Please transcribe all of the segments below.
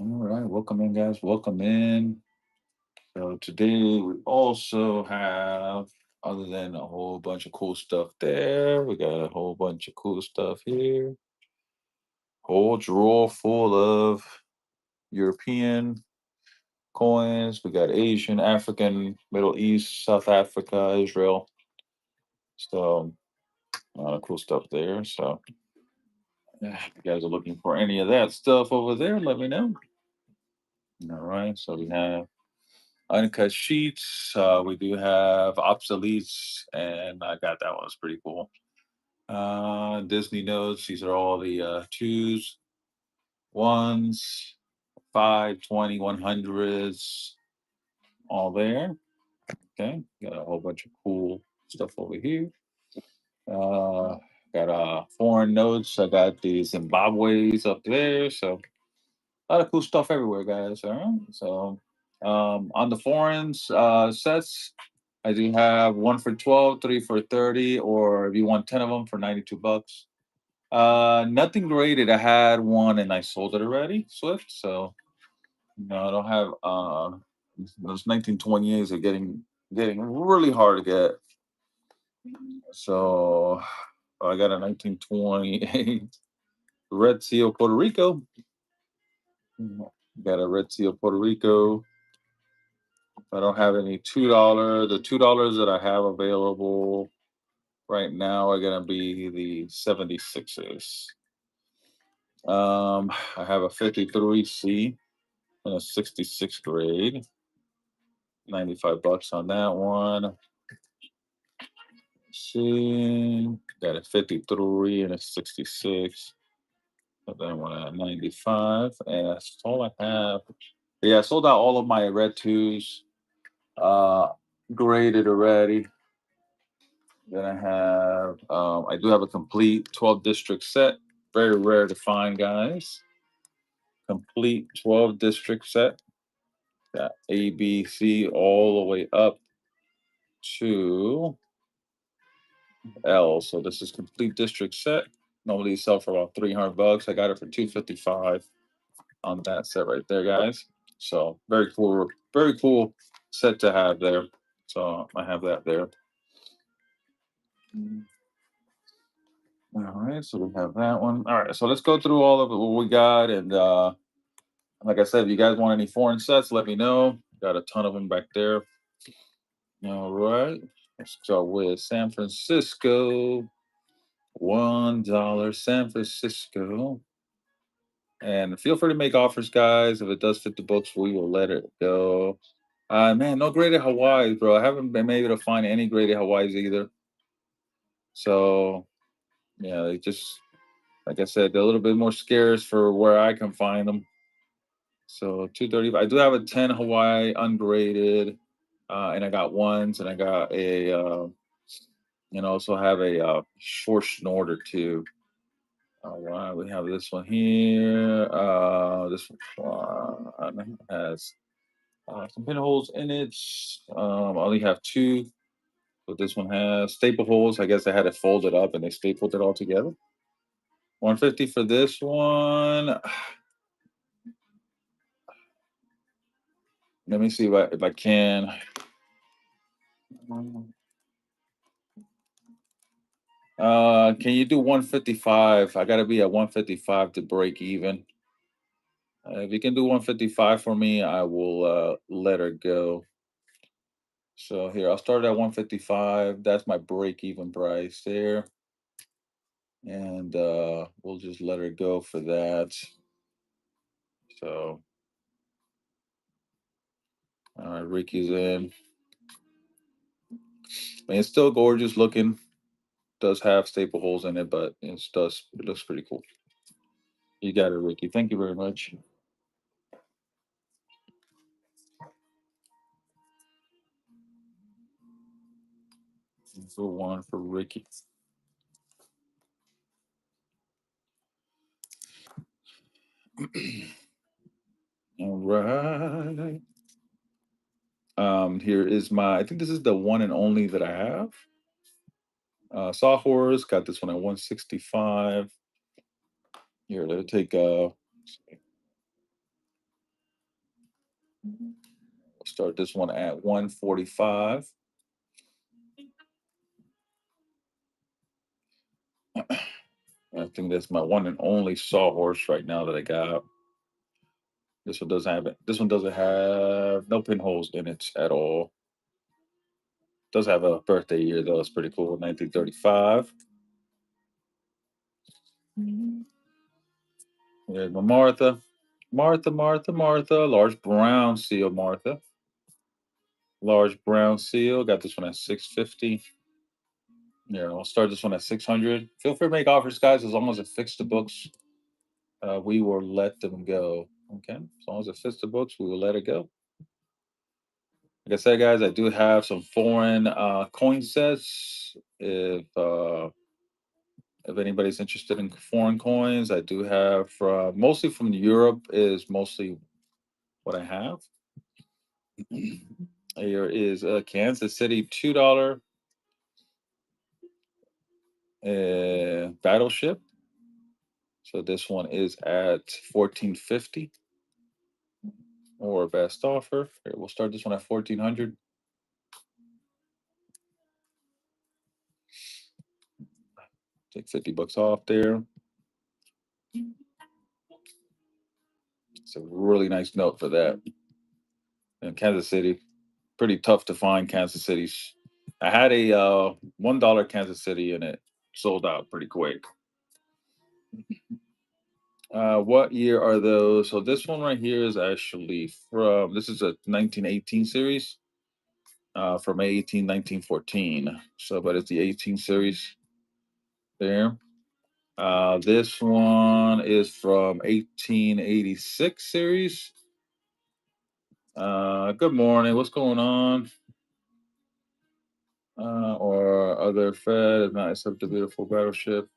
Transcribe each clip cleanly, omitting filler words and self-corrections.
All right, welcome in, guys. Welcome in. So today we also have, other than a whole bunch of cool stuff there, we got a whole bunch of cool stuff here. Whole drawer full of European coins. We got Asian, African, Middle East, South Africa, Israel. So a lot of cool stuff there. So yeah, if you guys are looking for any of that stuff over there, let me know. All right. So we have Uncut sheets. We do have obsoletes, and I got that one. It's pretty cool. Disney notes. These are all the twos, ones, 5, 20, 100s, all there. Okay, got a whole bunch of cool stuff over here. Uh, got foreign notes. I got the Zimbabwe's up there. So a lot of cool stuff everywhere, guys. All right. So on the foreigns sets, I do have one for 12, three for 30, or if you want 10 of them for $92. Nothing graded. I had one and I sold it already, Swift. So no, I don't have those 1928s are getting really hard to get. So I got a 1928 Red Seal Puerto Rico. Got a Red Seal Puerto Rico. I don't have any $2. The $2 that I have available right now are gonna be the 76s. I have a 53C and a 66 grade. $95 on that one. See, got a 53 and a 66. But then one at 95, and that's all I have. Yeah, I sold out all of my red twos. Uh, graded already. Then I do have a complete 12 district set. Very rare to find, guys. Complete 12 district set. Got A, B, C all the way up to L. So this is complete district set. Normally sell for about $300. I got it for 255 on that set right there, guys. So very cool set to have there. So I have that there. All right, so we have that one. All right, so let's go through all of it, what we got, and like I said, if you guys want any foreign sets, let me know. Got a ton of them back there. All right, let's go with San Francisco. $1 San Francisco. And feel free to make offers, guys. If it does fit the books, we will let it go. Man, no graded Hawaii's, bro. I haven't been able to find any graded Hawaii's either. So yeah, they just like I said, they're a little bit more scarce for where I can find them. So 230. I do have a 10 Hawaii ungraded, and I got ones, and I got a also have a short snorter too. All right, we have this one here. This one has some pinholes in it. I only have two, but this one has staple holes. I guess I had it folded up and they stapled it all together. 150 for this one. Let me see if I can. Can you do 155? I gotta be at 155 to break even. If you can do 155 for me, I will let her go. So here, I'll start at 155. That's my break even price there. And we'll just let her go for that. So, all right, Ricky's in. I mean, it's still gorgeous looking. Does have staple holes in it, but it looks pretty cool. You got it, Ricky. Thank you very much. For one for Ricky. All right. Here is my. I think this is the one and only that I have. Sawhorse got this one at 165. Here, let me take We'll start this one at 145. I think that's my one and only sawhorse right now that I got. This one doesn't have it. This one doesn't have no pinholes in it at all. Does have a birthday year though. It's pretty cool. 1935. There's my Martha. Martha, Martha, Martha. Large brown seal, Martha. Large brown seal. Got this one at 650. Yeah, I'll start this one at 600. Feel free to make offers, guys, as long as it fits the books. We will let them go. Okay, as long as it fits the books, we will let it go. Like I said, guys, I do have some foreign coin sets. If anybody's interested in foreign coins, I do have from mostly from Europe is mostly what I have. Here is a Kansas City $2 Battleship. So this one is at 1450 or best offer. Here, we'll start this one at 1400. Take 50 bucks off there. It's a really nice note for that. And Kansas City, pretty tough to find Kansas Cities. I had a $1 Kansas City and it sold out pretty quick. What year are those? So this one right here is actually from this is a 1918 series. From 18 1914. So, but it's the 18 series there. This one is from 1886 series. Good morning. What's going on? Or other Fed is not accept the beautiful battleship.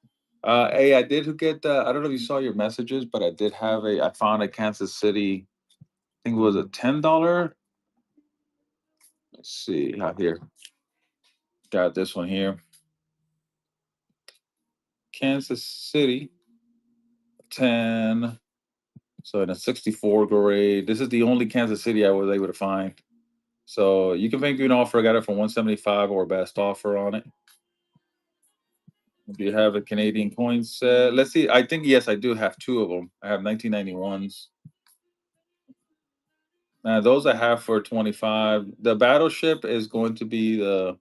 Hey, I did get. I don't know if you saw your messages, but I did have a. I found a Kansas City. I think it was a $10. Let's see. Out here. Got this one here. Kansas City 10. So in a 64 grade. This is the only Kansas City I was able to find. So you can make me an offer. I got it for 175 or best offer on it. Do you have a Canadian coin set? Let's see. I think yes, I do have two of them. I have 1991s. Those I have for 25. The Battleship is going to be the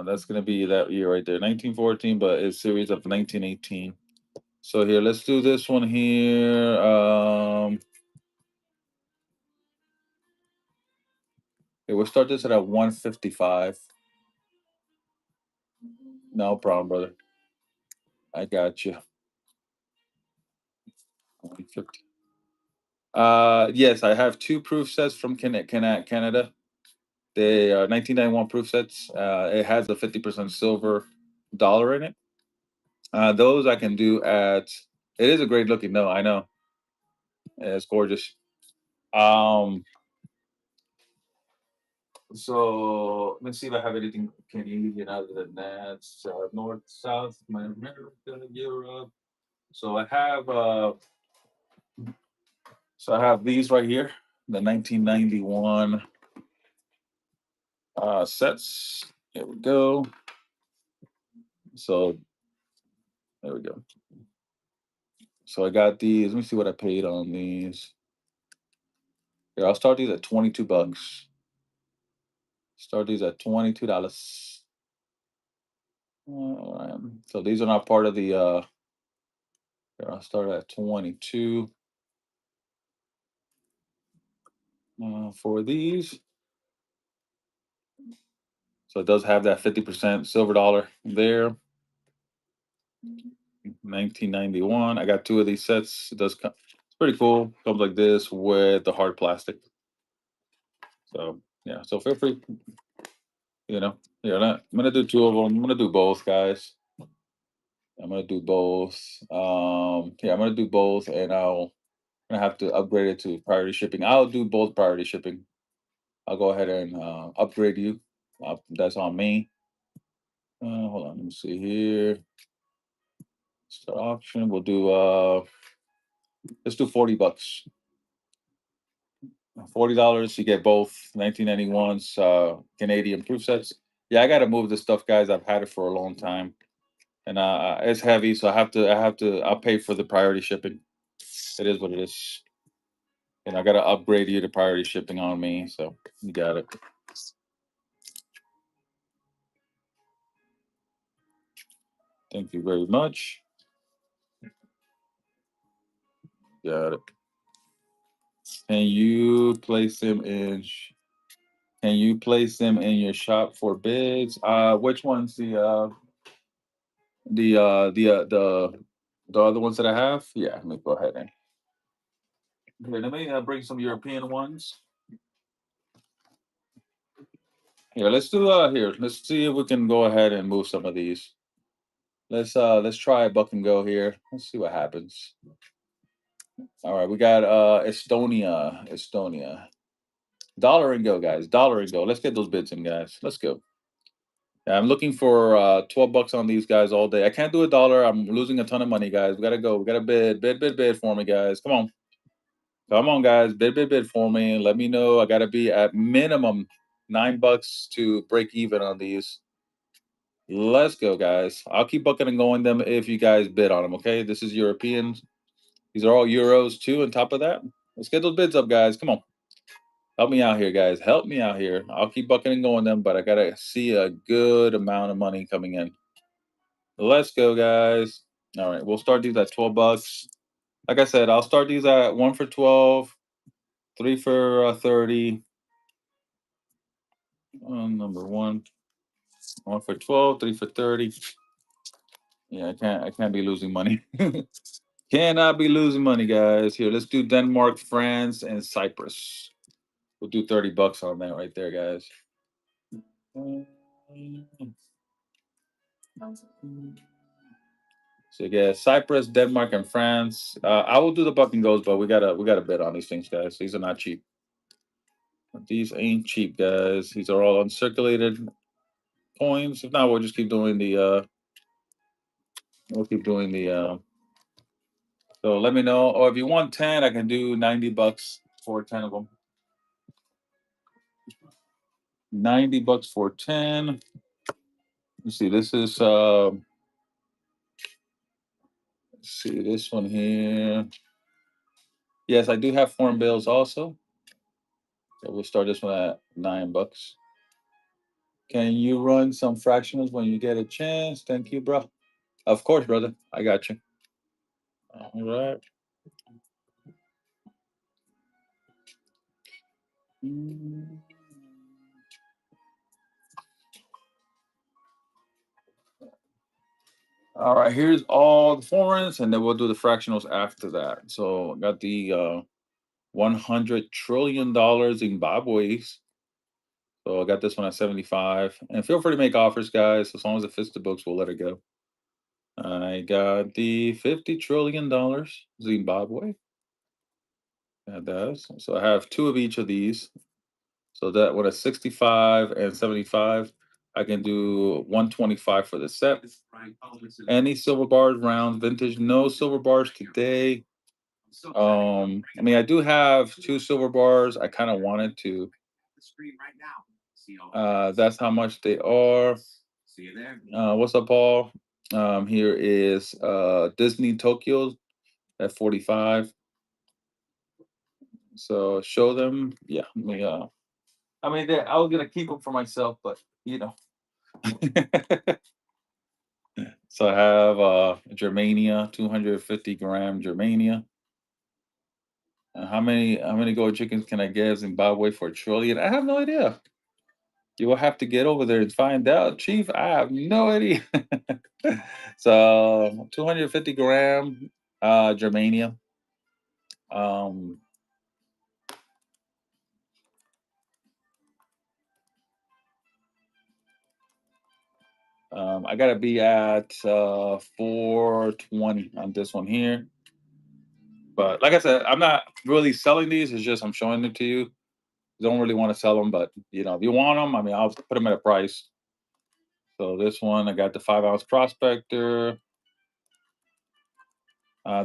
that's going to be that year right there, 1914, but it's series of 1918. So here, let's do this one here. Okay, we'll start this at 155. No problem, brother. I got you. 150. Yes, I have two proof sets from Canada. They are 1991 proof sets. It has a 50% silver dollar in it. Those I can do at. It is a great looking. No, I know. It's gorgeous. Um, so let me see if I have anything Canadian other than that. North, South, America, Europe. So I have. So I have these right here, the 1991 sets. Here we go. So there we go. So I got these. Let me see what I paid on these. Here, I'll start these at 22 bucks. Start these at $22. So these are not part of the here, I'll start at 22 for these. So it does have that 50% silver dollar there. 1991. I got two of these sets. It does come, it's pretty cool. Comes like this with the hard plastic. So yeah, so feel free. I'm gonna do two of them. I'm gonna do both, guys. I'm gonna do both. Yeah, I'm gonna do both, and gonna have to upgrade it to priority shipping. I'll do both priority shipping. I'll go ahead and upgrade you. That's on me. Hold on, let me see here. Start auction. We'll do let's do 40 bucks. $40. You get both 1991's Canadian proof sets. Yeah, I got to move this stuff, guys. I've had it for a long time, and it's heavy, so I'll pay for the priority shipping. It is what it is. And I got to upgrade you to priority shipping on me, so you got it. Thank you very much. Got it. Can you place them in? Can you place them in your shop for bids? Which ones? The other ones that I have? Yeah, let me go ahead and here. Let me bring some European ones. Here, let's do here. Let's see if we can go ahead and move some of these. Let's try a buck and go here. Let's see what happens. All right, we got Estonia. Dollar and go, guys. Dollar and go. Let's get those bids in, guys. Let's go. Yeah, I'm looking for $12 on these guys all day. I can't do a dollar. I'm losing a ton of money, guys. We gotta go. We gotta bid for me, guys. Come on. Come on, guys. Bid for me. Let me know. I gotta be at minimum $9 to break even on these. Let's go, guys. I'll keep bucking and going them if you guys bid on them. Okay, this is European. These are all euros too. On top of that, let's get those bids up, guys. Come on, help me out here, guys. Help me out here. I'll keep bucking and going them, but I gotta see a good amount of money coming in. Let's go, guys. All right, we'll start these at $12. Like I said, I'll start these at one for 12, three for 30. Number one for 12, three for 30. Yeah, I can't be losing money. Cannot be losing money, guys. Here, let's do Denmark, France, and Cyprus. We'll do $30 on that right there, guys. So yeah, Cyprus, Denmark, and France. I will do the buck and goes, but we gotta bet on these things, guys. These are not cheap. These ain't cheap, guys. These are all uncirculated coins. If not, we'll just keep doing the we'll keep doing the so let me know. Or if you want 10, I can do $90 for 10 of them. $90 for 10. Let's see, this is let's see this one here. Yes, I do have foreign bills also. So we'll start this one at $9. Can you run some fractionals when you get a chance? Thank you, bro. Of course, brother. I got you. All right. All right, here's all the foreigns, and then we'll do the fractionals after that. So I got the $100 trillion Zimbabwe's. So I got this one at 75. And feel free to make offers, guys. As long as it fits the books, we'll let it go. I got the $50 trillion Zimbabwe. That does. So I have two of each of these. So that one is 65 and 75. I can do 125 for the set. Any silver bars, rounds, vintage, no silver bars today. I mean, I do have two silver bars. I kind of wanted to. That's how much they are. What's up, Paul? Here is Disney Tokyo at 45. So show them. Yeah, let me, I mean, I was gonna keep them for myself, but you know. So I have Germania, 250-gram Germania. How many gold chickens can I get Zimbabwe for a trillion? I have no idea. You will have to get over there and find out, Chief. I have no idea. So 250-gram Germania. Um, I gotta be at 420 on this one here. But like I said, I'm not really selling these. It's just I'm showing them to you. Don't really want to sell them, but if you want them, I mean, I'll put them at a price. So this one, I got the 5-ounce prospector.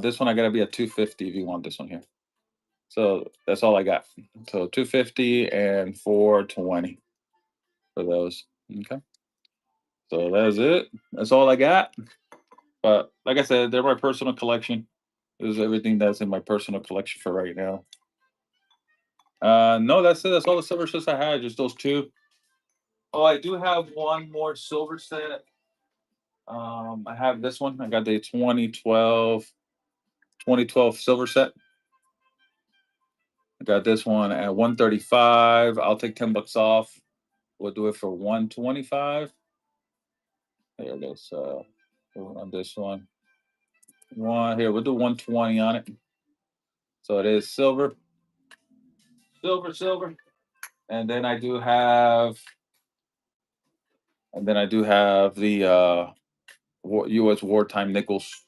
This one, I gotta be at 250 if you want this one here. So that's all I got. So 250 and 420 for those. Okay. So that's it. That's all I got. But like I said, they're my personal collection. This is everything that's in my personal collection for right now. No, that's it. That's all the silver sets I had. Just those two. Oh, I do have one more silver set. I have this one. I got the 2012 silver set. I got this one at 135. I'll take $10 off. We'll do it for 125. There it is. On this one. Here, we'll do 120 on it. So it is silver, silver. And then I do have the US wartime nickels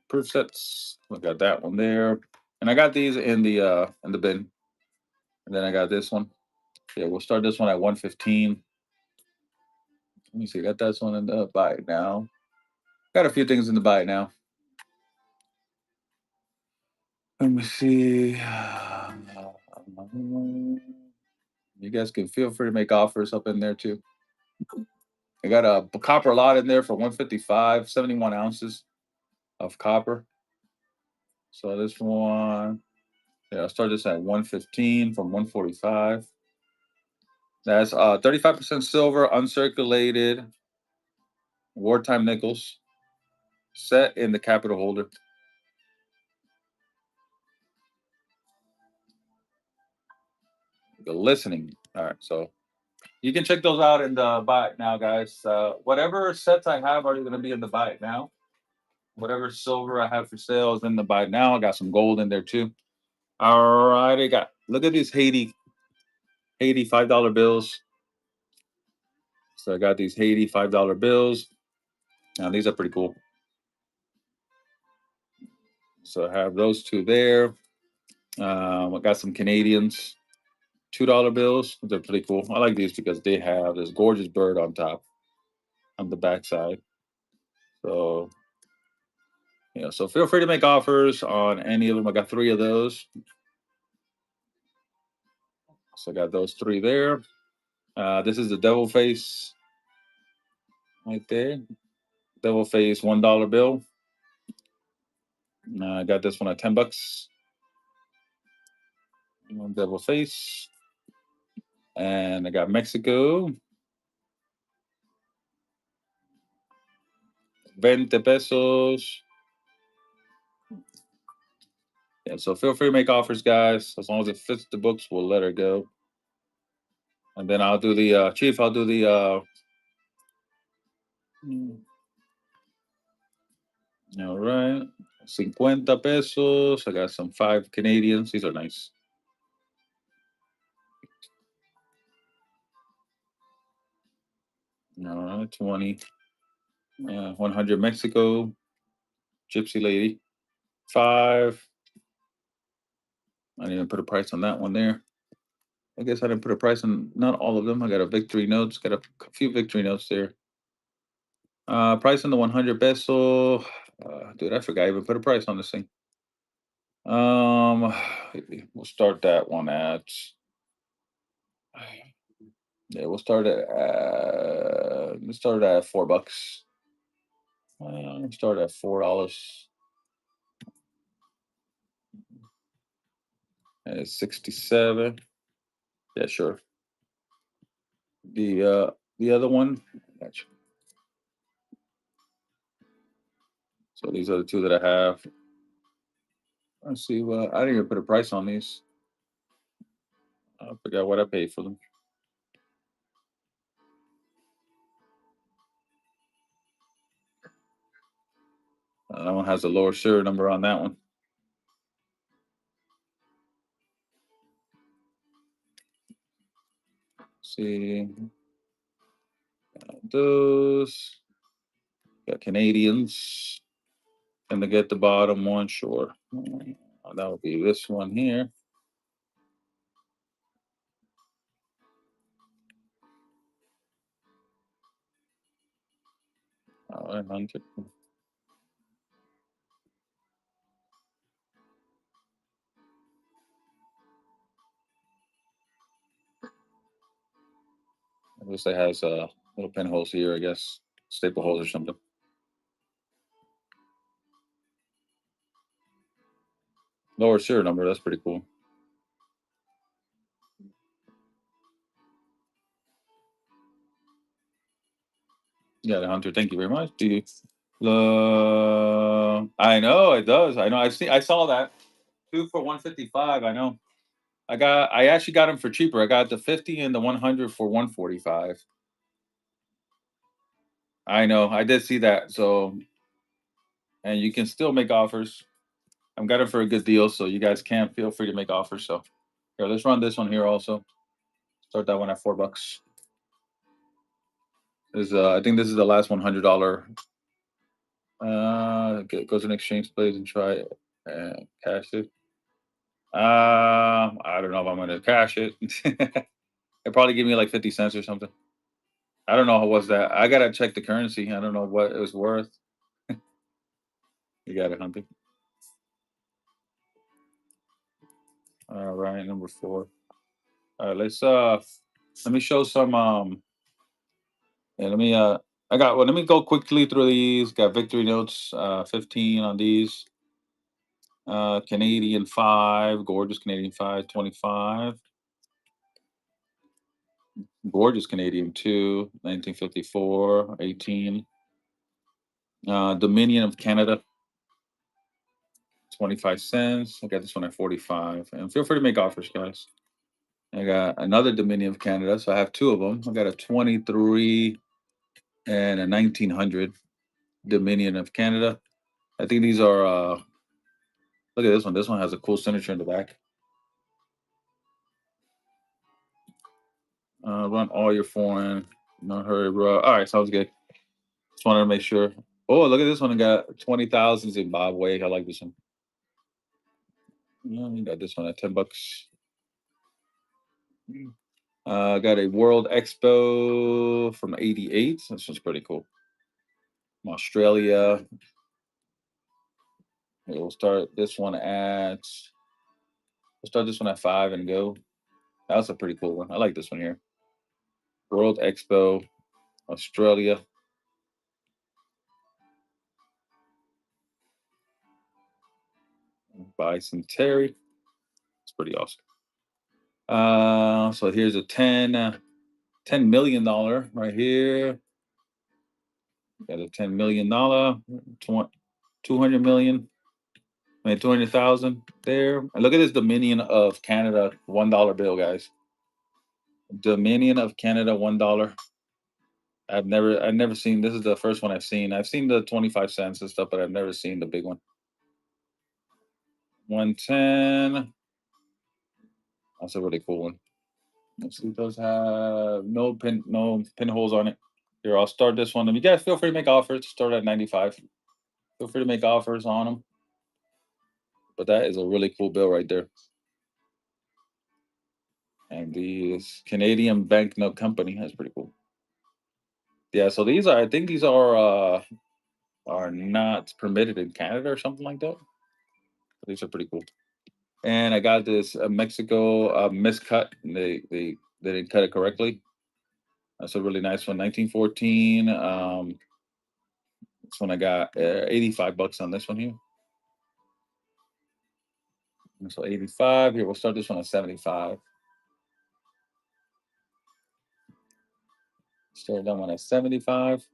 proof sets. I got that one there. And I got these in the bin. And then I got this one. Yeah, we'll start this one at 115. Let me see. Got this one in the buy now. Got a few things in the buy now. Let me see. You guys can feel free to make offers up in there too. I got a copper lot in there for 155, 71 ounces of copper. So this one, yeah, I'll start this at 115 from 145. That's 35% silver, uncirculated, wartime nickels, set in the capital holder. The listening. All right, so you can check those out in the buy it now, guys. Whatever sets I have are going to be in the buy it now. Whatever silver I have for sale is in the buy it now. I got some gold in there too. All right, I got. Look at these Haiti $5 bills. So I got these Haiti $5 bills. Now these are pretty cool. So I have those two there. I got some Canadians $2 bills. They're pretty cool. I like these because they have this gorgeous bird on top, on the backside. So yeah, so feel free to make offers on any of them. I got three of those. So I got those three there. This is the devil face right there. Devil face $1 bill. I got this one at $10. Devil face. And I got Mexico. 20 pesos. Yeah, so feel free to make offers, guys. As long as it fits the books, we'll let her go. And then I'll do the chief. I'll do the all right. 50 pesos. I got some 5 Canadians. These are nice. All right, 20. 100 Mexico. Gypsy lady. 5. I didn't even put a price on that one there. I guess I didn't put a price on not all of them. I got a victory notes. Got a few victory notes there. Price on the 100 peso. Dude, I forgot I even put a price on this thing. We'll start that one at. Yeah, we'll start at. Let's start at $4. Start at $4. And it's 67. Yeah, sure. The other one. Gotcha. So these are the two that I have. Let's see. Well, I didn't even put a price on these. I forgot what I paid for them. That one has a lower serial number on that one. See, those got Canadians, and to get the bottom one, sure. That would be this one here. All right, 100. Looks like it has little pinholes here, I guess. Staple holes or something. Lower serial number. That's pretty cool. Yeah, the Hunter. Thank you very much. Do you? I know it does. I know. I saw that. Two for 155. I know. I actually got them for cheaper. I got the 50 and the 100 for 145. I know. I did see that. So, and you can still make offers. I'm got it for a good deal, so you guys can feel free to make offers. So, here, let's run this one here also. Start that one at $4. I think this is the last $100. Go to an exchange place and try it and cash it. I don't know if I'm gonna cash it. It probably give me like 50 cents or something. I don't know what's that. I gotta check the currency. I don't know what it was worth. You got it, Hunter. All right, number four. All right, let me show some yeah, let me go quickly through these. Got victory notes, 15 on these. Canadian 5, gorgeous Canadian 5, 25. Gorgeous Canadian 2, 1954, 18. Dominion of Canada, 25 cents. I got this one at 45. And feel free to make offers, guys. I got another Dominion of Canada, so I have two of them. I got a 23 and a 1900 Dominion of Canada. I think these are, look at this one. This one has a cool signature in the back. Run all your foreign. No hurry, bro. All right, sounds good. Just wanted to make sure. Oh, look at this one. I got 20,000 Zimbabwe. I like this one. Yeah, we got this one at $10. Got a World Expo from '88. This one's pretty cool. From Australia. We'll start this one at. We'll start this one at 5 and go. That's a pretty cool one. I like this one here. World Expo, Australia. Bison Terry. It's pretty awesome. So here's a $10 million right here. Got a $10 million, 200 million, I mean 200,000 there. And look at this Dominion of Canada $1 bill, guys. Dominion of Canada $1. I've never seen. This is the first one I've seen. I've seen the 25 cents and stuff, but I've never seen the big one. 110. That's a really cool one. Let's see, those have no pinholes on it. Here, I'll start this one. And you guys feel free to make offers. Start at 95. Feel free to make offers on them. But that is a really cool bill right there. And these Canadian Banknote Company. That's pretty cool. Yeah, so I think these are not permitted in Canada or something like that. These are pretty cool. And I got this Mexico miscut. They didn't cut it correctly. That's a really nice one. 1914. This one I got $85 on this one here. So 85. Here, we'll start this one at 75. Start that one at 75.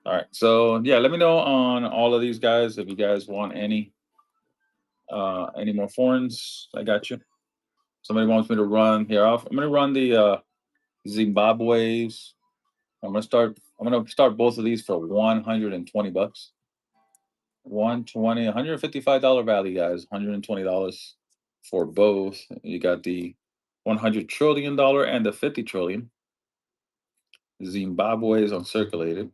All right. So yeah, let me know on all of these guys if you guys want any more foreigns. I got you. Somebody wants me to run here off. I'm gonna run the Zimbabwe's. I'm gonna start both of these for $120. 120, $155 value, guys. $120 for both. You got the $100 trillion and the 50 trillion. Zimbabwe is uncirculated.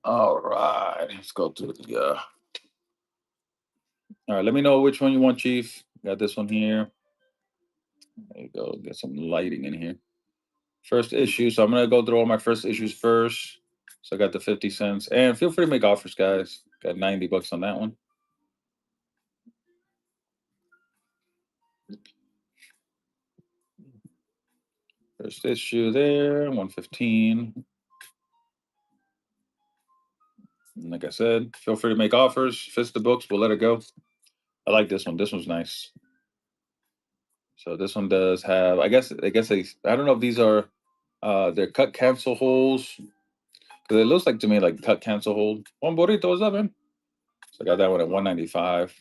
All right, let's go to the. All right, let me know which one you want, Chief. Got this one here. There you go. Get some lighting in here. First issue. So I'm gonna go through all my first issues first. So I got the 50 cents. And feel free to make offers, guys. Got 90 bucks on that one. First issue there, 115. And like I said, feel free to make offers. Fits the books, we'll let it go. I like this one. This one's nice. So this one does have, I guess I don't know if these are they're cut cancel holes. Because it looks like to me like cut cancel hold. One burrito, what's up, man? So I got that one at 195.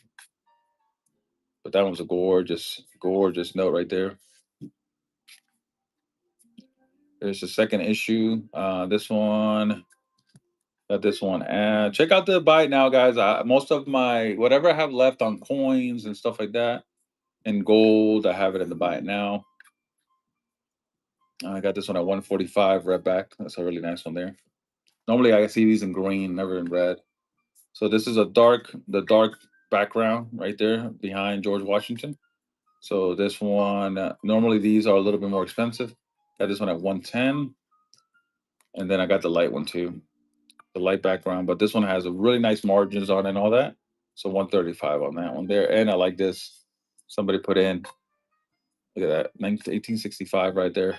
But that one's a gorgeous, gorgeous note right there. There's the second issue. This one, got this one. And check out the buy it now, guys. Most of my whatever I have left on coins and stuff like that, and gold, I have it in the buy it now. I got this one at 145 red back. That's a really nice one there. Normally I see these in green, never in red. So this is the dark background right there behind George Washington. So this one, normally these are a little bit more expensive. Got this one at 110, and then I got the light one too, the light background. But this one has a really nice margins on it and all that. So 135 on that one there, and I like this. Somebody put in, look at that, 1865 right there.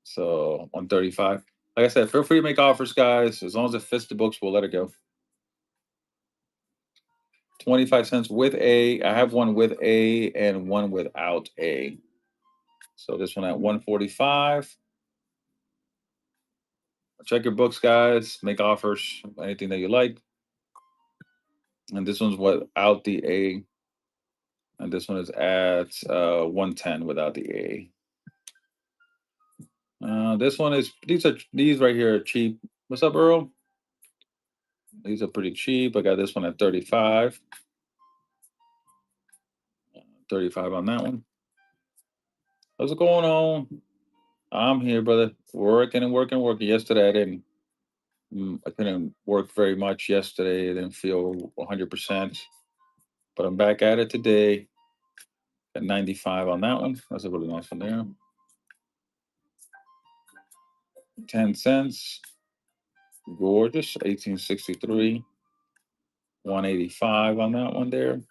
So 135. Like I said, feel free to make offers, guys. As long as it fits the books, we'll let it go. 25 cents with A. I have one with A and one without A. So this one at 145. Check your books, guys. Make offers, anything that you like. And this one's without the A. And this one is at 110 without the A. This one is these right here are cheap. What's up, Earl? These are pretty cheap. I got this one at 35. 35 on that one. What's going on? I'm here, brother. Working and working, working. Yesterday I couldn't work very much yesterday. I didn't feel 100%. But I'm back at it today. At 95 on that one. That's a really nice one there. 10 cents. Gorgeous. 1863. 185 on that one there.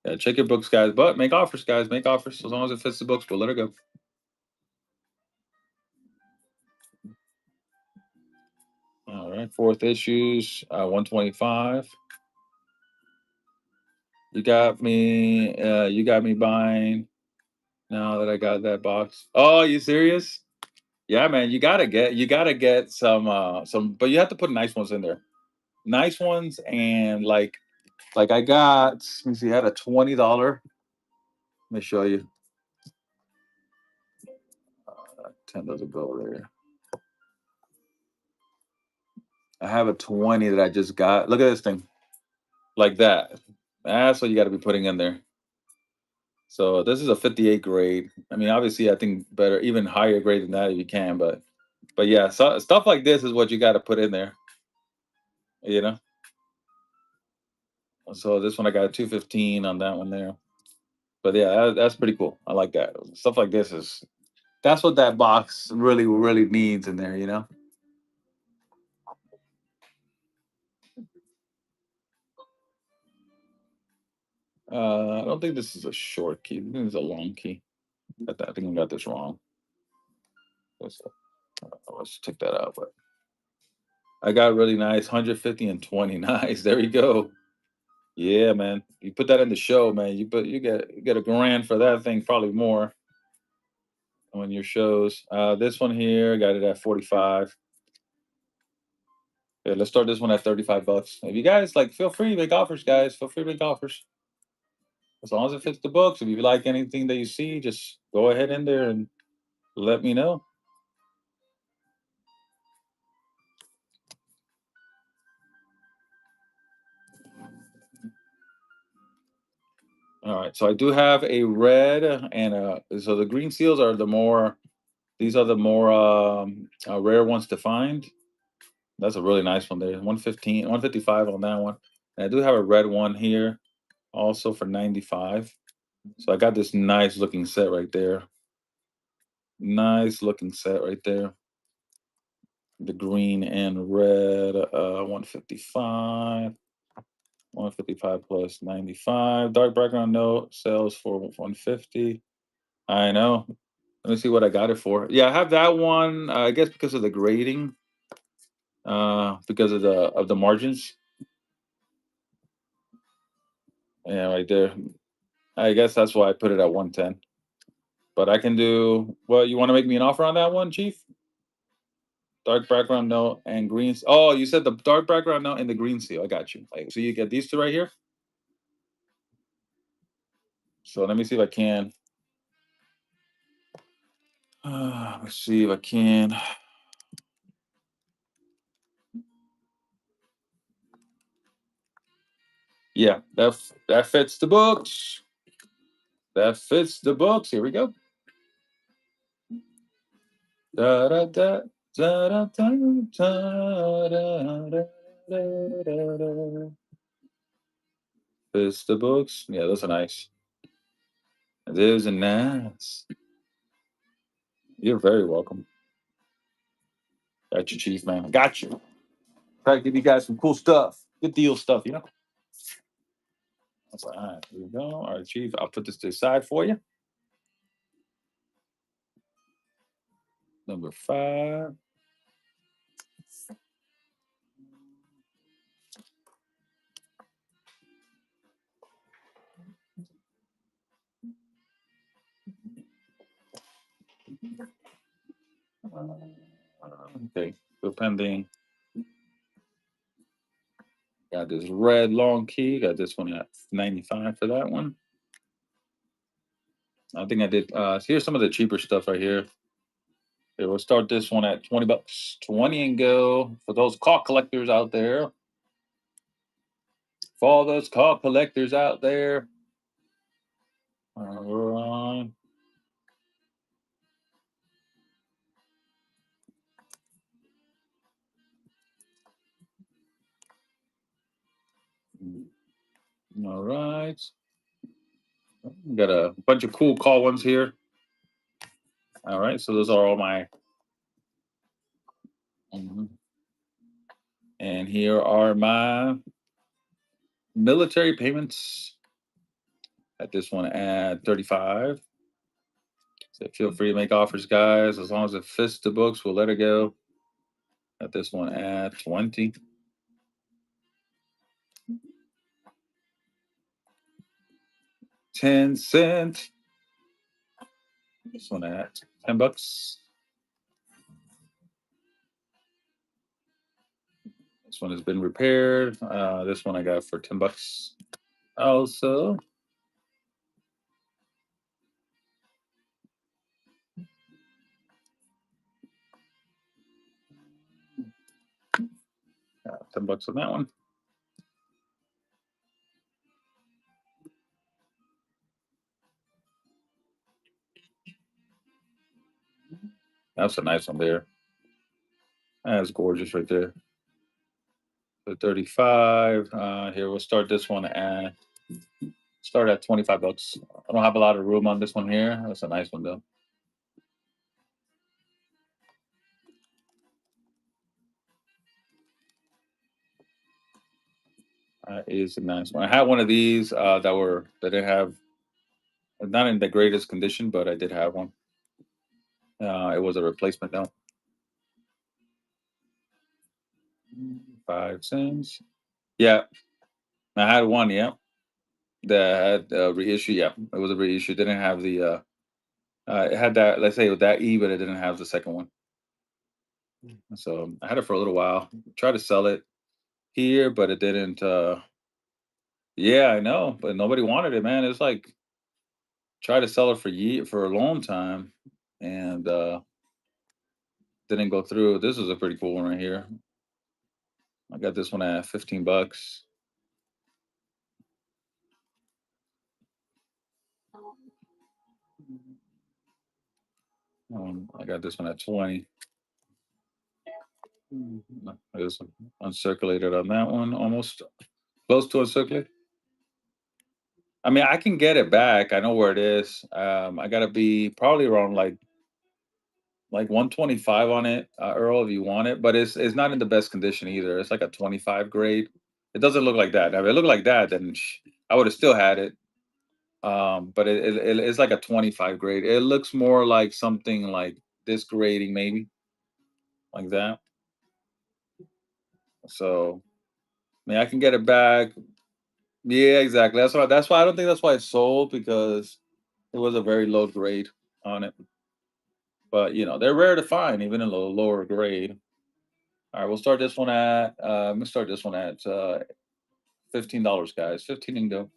Yeah, check your books, guys. But make offers, guys. Make offers. As long as it fits the books, we'll let it go. All right. Fourth issues, 125. You got me buying now that I got that box. Oh, you serious? Yeah, man. You gotta get some, but you have to put nice ones in there. Nice ones and like I got, let me see, I had a $20. Let me show you. 10 doesn't go there. I have a 20 that I just got. Look at this thing. Like that. That's what you got to be putting in there. So this is a 58 grade. I mean, obviously, I think better, even higher grade than that if you can. But yeah, so, stuff like this is what you got to put in there. You know. So this one I got a 215 on that one there. But yeah, that's pretty cool. I like that. Stuff like this is that's what that box really really needs in there. You know. I don't think this is a short key. I think it's a long key. I think I got this wrong. Let's take that out. But I got really nice 150 and 20. Nice. There you go. Yeah, man. You put that in the show, man. You get a grand for that thing, probably more on your shows. This one here, got it at 45. Yeah, let's start this one at 35 bucks. If you guys like, feel free to make offers, guys. Feel free to make offers. As long as it fits the books. If you like anything that you see, just go ahead in there and let me know. All right. So I do have a red and so the green seals are the more these are the more rare ones to find. That's a really nice one there. 115, 155 on that one. And I do have a red one here also for 95. So I got this nice looking set right there. Nice looking set right there. the green and red, 155. 155 plus 95. Dark background note sells for 150. I know. Let me see what I got it for. Yeah, I have that one. I guess because of the grading, because of the margins. Yeah, right there. I guess that's why I put it at 110. But I can do. Well, you want to make me an offer on that one, Chief? Dark background note and green. Oh, you said the dark background note and the green seal. I got you. Like, so you get these two right here. So let me see if I can. Let's see if I can. Yeah, that fits the books. That fits the books. Here we go. Da da da da da da da da da da da. Fits the books. Yeah, those are nice. Those are nice. You're very welcome. Got you, Chief, man. Got you. Try to give you guys some cool stuff. Good deal stuff, you know? That's all right. Here we go. All right, Chief. I'll put this to the side for you. Number 5. Okay. Still pending. Got this red long key. Got this one at 95 for that one. I think I did. Here's some of the cheaper stuff right here. Okay, we'll start this one at 20 bucks. 20 and go for those car collectors out there. For all those car collectors out there. All right. All right. Got a bunch of cool call ones here. All right. So those are all my. Mhm. And here are my military payments. At this one at 35. So feel free to make offers, guys. As long as it fits the books, we'll let it go. At this one at 20. 10 cents. This one at 10 bucks. This one has been repaired. This one I got for 10 bucks. Also, 10 bucks on that one. That's a nice one there. That's gorgeous right there. So 35. Here we'll start at 25 bucks. I don't have a lot of room on this one here. That's a nice one though. Is a nice one. I had one of these that didn't have not in the greatest condition, but I did have one. It was a replacement though. 5 cents. Yeah, I had one. Yeah, that had reissue. Yeah, it was a reissue. Didn't have the. It had that. Let's say that E, but it didn't have the second one. So I had it for a little while. Tried to sell it here, but it didn't. Yeah, I know, but nobody wanted it, man. It's like tried to sell it for a long time, and didn't go through. This is a pretty cool one right here. I got this one at 15 bucks. I got this one at 20. I was uncirculated on that one, almost close to uncirculated. I mean, I can get it back. I know where it is. I gotta be probably around like like 125 on it, Earl, if you want it, but it's not in the best condition either. It's like a 25 grade. It doesn't look like that. Now, if it looked like that, then I would have still had it. But it's like a 25 grade. It looks more like something like this grading, maybe like that. So, I mean, I can get it back. Yeah, exactly. That's why I don't think that's why it sold, because it was a very low grade on it. But they're rare to find, even in a lower grade. All right, we'll start this one at. Let me start this one at $15, guys. 15 and go.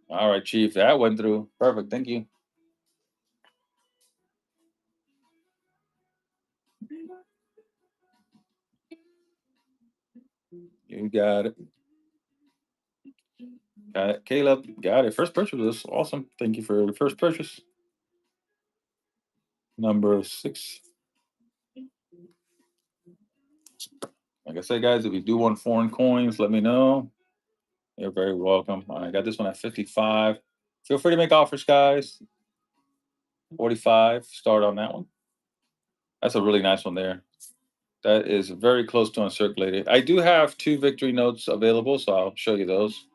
All right, Chief. That went through. Perfect. Thank you. You got it. Got it. Caleb, got it. First purchase was awesome. Thank you for the first purchase. Number 6. Like I said, guys, if you do want foreign coins, let me know. You're very welcome. I got this one at 55. Feel free to make offers, guys. 45. Start on that one. That's a really nice one there. That is very close to uncirculated. I do have 2 victory notes available, so I'll show you those.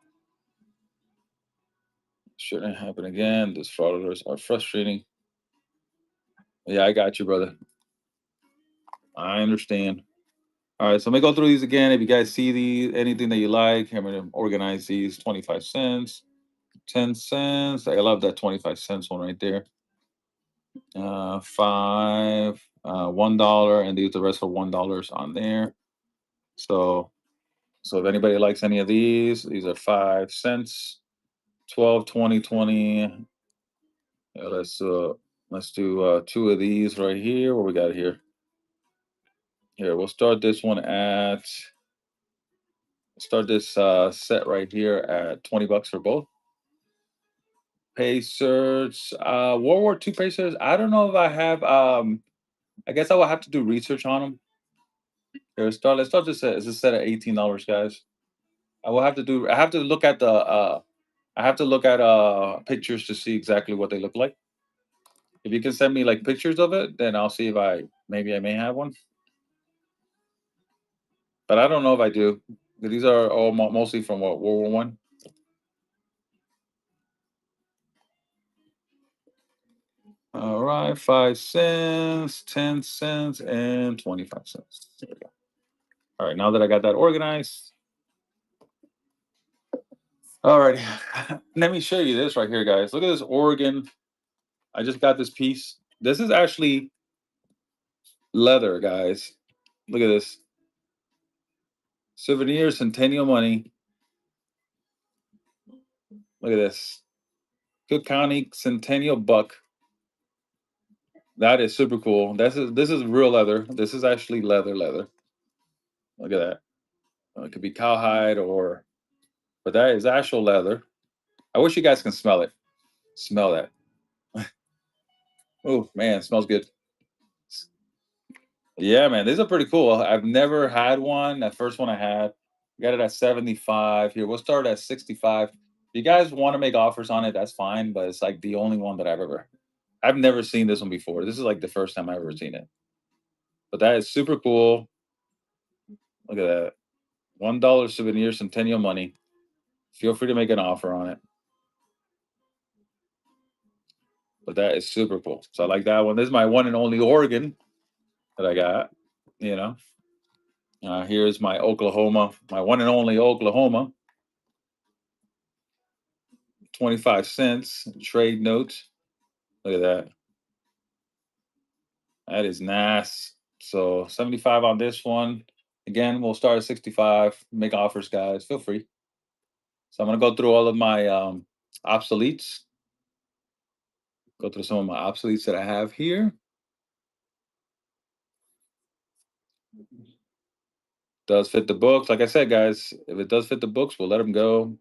Shouldn't happen again. These fraudulers are frustrating. Yeah, I got you, brother. I understand. All right, so let me go through these again. If you guys see these, anything that you like, I'm gonna organize these. 25 cents, 10 cents. I love that 25 cents one right there. 5, $1, and these the rest are $1 on there. So if anybody likes any of these are 5 cents. 12, 20, 20. Yeah, let's do 2 of these right here. What we got here? Here, we'll start this one at start this set right here at $20 for both. Pacers, World War II Pacers. I don't know if I have. I guess I will have to do research on them. Here, let's start this set. It's a set at $18, guys. I will have to do. I have to look at the. I have to look at pictures to see exactly what they look like. If you can send me like pictures of it, then I'll see if I may have one. But I don't know if I do. These are all mostly from what, World War I. All right, 5 cents, 10 cents, and 25 cents. There we go. All right, now that I got that organized, all right, let me show you this right here, guys. Look at this Oregon. I just got this piece. This is actually leather, guys. Look at this. Souvenir Centennial money. Look at this. Cook County Centennial buck. That is super cool. This is real leather. This is actually leather. Look at that. It could be cowhide but that is actual leather. I wish you guys can smell it. Smell that. Oh man, it smells good. Yeah, man, these are pretty cool. I've never had one. That first one I had, got it at 75. Here, we'll start at 65. If you guys want to make offers on it, that's fine. But it's like the only one that I've never seen this one before. This is like the first time I've ever seen it. But that is super cool. Look at that. $1 souvenir Centennial money. Feel free to make an offer on it. But that is super cool. So I like that one. This is my one and only Oregon that I got. You know, here's my Oklahoma, my one and only Oklahoma. 25 cents trade note. Look at that. That is nice. So 75 on this one. Again, we'll start at 65. Make offers, guys. Feel free. So I'm gonna go through all of my obsoletes. Go through some of my obsoletes that I have here. Does fit the books. Like I said, guys, if it does fit the books, we'll let them go.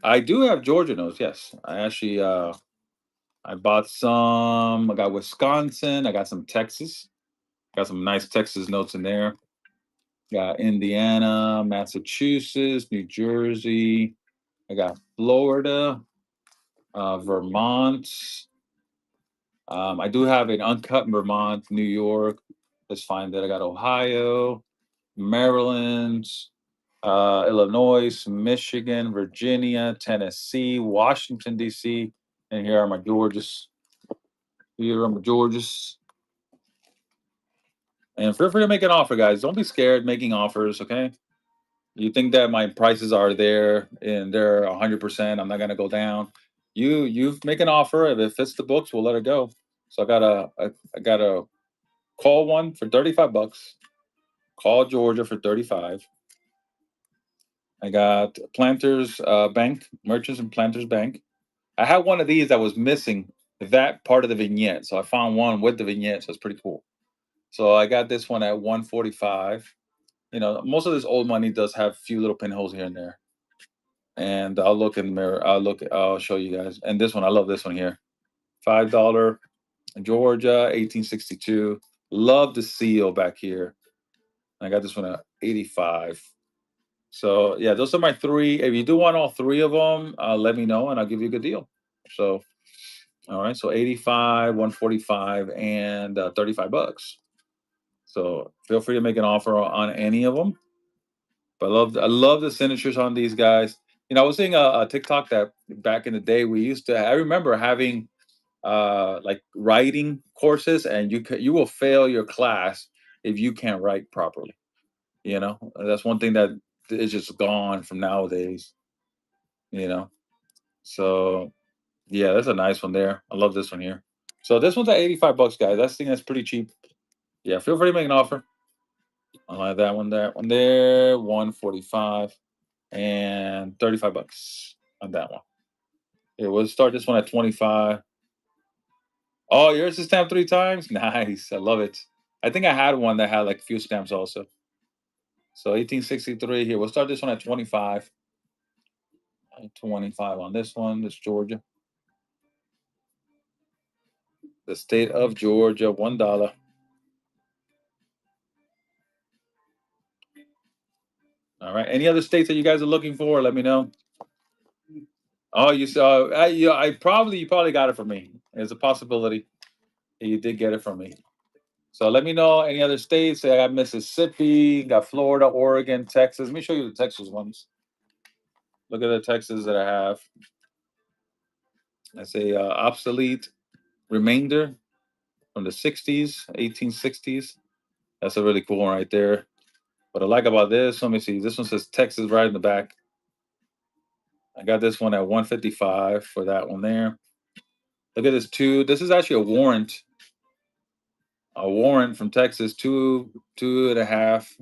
I do have Georgia notes. Yes, I actually I bought some. I got Wisconsin. I got some Texas. Got some nice Texas notes in there. Got Indiana, Massachusetts, New Jersey. I got Florida, Vermont. I do have an Uncut in Vermont, New York. Let's find that. I got Ohio, Maryland, Illinois, Michigan, Virginia, Tennessee, Washington, D.C. And here are my Georgias. Here are my Georgias. And feel free to make an offer, guys. Don't be scared making offers, okay? You think that my prices are there and they're 100%, I'm not going to go down. You make an offer. If it fits the books, we'll let it go. So I got a call one for 35 bucks. Call Georgia for 35. I got Planters Bank, Merchants and Planters Bank. I had one of these that was missing that part of the vignette. So I found one with the vignette. So it's pretty cool. So I got this one at 145. You know, most of this old money does have a few little pinholes here and there. And I'll look in the mirror. I'll show you guys. And this one, I love this one here. $5 Georgia, 1862. Love the seal back here. I got this one at 85. So yeah, those are my three. If you do want all three of them, let me know and I'll give you a good deal. So all right, so 85, 145, and 35 bucks. So feel free to make an offer on any of them. But I love the signatures on these guys. You know, I was seeing a TikTok that back in the day we used to. I remember having like writing courses, and you will fail your class if you can't write properly. You know, that's one thing that is just gone from nowadays. You know, so yeah, that's a nice one there. I love this one here. So this one's at 85 bucks, guys. I think that's pretty cheap. Yeah, feel free to make an offer. I like that one. That one there, 145 and 35 bucks on that one. Yeah, we'll start this one at 25. Oh, yours is stamped three times? Nice. I love it. I think I had one that had like a few stamps also. So 1863 here. We'll start this one at 25. 25 on this one. This Georgia. The state of Georgia, $1. All right. Any other states that you guys are looking for? Let me know. Oh, you saw. You probably got it from me. There's a possibility that you did get it from me. So let me know any other states. I got Mississippi, got Florida, Oregon, Texas. Let me show you the Texas ones. Look at the Texas that I have. I say obsolete remainder from the 60s, 1860s. That's a really cool one right there. What I like about this, let me see. This one says Texas right in the back. I got this one at 155 for that one there. Look at this two. This is actually a warrant. A warrant from Texas, two and a half.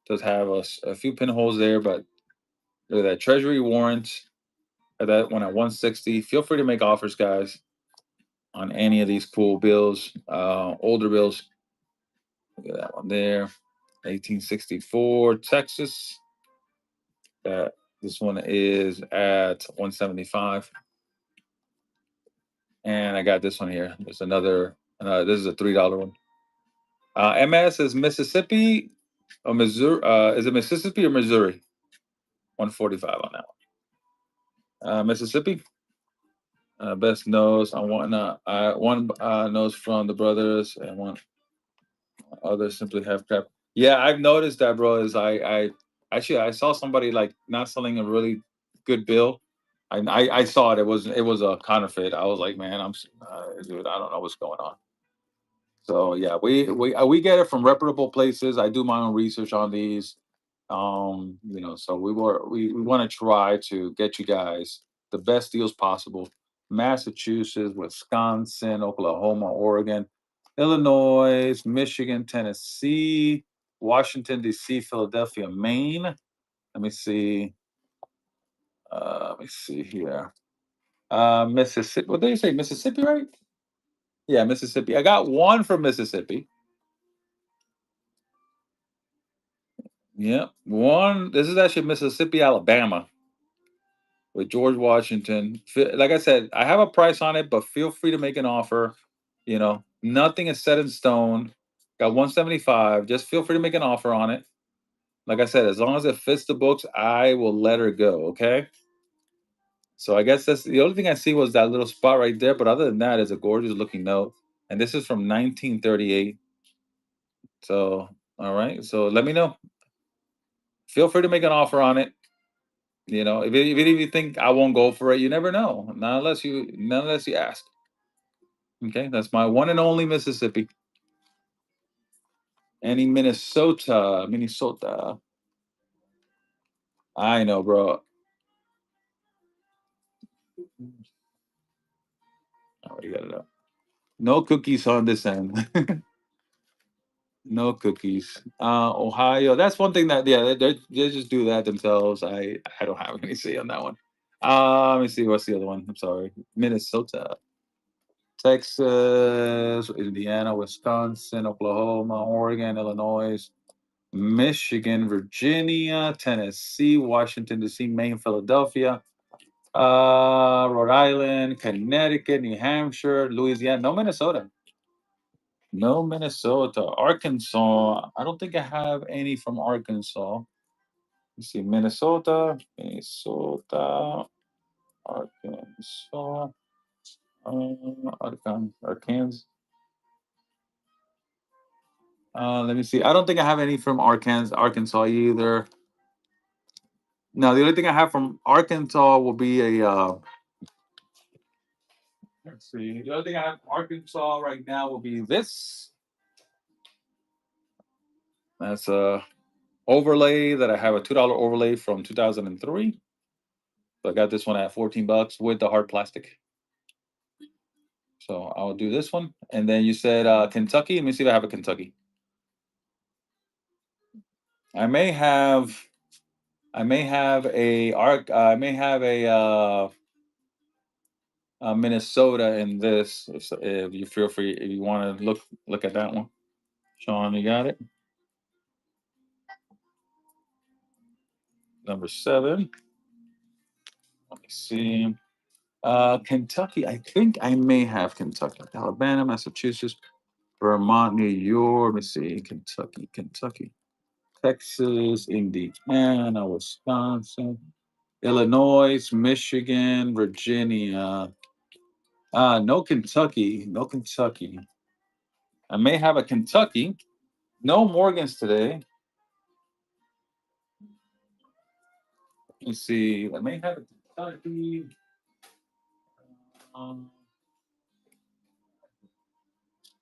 Does have a few pinholes there, but look at that treasury warrant. That one at 160. Feel free to make offers, guys, on any of these cool bills, older bills. Look at that one there. 1864 Texas. This one is at 175. And I got this one here. There's another. This is a $3 one. MS is Mississippi or Missouri. Is it Mississippi or Missouri? 145 on that one. Mississippi. Best nose. One nose from the brothers and one others simply have crap. Yeah, I've noticed that, bro. I actually I saw somebody like not selling a really good bill. I saw it. It was a counterfeit. I was like, man, dude. I don't know what's going on. So yeah, we get it from reputable places. I do my own research on these. So we want to try to get you guys the best deals possible. Massachusetts, Wisconsin, Oklahoma, Oregon, Illinois, Michigan, Tennessee, Washington D.C., Philadelphia, Maine. Let me see. Let me see here. Mississippi. What did you say? Mississippi, right? Yeah, Mississippi. I got one from Mississippi. Yeah, one. This is actually Mississippi, Alabama, with George Washington. Like I said, I have a price on it, but feel free to make an offer. You know, nothing is set in stone. Got 175. Just feel free to make an offer on it. Like I said, as long as it fits the books, I will let her go. Okay. So I guess that's the only thing I see was that little spot right there. But other than that, it's a gorgeous looking note. And this is from 1938. So all right. So let me know. Feel free to make an offer on it. Even if you think I won't go for it, you never know. Not unless you ask. Okay, that's my one and only Mississippi. Any Minnesota. I know, bro. I already got it up. No cookies on this end. No cookies. Ohio. That's one thing that they just do that themselves. I don't have any say on that one. Let me see. What's the other one? I'm sorry. Minnesota, Texas, Indiana, Wisconsin, Oklahoma, Oregon, Illinois, Michigan, Virginia, Tennessee, Washington D.C., Maine, Philadelphia, Rhode Island, Connecticut, New Hampshire, Louisiana. No Minnesota. No Minnesota. Arkansas. I don't think I have any from Arkansas. Let's see. Minnesota, Arkansas, Arkansas. Let me see. I don't think I have any from Arkansas either. No, the only thing I have from Arkansas will be a. Let's see. The only thing I have from Arkansas right now will be this. That's a overlay that I have a $2 overlay from 2003. So I got this one at $14 with the hard plastic. So I'll do this one. And then you said Kentucky. Let me see if I have a Kentucky. I may have a Minnesota in this. If you feel free, if you want to look at that one. Sean, you got it. Number 7. Let me see. Kentucky. I think I may have Kentucky. Alabama, Massachusetts, Vermont, New York. Let me see. Kentucky. Texas, Indiana, Wisconsin, Illinois, Michigan, Virginia. No Kentucky. No Kentucky. I may have a Kentucky. No Morgans today. Let me see. I may have a Kentucky. Um,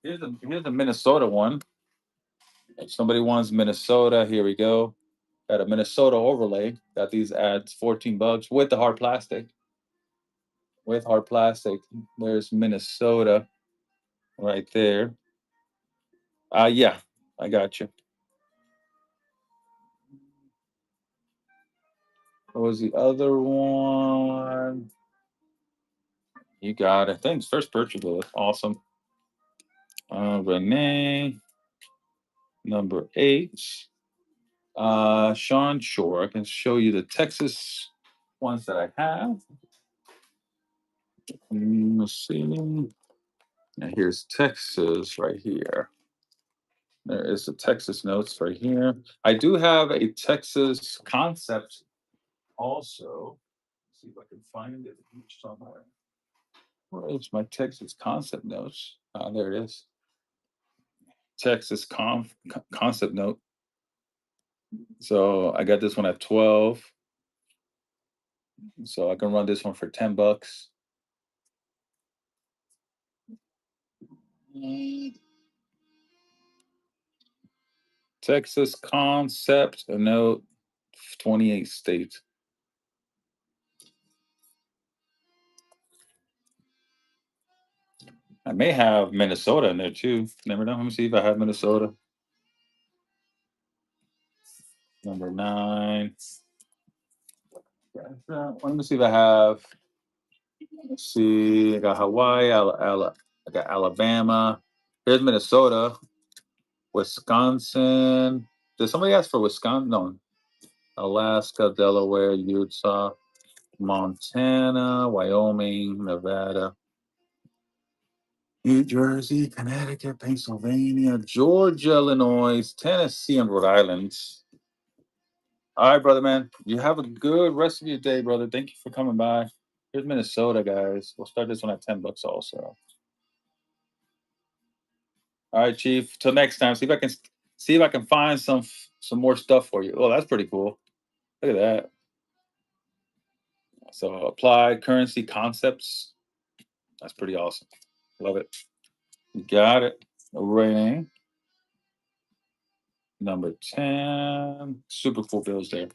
here's a Minnesota one. If somebody wants Minnesota, here we go. Got a Minnesota overlay. Got these at $14 with the hard plastic. With hard plastic. There's Minnesota right there. Yeah, I got you. What was the other one? You got it. Thanks. First purchase list. Awesome. Renee, number 8. Sean Shore. I can show you the Texas ones that I have. Let's see. Now here's Texas right here. There is the Texas notes right here. I do have a Texas concept also. Let's see if I can find it somewhere. Where is my Texas concept notes? There it is. Texas concept note. So I got this one at 12. So I can run this one for $10. Texas concept note, 28 states. I may have Minnesota in there too. Never know. Let me see if I have Minnesota. Number 9. Let me see if I have. Let's see. I got Hawaii. I got Alabama. Here's Minnesota. Wisconsin. Did somebody ask for Wisconsin? No. Alaska, Delaware, Utah, Montana, Wyoming, Nevada, New Jersey, Connecticut, Pennsylvania, Georgia, Illinois, Tennessee, and Rhode Island. All right, brother, man. You have a good rest of your day, brother. Thank you for coming by. Here's Minnesota, guys. We'll start this one at $10 also. All right, Chief. Till next time. See if I can find some more stuff for you. Oh, that's pretty cool. Look at that. So applied currency concepts. That's pretty awesome. Love it. You got it. Rating number 10. Super cool bills there.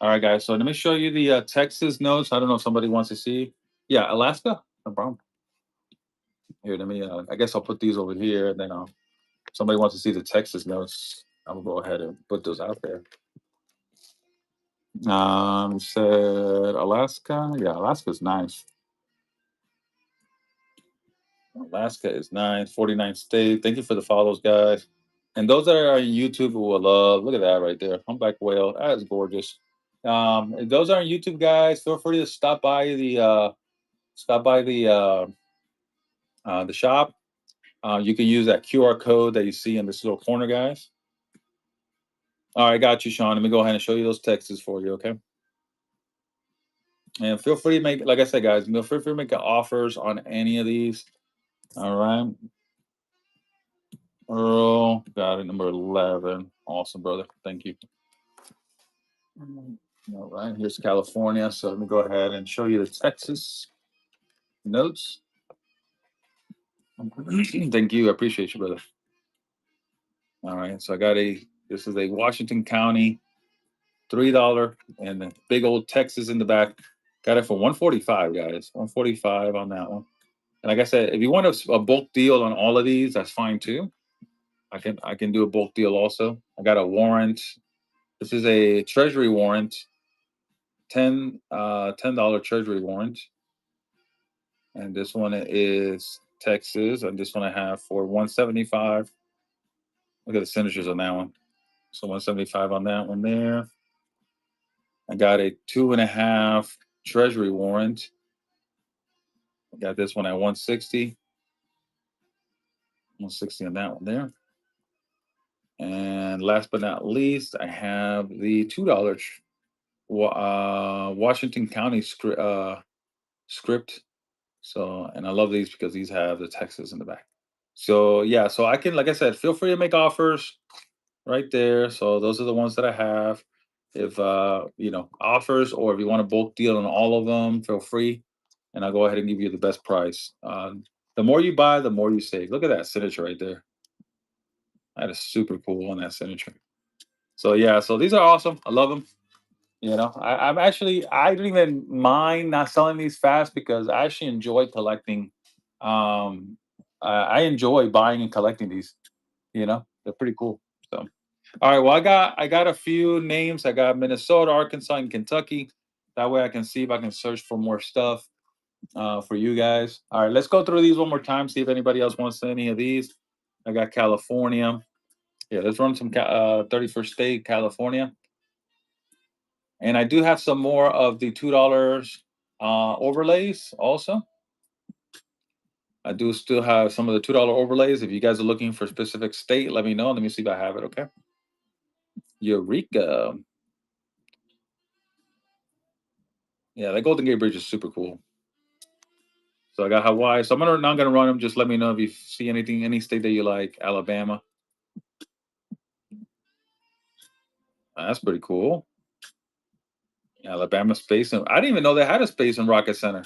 All right, guys. So let me show you the Texas notes. I don't know if somebody wants to see. Yeah, Alaska. No problem. Here, let me. I guess I'll put these over here, and then somebody wants to see the Texas notes. I'm gonna go ahead and put those out there. Said Alaska. Yeah, Alaska's nice. Alaska is nice. 49 state. Thank you for the follows, guys. And those that are on YouTube who will love, look at that right there. Humpback whale. That is gorgeous. If those are on YouTube, guys, feel free to stop by the shop. You can use that QR code that you see in this little corner, guys. All right, got you, Sean. Let me go ahead and show you those texts for you, okay? And feel free to make, like I said, guys, feel free to make offers on any of these. All right. Earl, got it, number 11. Awesome, brother. Thank you. All right, here's California. So let me go ahead and show you the Texas notes. Thank you. I appreciate you, brother. All right, so this is a Washington County $3 and the big old Texas in the back. Got it for 145, guys. 145 on that one. And like I said, if you want a bulk deal on all of these, that's fine too. I can do a bulk deal also. I got a warrant. This is a treasury warrant. $10 treasury warrant. And this one is Texas. And this one I have for 175. Look at the signatures on that one. So 175 on that one there. I got a 2.5 treasury warrant. I got this one at 160. 160 on that one there. And last but not least, I have the $2 Washington County script. So, and I love these because these have the Texas in the back. So yeah, so I can, like I said, feel free to make offers right there. So those are the ones that I have. If offers, or if you want a bulk deal on all of them, feel free, and I'll go ahead and give you the best price. The more you buy, the more you save. Look at that signature right there. That is super cool on that signature. So yeah, so these are awesome. I love them. I don't even mind not selling these fast because I actually enjoy collecting. I enjoy buying and collecting these. They're pretty cool. So, all right. Well, I got a few names. I got Minnesota, Arkansas, and Kentucky. That way, I can see if I can search for more stuff for you guys. All right, let's go through these one more time. See if anybody else wants any of these. I got California. Yeah, let's run some 31st state, California. And I do have some more of the $2 overlays also. I do still have some of the $2 overlays. If you guys are looking for a specific state, let me know. Let me see if I have it, okay? Eureka. Yeah, that Golden Gate Bridge is super cool. So I got Hawaii. So I'm not gonna run them. Just let me know if you see anything, any state that you like. Alabama. That's pretty cool. Alabama Space. And I didn't even know they had a Space and Rocket Center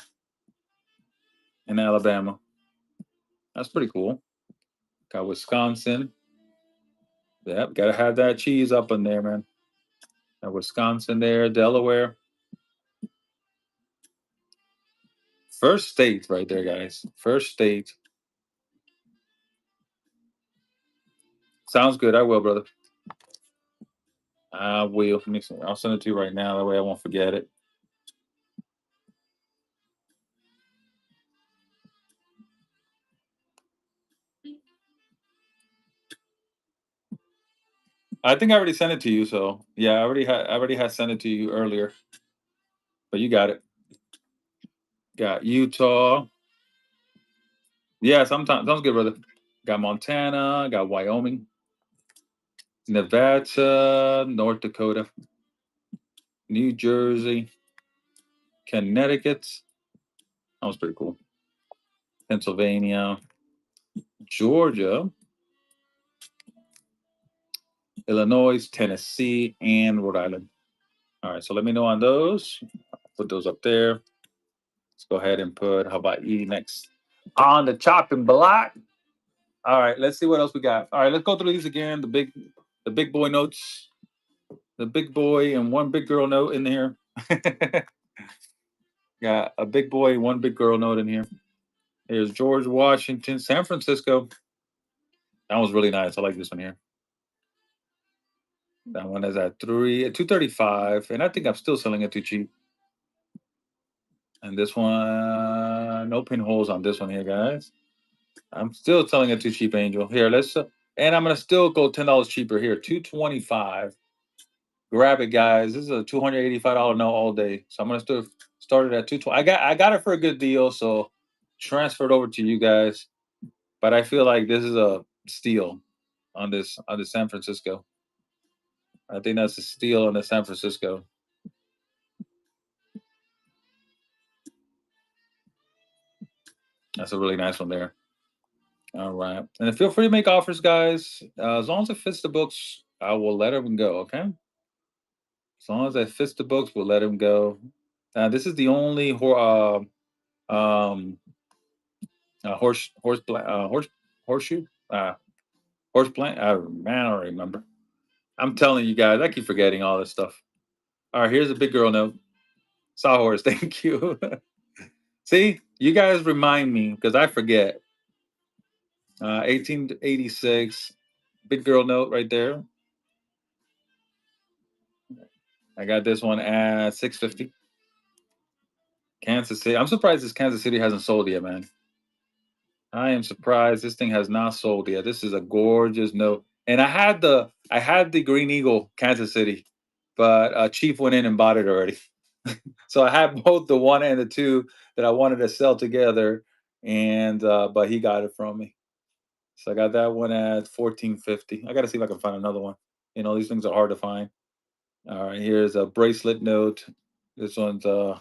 in Alabama. That's pretty cool. Got Wisconsin. Yep, gotta have that cheese up in there, man. Got Wisconsin there, Delaware. First state right there, guys. First state. Sounds good. I will, brother. I will. Let me see. I'll send it to you right now. That way I won't forget it. I think I already sent it to you. So yeah, I already had sent it to you earlier. But you got it. Got Utah. Yeah, sometimes sounds good, brother. Got Montana. Got Wyoming. Nevada. North Dakota. New Jersey. Connecticut. That was pretty cool. Pennsylvania, Georgia, Illinois, Tennessee, and Rhode Island. All right, so let me know on those. Put those up there. Let's go ahead and put Hawaii next on the chopping block. All right, let's see what else we got. All right, let's go through these again. The big boy notes, the big boy and one big girl note in here. Got a big boy, one big girl note in here. Here's George Washington, San Francisco. That was really nice. I like this one here. That one is at 235, and I think I'm still selling it too cheap. And this one, no pinholes on this one here, guys. I'm still selling it too cheap, Angel. Here, let's and I'm gonna still go $10 cheaper here, 225. Grab it, guys. This is a $285 note all day. So I'm gonna still start it at 220. I got it for a good deal, so transfer it over to you guys. But I feel like this is a steal on this San Francisco. I think that's a steal on the San Francisco. That's a really nice one there. All right. And feel free to make offers, guys. As long as it fits the books, I will let them go. Okay. As long as it fits the books, we'll let them go. This is the only um, horseshoe horse plant. Man, I don't remember. I'm telling you guys, I keep forgetting all this stuff. All right, here's a big girl note. Sawhorse, thank you. See, you guys remind me because I forget. 1886, big girl note right there. I got this one at 650. Kansas City. I'm surprised this Kansas City hasn't sold yet, man. I am surprised this thing has not sold yet. This is a gorgeous note. And I had the Green Eagle Kansas City, but Chief went in and bought it already. So I have both the one and the two that I wanted to sell together, and but he got it from me. So I got that one at 1450. I got to see if I can find another one. You know, these things are hard to find. All right, here's a bracelet note. This one's a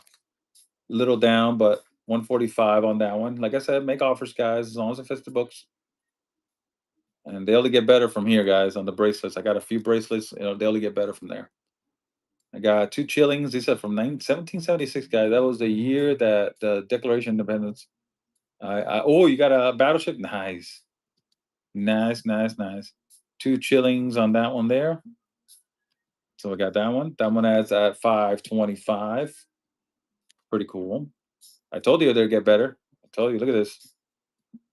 little down, but 145 on that one. Like I said, make offers, guys, as long as it fits the books. And they only get better from here, guys, on the bracelets. I got a few bracelets, they only get better from there. I got two chillings. These are from 1776, guys. That was the year that the Declaration of Independence. Oh, you got a battleship? Nice. Nice, nice, nice. Two chillings on that one there. So we got that one. That one adds at 525. Pretty cool. I told you they'd get better. I told you, look at this.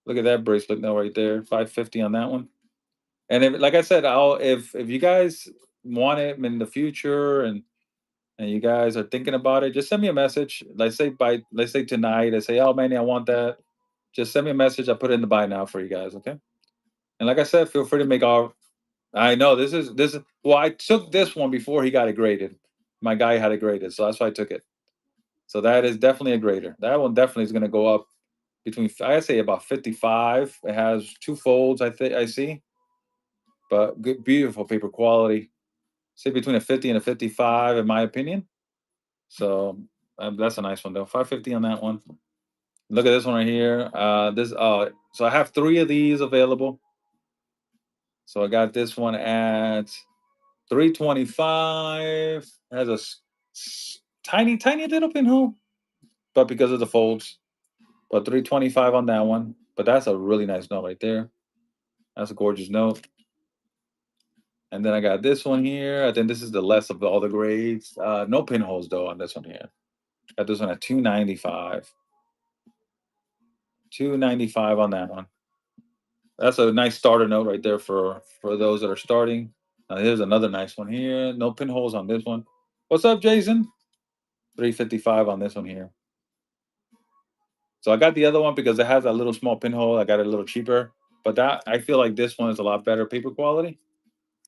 Look at that bracelet now right there. 550 on that one. And if, like I said, I'll if you guys want it in the future and you guys are thinking about it, just send me a message. Let's say tonight. I say, oh Manny, I want that. Just send me a message. I put it in the buy now for you guys. Okay. And like I said, feel free to make all. I know this is well, I took this one before he got it graded. My guy had it graded, so that's why I took it. So that is definitely a grader. That one definitely is going to go up between I say about 55. It has two folds. I see, but good, beautiful paper quality. Say between a 50 and a 55, in my opinion. So that's a nice one though. 550 on that one. Look at this one right here. So I have three of these available. So I got this one at 325. It has a tiny, tiny little pinhole, but because of the folds, but 325 on that one. But that's a really nice note right there. That's a gorgeous note. And then I got this one here. I think this is the less of all the grades. No pinholes though on this one here. Got this one at 295. 295 on that one. That's a nice starter note right there for those that are starting. Here's another nice one here. No pinholes on this one. What's up, Jason? 355 on this one here. So I got the other one because it has a little small pinhole. I got it a little cheaper, but that I feel like this one is a lot better paper quality.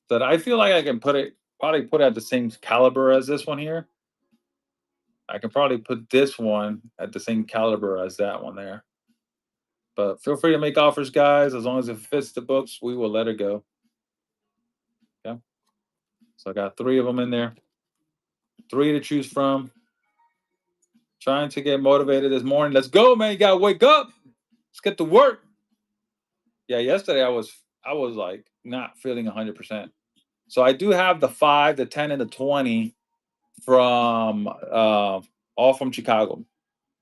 That I feel like I can probably put it at the same caliber as this one here. I can probably put this one at the same caliber as that one there. But feel free to make offers, guys. As long as it fits the books, we will let it go. Okay. So I got three of them in there. Three to choose from. Trying to get motivated this morning. Let's go, man. You gotta wake up. Let's get to work. Yeah, yesterday I was like not feeling 100%. So I do have the 5, the 10, and the 20 from all from Chicago.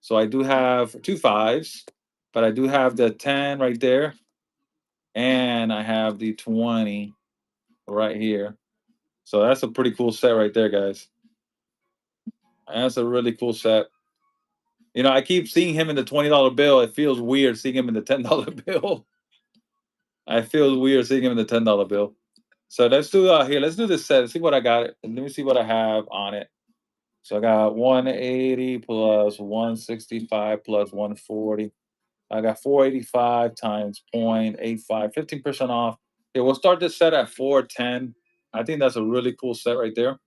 So I do have two fives, but I do have the 10 right there, and I have the 20 right here. So that's a pretty cool set right there, guys. That's a really cool set. I keep seeing him in the $20 bill. It feels weird seeing him in the $10 bill. I feel weird seeing him in the $10 bill. So let's do here. Let's do this set. Let's see what I got. Let me see what I have on it. So I got 180 plus 165 plus 140. I got 485 times 0.85, 15% off. Yeah, we'll start this set at 410. I think that's a really cool set right there.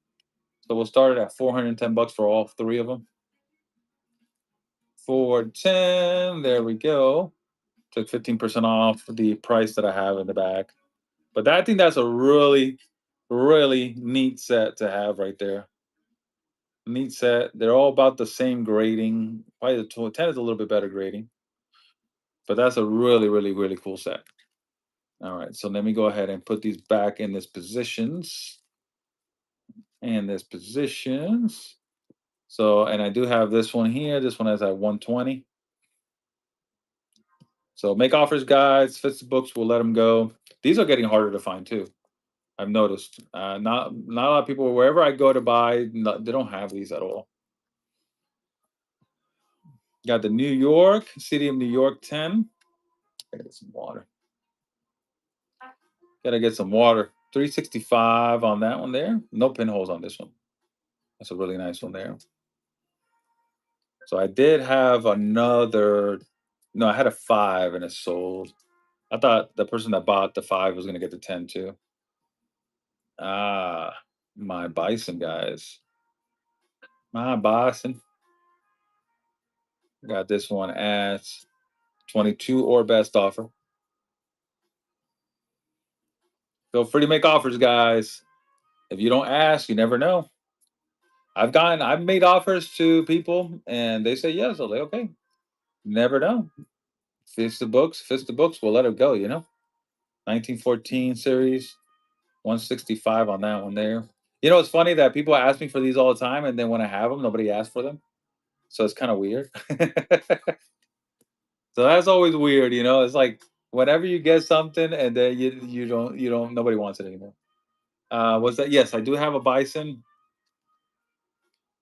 So we'll start it at $410 for all three of them. 410. There we go. Took 15% off the price that I have in the back. But I think that's a really, really neat set to have right there. Neat set. They're all about the same grading. Probably the 10 is a little bit better grading. But that's a really, really, really cool set. All right, so let me go ahead and put these back in this positions. And this positions. So, and I do have this one here. This one is at 120. So make offers, guys. Fits the books. We'll let them go. These are getting harder to find too. I've noticed. Not a lot of people. Wherever I go to buy, they don't have these at all. Got the New York City of New York 10. Gotta get some water. Gotta get some water. 365 on that one there. No pinholes on this one. That's a really nice one there. So I did have another. No, I had a 5 and it sold. I thought the person that bought the 5 was gonna get the 10 too. Ah, my bison guys. My bison. Got this one at 22 or best offer. Feel free to make offers, guys. If you don't ask, you never know. I've made offers to people and they say yes. I'm like, okay, never know. Fits the books, we'll let it go. 1914 series, 165 on that one there. It's funny that people ask me for these all the time, and then when I have them, nobody asks for them. So it's kind of weird. So that's always weird. It's like whenever you get something and then you don't nobody wants it anymore. Was that yes? I do have a bison.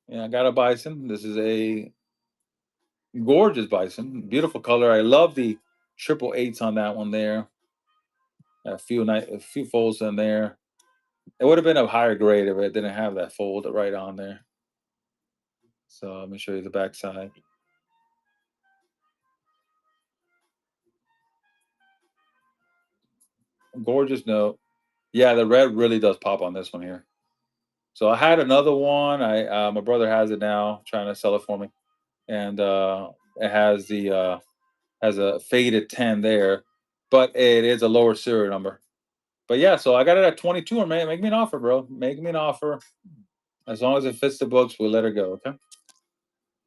Yeah, I got a bison. This is a gorgeous bison, beautiful color. I love the triple eights on that one there. A few folds in there. It would have been a higher grade if it didn't have that fold right on there. So let me show you the back side. Gorgeous note. Yeah, the red really does pop on this one here. So I had another one. My brother has it now, trying to sell it for me, and it has a faded 10 there, but it is a lower serial number. But yeah, so I got it at 22. Or make me an offer, bro. Make me an offer. As long as it fits the books, we'll let her go. Okay.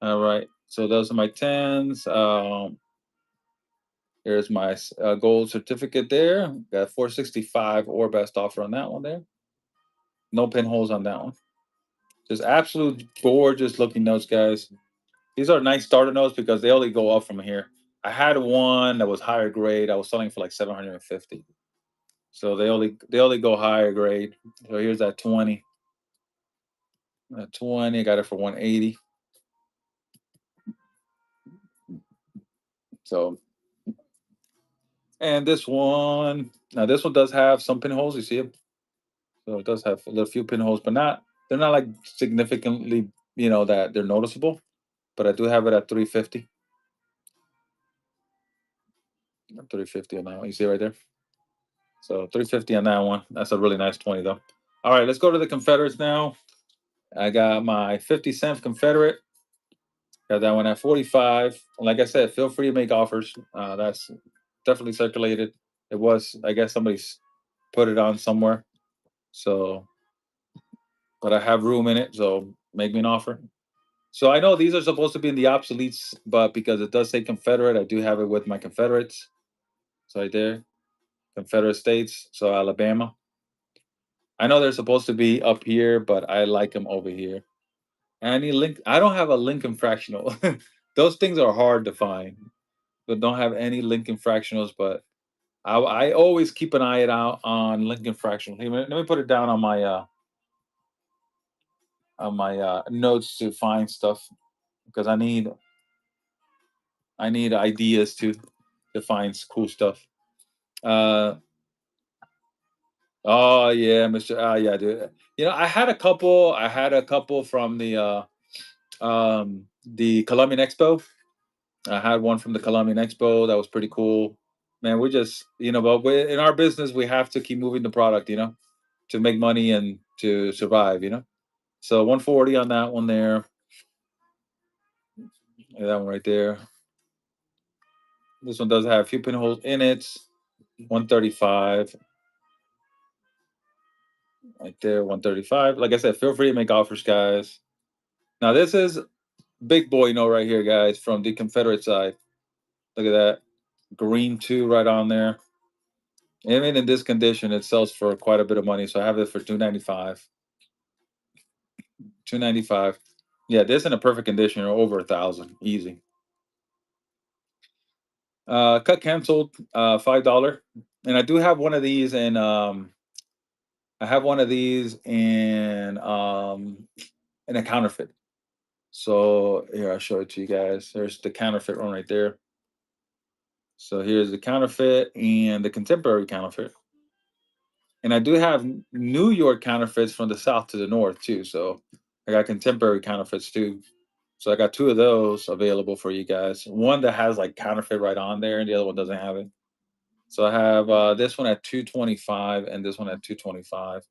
All right. So those are my 10s. Here's my gold certificate there. Got 465 or best offer on that one there. No pinholes on that one. Just absolute gorgeous looking notes, guys. These are nice starter notes because they only go up from here. I had one that was higher grade. I was selling for like 750. So they only go higher grade. So here's that 20. That 20, I got it for 180. So and this one, now this one does have some pinholes. You see it? So it does have a few pinholes, but they're not like significantly, that they're noticeable. But I do have it at 350. 350 on that one. You see it right there? So 350 on that one. That's a really nice 20 though. All right, let's go to the Confederates now. I got my 50-cent Confederate. Got that one at 45. And like I said, feel free to make offers. That's definitely circulated. It was, I guess somebody's put it on somewhere. So, but I have room in it, so make me an offer. So I know these are supposed to be in the obsoletes, but because it does say Confederate, I do have it with my Confederates. So right there, Confederate States. So Alabama. I know they're supposed to be up here, but I like them over here. And I need link. I don't have a Lincoln fractional. Those things are hard to find, but don't have any Lincoln fractionals. But I always keep an eye out on Lincoln fractional. Hey, let me put it down on my notes to find stuff because I need ideas to find cool stuff. Uh, oh yeah, Mister. Yeah, dude. You know, I had a couple. I had a couple from the Colombian Expo. I had one from the Colombian Expo that was pretty cool. Man, we just but in our business we have to keep moving the product, to make money and to survive. So 140 on that one there, and that one right there. This one does have a few pinholes in it. 135 right there, 135. Like I said, feel free to make offers, guys. Now this is big boy note right here, guys, from the Confederate side. Look at that. Green 2 right on there. Even in this condition, it sells for quite a bit of money. So I have it for 295. 295. Yeah, this in a perfect condition or over 1,000. Easy. Cut canceled, $5. And I do have one of these I have one of these in a counterfeit. So here I'll show it to you guys. There's the counterfeit one right there. So here's the counterfeit and the contemporary counterfeit. And I do have New York counterfeits from the south to the north too. So I got contemporary counterfeits too. So I got two of those available for you guys. One that has like counterfeit right on there, and the other one doesn't have it. So I have this one at 225 and this one at 225.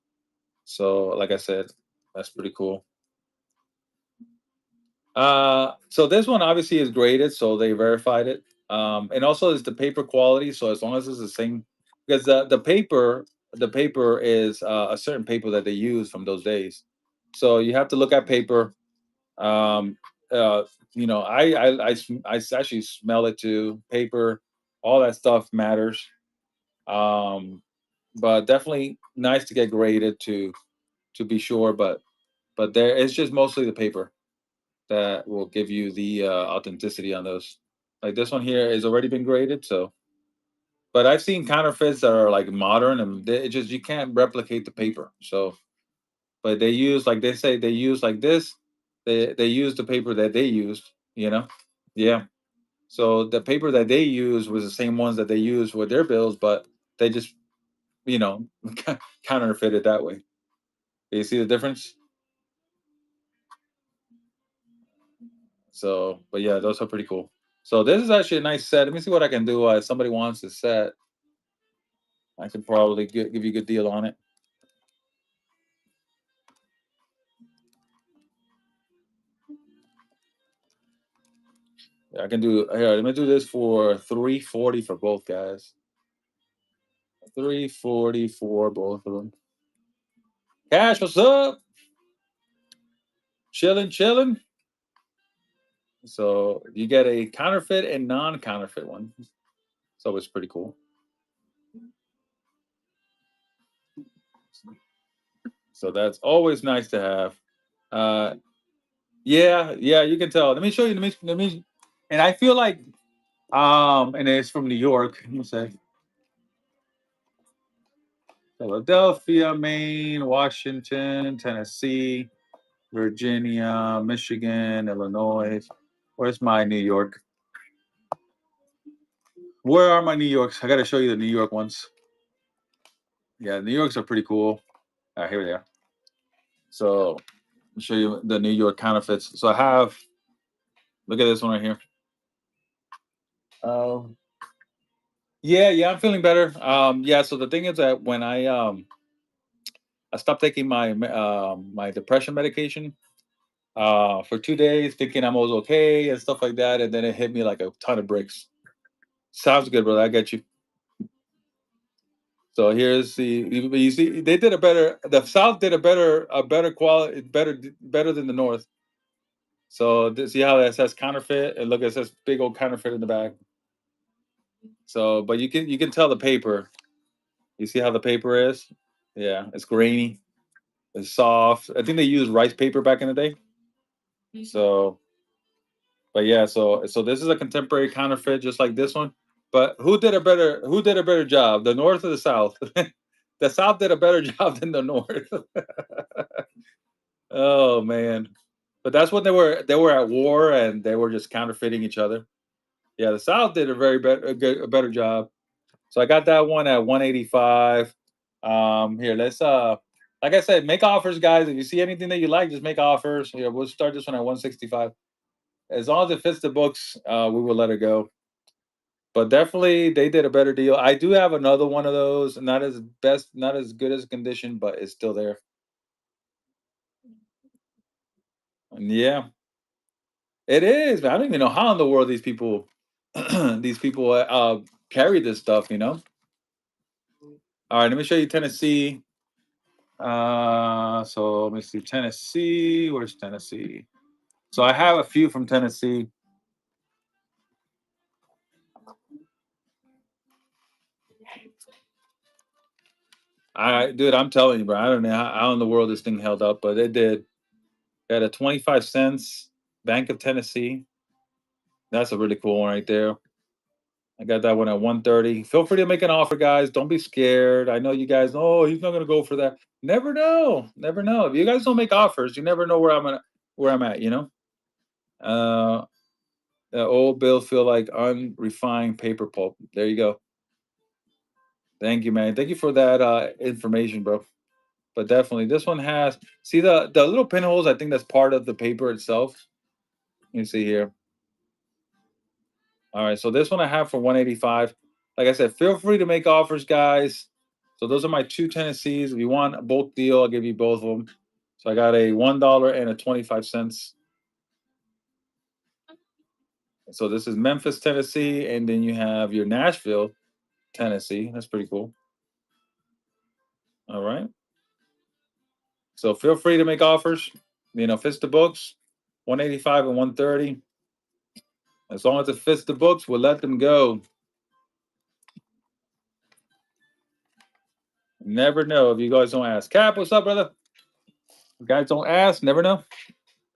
So like I said, that's pretty cool. So this one obviously is graded, so they verified it. And also is the paper quality. So as long as it's the same, because the paper is a certain paper that they use from those days. So you have to look at paper. Um, uh, I actually smell it too. Paper, all that stuff matters. Um, but definitely nice to get graded to be sure. But there, it's just mostly the paper that will give you the authenticity on those. Like this one here has already been graded, so. But I've seen counterfeits that are like modern, and it just you can't replicate the paper. So, but they use like they say they use like this. They use the paper that they used. Yeah. So the paper that they used was the same ones that they used with their bills, but they just you know counterfeit it that way. You see the difference? So, but yeah, those are pretty cool. So this is actually a nice set. Let me see what I can do. If somebody wants this set, I can probably give you a good deal on it. I can do here. Let me do this for 340 for both guys. 340 for both of them. Cash, what's up? Chilling, chilling. So you get a counterfeit and non-counterfeit one. So it's pretty cool. So that's always nice to have. Uh, yeah, yeah, you can tell. Let me show you. Let me. And I feel like, and it's from New York. Let me say Philadelphia, Maine, Washington, Tennessee, Virginia, Michigan, Illinois. Where's my New York? Where are my New Yorks? I got to show you the New York ones. Yeah, New Yorks are pretty cool. Here they are. So I'll show you the New York counterfeits. So I have, look at this one right here. Um, yeah, yeah, I'm feeling better. Yeah. So the thing is that when I stopped taking my depression medication for 2 days, thinking I was okay and stuff like that, and then it hit me like a ton of bricks. Sounds good, brother. I get you. So here's you see they did a better. The South did a better quality, better than the North. So see how that says counterfeit, and look, it says big old counterfeit in the back. So, but you can tell the paper. You see how the paper is? Yeah, it's grainy, it's soft. I think they used rice paper back in the day. So, but yeah, so this is a contemporary counterfeit, just like this one. But who did a better job, the North or the South? The South did a better job than the North. Oh man, but that's when they were at war and they were just counterfeiting each other. Yeah, the South did a better job. So I got that one at 185. Here, let's like I said, make offers, guys. If you see anything that you like, just make offers. Here, we'll start this one at 165. As long as it fits the books, we will let it go. But definitely, they did a better deal. I do have another one of those, not as good as condition, but it's still there. And yeah, it is. Man. I don't even know how in the world these people, these people carry this stuff. All right, let me show you Tennessee. So let me see Tennessee. Where's Tennessee? So I have a few from Tennessee. Dude, I'm telling you, bro. I don't know how in the world this thing held up, but it did. Got a 25 cents Bank of Tennessee. That's a really cool one right there. I got that one at 130. Feel free to make an offer, guys. Don't be scared. I know you guys. Oh, he's not gonna go for that. Never know. Never know. If you guys don't make offers, you never know where I'm at. Uh, the old bill feel like unrefined paper pulp. There you go. Thank you, man. Thank you for that information, bro. But definitely, this one has see the little pinholes. I think that's part of the paper itself. Let me see here. All right, so this one I have for 185. Like I said, feel free to make offers, guys. So those are my two Tennessees. If you want a bulk deal, I'll give you both of them. So I got a $1 and a 25 cents. So this is Memphis, Tennessee, and then you have your Nashville, Tennessee. That's pretty cool. All right. So feel free to make offers. Fits the books, 185 and 130. As long as it fits the books, we'll let them go. Never know if you guys don't ask. Cap, what's up, brother? You guys don't ask, never know.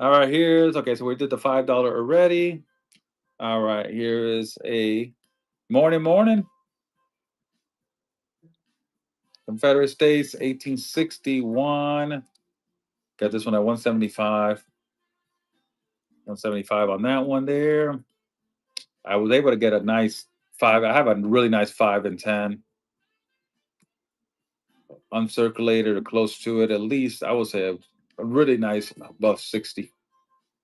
All right, here's okay. So we did the $5 already. All right, here is a morning. Confederate States, 1861. Got this one at 175. 175 on that one there. I was able to get a nice five. I have a really nice 5 and 10 uncirculated or close to it. At least I would say a really nice above 60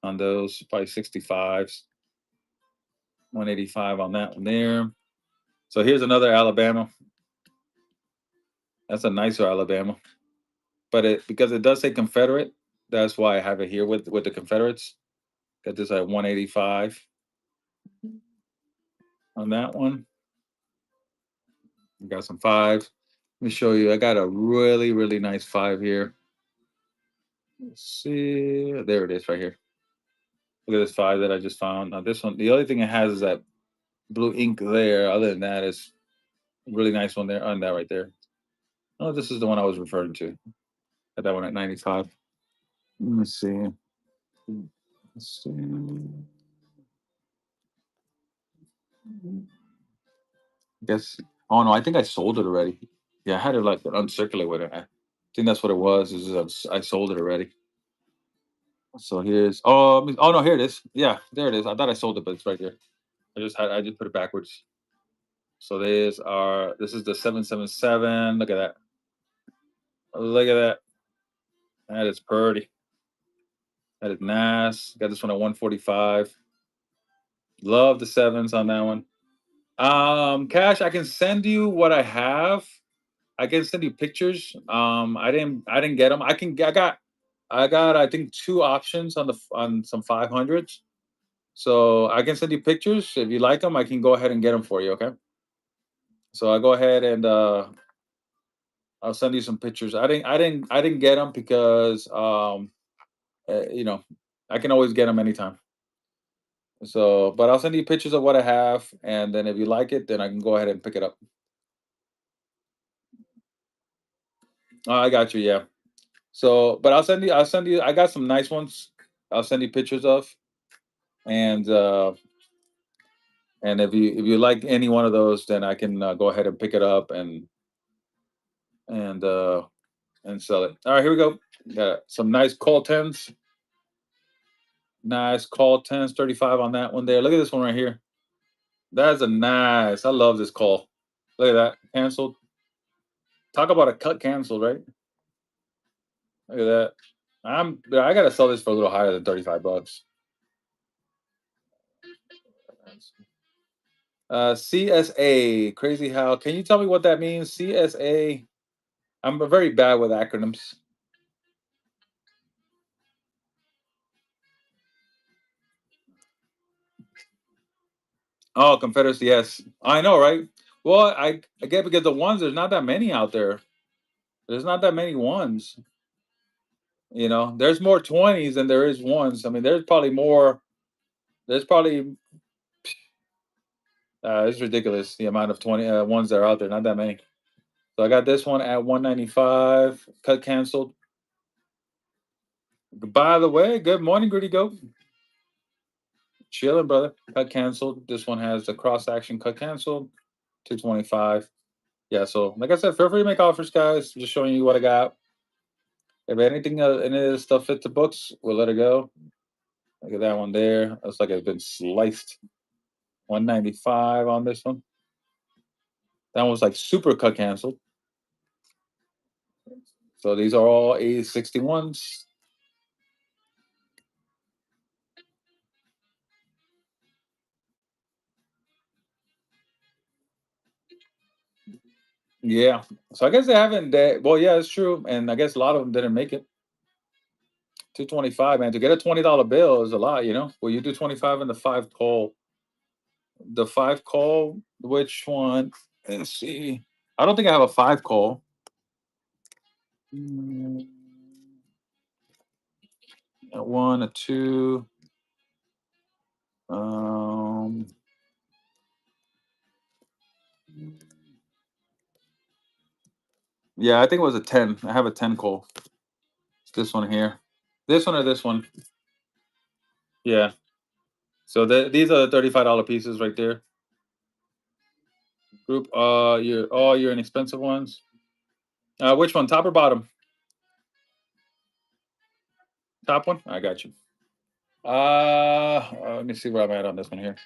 on those, probably 65s. 185 on that one there. So here's another Alabama. That's a nicer Alabama. But because it does say Confederate, that's why I have it here with the Confederates. Got this at 185 on that one. We got some fives. Let me show you. I got a really, really nice five here. Let's see. There it is right here. Look at this five that I just found. Now this one, the only thing it has is that blue ink there. Other than that, it's a really nice one there on that right there. Oh, this is the one I was referring to. Got that one at 95. Let me see. Let's see. Guess. Oh no, I think I sold it already. Yeah, I had it like uncirculate with it. I think that's what it was. I sold it already. So here's oh no, here it is. Yeah, there it is. I thought I sold it, but it's right here. I just put it backwards. So this is the 777. Look at that. Look at that. That is pretty. That is nice. Got this one at 145. Love the sevens on that one. Cash, I can send you what I have. I can send you pictures. I didn't get them. I got I think two options on some 500s. So I can send you pictures if you like them. I can go ahead and get them for you. Okay. So I go ahead and I'll send you some pictures. I didn't get them because you know I can always get them anytime. So, but I'll send you pictures of what I have, and then if you like it, then I can go ahead and pick it up. I got you. Yeah. So, but I'll send you. I'll send you. I got some nice ones. I'll send you pictures of, and if you like any one of those, then I can go ahead and pick it up and uh and sell it. All right, here we go. Got some nice call tens. Nice call tens. 35 on that one there. Look at this one right here. That's a nice. I love this call. Look at that. Canceled. Talk about a cut canceled, right? Look at that. I gotta sell this for a little higher than 35 bucks. CSA. Crazy how. Can you tell me what that means? CSA. I'm very bad with acronyms. Oh, Confederacy. Yes, I know, right? Well, I get because the ones there's not that many out there. There's not that many ones. There's more twenties than there is ones. I mean, there's probably more. There's probably it's ridiculous the amount of 20 ones that are out there. Not that many. So I got this one at 195. Cut canceled. By the way, good morning, Gritty Goat. Chilling, brother. Cut canceled. This one has the cross action cut canceled. 225. Yeah, so like I said, feel free to make offers, guys. Just showing you what I got. If anything, any of this stuff fits the books, we'll let it go. Look at that one there. Looks like it's been sliced. 195 on this one. That one was like super cut canceled. So these are all A61s. Yeah. So I guess they haven't. Well, yeah, it's true. And I guess a lot of them didn't make it. 225, man. To get a $20 bill is a lot. Well, you do 25 in the five call. The five call, which one? Let's see. I don't think I have a five call. Mm, a one, a two. Um, yeah, I think it was a 10. I have a 10 call. It's this one here. This one or this one? Yeah. So these are the $35 pieces right there. Group your all your inexpensive ones. Which one? Top or bottom? Top one? I got you. Let me see where I'm at on this one here.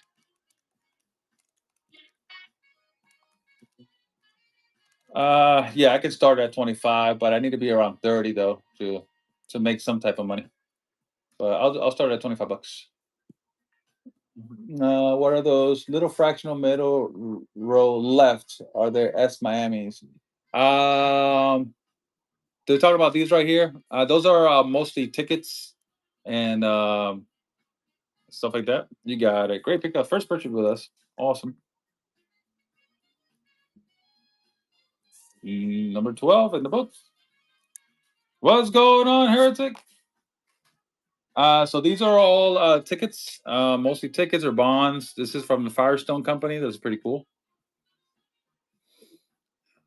Yeah, I can start at 25, but I need to be around 30 though to make some type of money. But I'll start at 25 bucks. What are those little fractional middle row left? Are there S Miamis? Um, they're talking about these right here. Those are mostly tickets and stuff like that. You got it. Great pickup. First purchase with us. Awesome. Number 12 in the books. What's going on, Heretic? So these are all tickets, mostly tickets or bonds. This is from the Firestone company. That's pretty cool.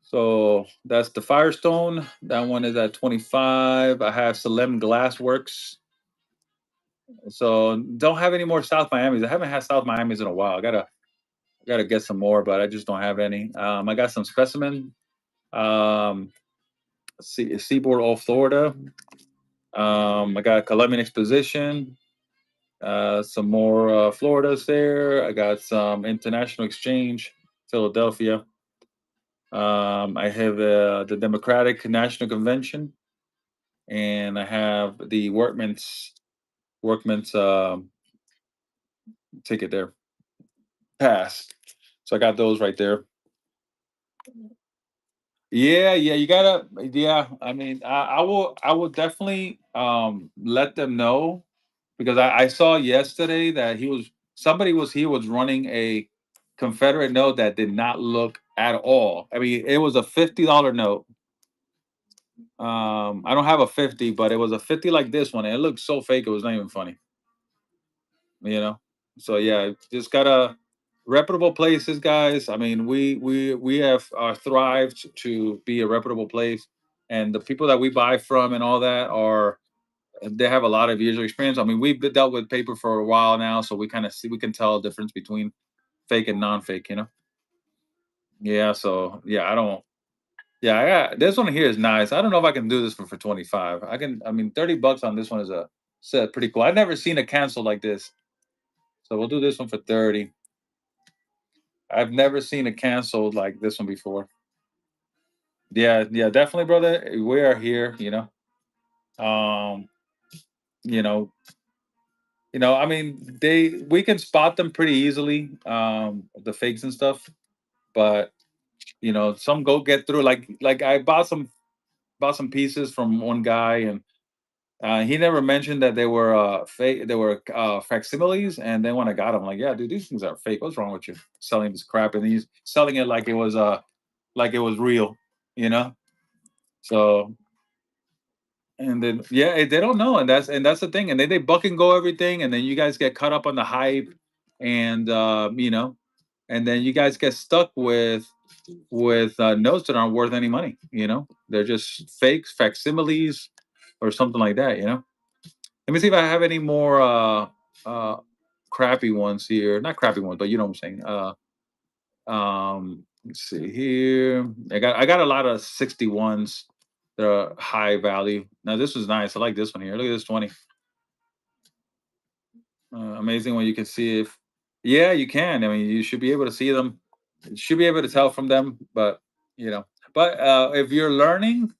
So that's the Firestone. That one is at 25. I have Salem Glassworks. So don't have any more South Miamis. I haven't had South Miamis in a while. I gotta get some more, but I just don't have any. I got some specimen. Um, Seaboard all Florida. I got Columbian Exposition. Some more Floridas there. I got some International Exchange, Philadelphia. I have the Democratic National Convention, and I have the Workman's ticket there. Pass. So I got those right there. Yeah, yeah, you gotta. Yeah, I mean, I will definitely let them know because I saw yesterday that he was running a Confederate note that did not look at all. I mean, it was a $50 note. I don't have a 50, but it was a 50 like this one, and it looked so fake. It was not even funny. you know. So yeah, just gotta reputable places, guys. I mean, we have thrived to be a reputable place, and the people that we buy from and all that are they have a lot of years of experience. I mean, we've dealt with paper for a while now, so we kind of see we can tell the difference between fake and non-fake. Yeah. So yeah, I don't. Yeah, I got this one here is nice. I don't know if I can do this one for 25. I can. I mean, $30 on this one is a set pretty cool. I've never seen a cancel like this, so we'll do this one for 30. I've never seen a canceled like this one before. Yeah, yeah, definitely, brother. We are here. Um, you know, I mean, we can spot them pretty easily, the fakes and stuff. But some go get through. Like I bought some pieces from one guy, and he never mentioned that they were fake. They were facsimiles, and then when I got them, like, yeah, dude, these things are fake. What's wrong with you selling this crap? And he's selling it like it was real, you know. So and then yeah, they don't know, and that's the thing. And then they buck and go everything, and then you guys get caught up on the hype, and and then you guys get stuck with notes that aren't worth any money. They're just fakes, facsimiles, or something like that. Let me see if I have any more uh, crappy ones here. Not crappy ones, but you know what I'm saying. Let's see here. I got a lot of 61s that are high value. Now this was nice. I like this one here. Look at this 20. Amazing when you can see if. Yeah, you can. I mean, you should be able to see them. You should be able to tell from them. But you know, if you're learning,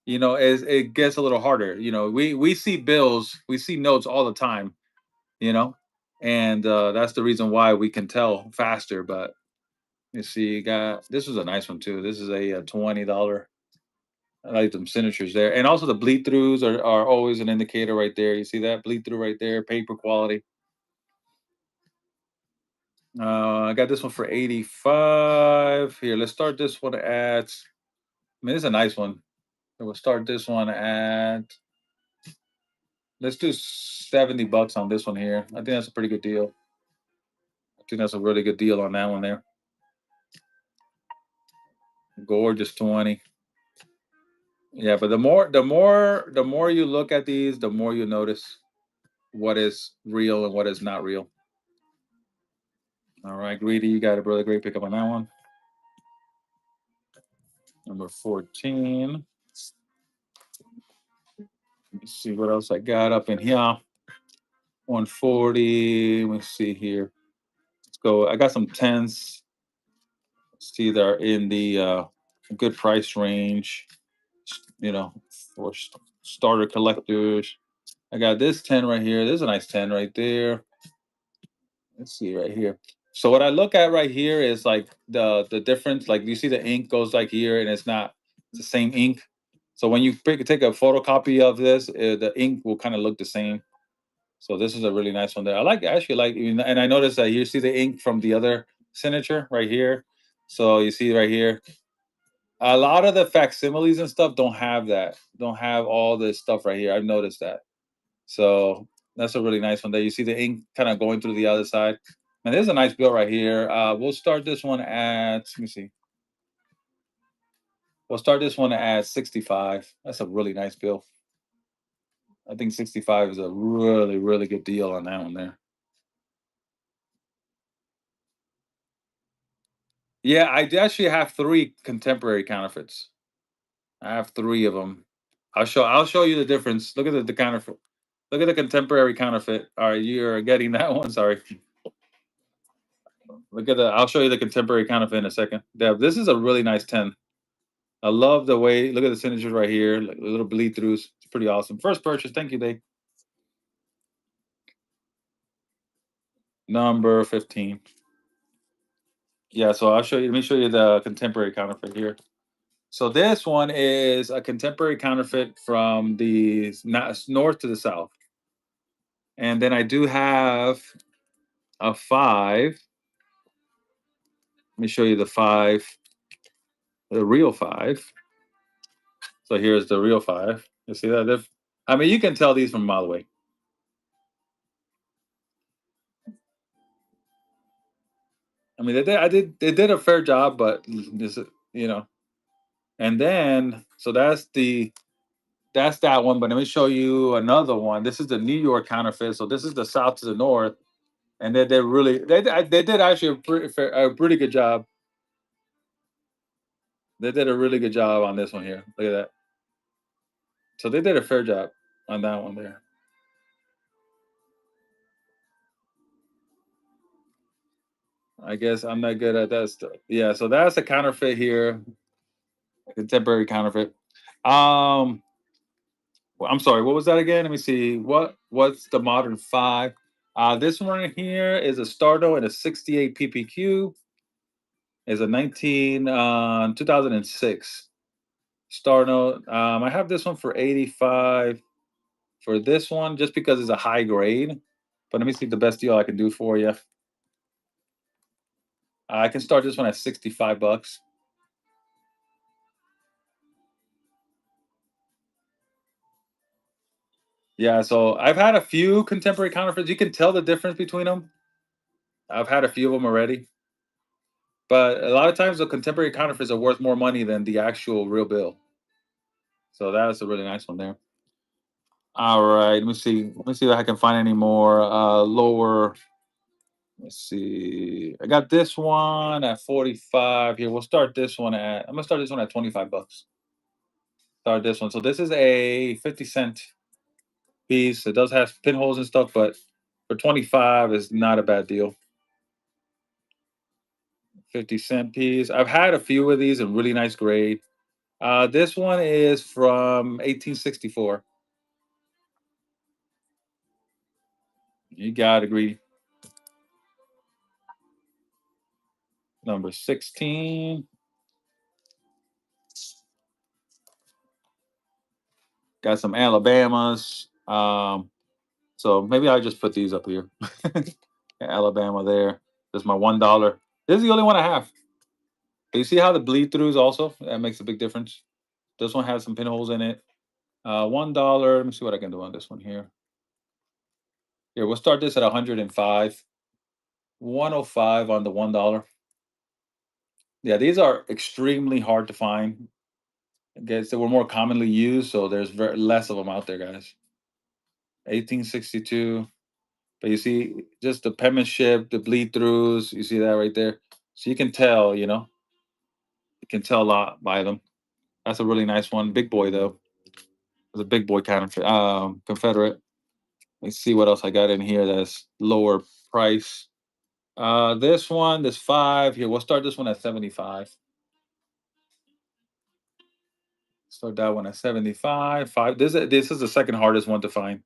it gets a little harder. We see bills, we see notes all the time. You know, and that's the reason why we can tell faster. But you see, you got this is a nice one too. This is a $20. I like them signatures there, and also the bleed throughs are always an indicator right there. You see that bleed through right there, paper quality. I got this one for 85. Here, let's start this one at. I mean, it's a nice one. So we'll start this one at. Let's do $70 on this one here. I think that's a pretty good deal. I think that's a really good deal on that one there. Gorgeous 20. Yeah, but the more you look at these, the more you notice what is real and what is not real. All right, greedy, you got it, brother. Great pickup on that one. Number 14. Let me see what else I got up in here. 140. Let me see here. Let's go. I got some tens. See, they're in the good price range. You know, for starter collectors. I got this 10 right here. There's a nice 10 right there. Let's see right here. So what I look at right here is like the difference. Like you see the ink goes like here, and it's the same ink. So when you take a photocopy of this, the ink will kind of look the same. So this is a really nice one there. I actually like, and I noticed that you see the ink from the other signature right here. So you see right here, a lot of the facsimiles and stuff don't have that. Don't have all this stuff right here. I've noticed that. So that's a really nice one there. You see the ink kind of going through the other side. And there's a nice bill right here. We'll start this one at, let me see. We'll start this one at 65. That's a really nice bill. I think 65 is a really, really good deal on that one there. Yeah, I actually have three contemporary counterfeits. I have three of them. I'll show you the difference. Look at the counterfeit. Look at the contemporary counterfeit. All right, you're getting that one. Sorry. Look at the. I'll show you the contemporary counterfeit in a second. Deb, this is a really nice 10. I love the way. Look at the signatures right here. Like little bleed throughs. It's pretty awesome. First purchase. Thank you, Dave. Number 15. Yeah. So I'll show you. Let me show you the contemporary counterfeit here. So this one is a contemporary counterfeit from the north to the south. And then I do have a 5. Let me show you the 5, the real 5. So here's the real 5. You see that? I mean, you can tell these from a mile away. mean, they did a fair job, but this is, you know. And then, so that's that one. But let me show you another one. This is the New York counterfeit. So this is the south to the north, and they really they did actually a pretty good job. They did a really good job on this one here. Look at that. So they did a fair job on that one there. I guess I'm not good at that stuff. Yeah, so that's a counterfeit here, contemporary counterfeit. Um, well, I'm sorry, what was that again? Let me see. What's the modern five? This one here is a Stardo and a 68 PPQ. Is a 2006 Starno. I have this one for 85 for this one, just because it's a high grade. But let me see the best deal I can do for you. I can start this one at 65 bucks. Yeah, so I've had a few contemporary counterfeits. You can tell the difference between them. I've had a few of them already, but a lot of times the contemporary counterfeits are worth more money than the actual real bill. So that's a really nice one there. All right, let me see. Let me see if I can find any more lower. Let's see. I got this one at 45 here. We'll start this one at. I'm gonna start this one at 25 bucks. Start this one. So this is a 50 cent piece. It does have pinholes and stuff, but for 25 is not a bad deal. 50 cent piece. I've had a few of these in really nice grade. This one is from 1864. You got to agree. Number 16. Got some Alabamas. So maybe I'll just put these up here. Alabama there. This is my $1. This is the only one I have. Do you see how the bleed throughs also? That makes a big difference. This one has some pinholes in it. $1. Let me see what I can do on this one here. Here, we'll start this at 105. 105 on the $1. Yeah, these are extremely hard to find. I guess they were more commonly used, so there's very less of them out there, guys. 1862. But you see, just the penmanship, the bleed throughs, you see that right there. So you can tell, you can tell a lot by them. That's a really nice one. Big boy though. It's a big boy Confederate. Let's see what else I got in here that's lower price. This one, this five here. We'll start this one at 75. Start that one at 75. Five. This is the second hardest one to find.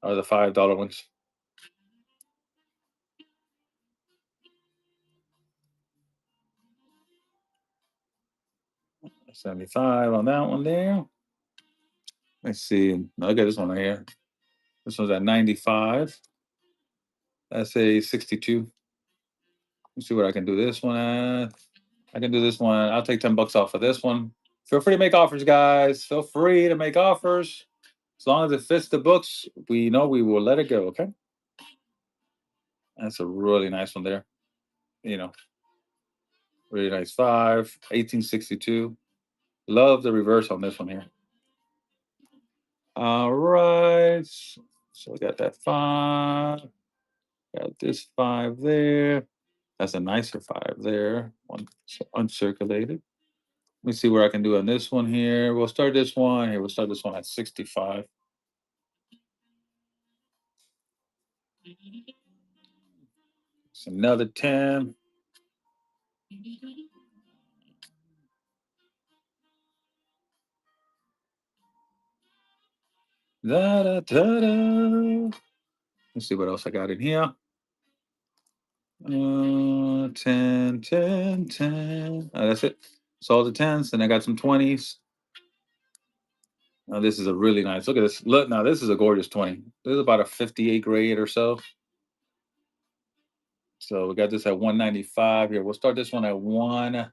Are the $5 ones. 75 on that one there. Let's see. Look at this one right here. This one's at 95. That's a 62. Let's see what I can do this one at. I can do this one. I'll take 10 bucks off of this one. Feel free to make offers, guys. Feel free to make offers. As long as it fits the books, we know we will let it go. Okay. That's a really nice one there. You know, really nice five. 1862. Love the reverse on this one here. All right. So we got that five. Got this five there. That's a nicer five there. One uncirculated. Let me see where I can do on this one here. We'll start this one here. We'll start this one at 65. It's another 10. Da, da, da, da. Let's see what else I got in here. 10, 10, 10. That's it. It's all the 10s. And I got some 20s. Now, this is a really nice. Look at this. Look, now this is a gorgeous 20. This is about a 58 grade or so. So we got this at 195 here. We'll start this one at one.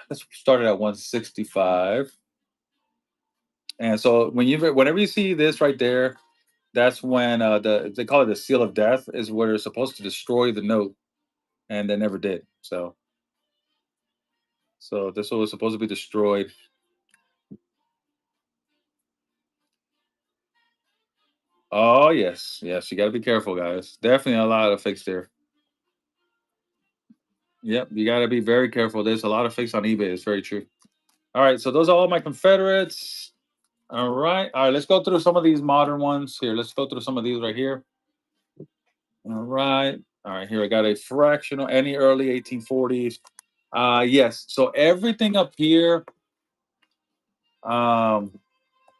Let's start it at 165. And so whenever you see this right there, That's when they call it the seal of death, is where they're supposed to destroy the note, and they never did. So this one was supposed to be destroyed. Oh yes, yes, you got to be careful, guys. Definitely a lot of fakes there. Yep, you got to be very careful. There's a lot of fakes on eBay. It's very true. All right, so those are all my Confederates. All right. Let's go through some of these modern ones here. Let's go through some of these right here. All right. Here I got a fractional, any early 1840s. Yes. So everything up here. Um,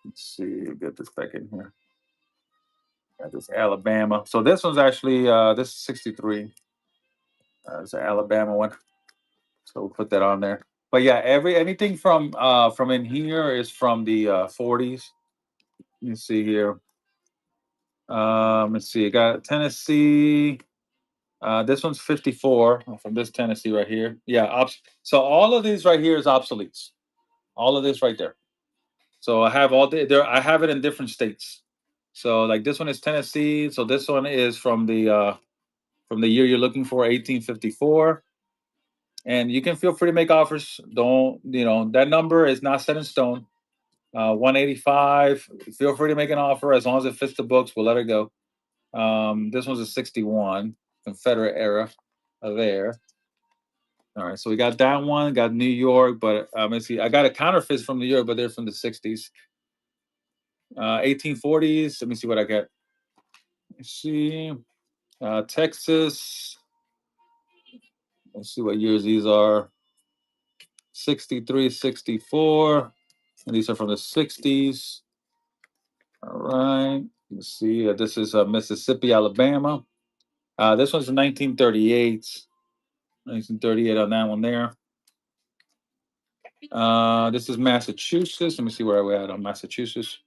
let's see. Get this back in here. Got this Alabama. So this one's actually this is 63. It's an Alabama one. So we'll put that on there. But yeah, anything from in here is from the 40s. Let me see here. Let's see. I got Tennessee. This one's 54 from this Tennessee right here. Yeah, so all of these right here is obsoletes. All of this right there. So I have all the there. I have it in different states. So like this one is Tennessee. So this one is from the year you're looking for, 1854. And you can feel free to make offers. Don't that number is not set in stone. 185. Feel free to make an offer as long as it fits the books. We'll let it go. This one's a 61 Confederate era there. All right, so we got that one, got New York, but let's see. I got a counterfeits from New York, but they're from the 60s. 1840s. Let me see what I got. Let's see. Texas. Let's see what years these are. 63, 64. And these are from the 60s. All right. Let's see. This is Mississippi, Alabama. This one's 1938. 1938 on that one there. This is Massachusetts. Let me see where we're at on Massachusetts.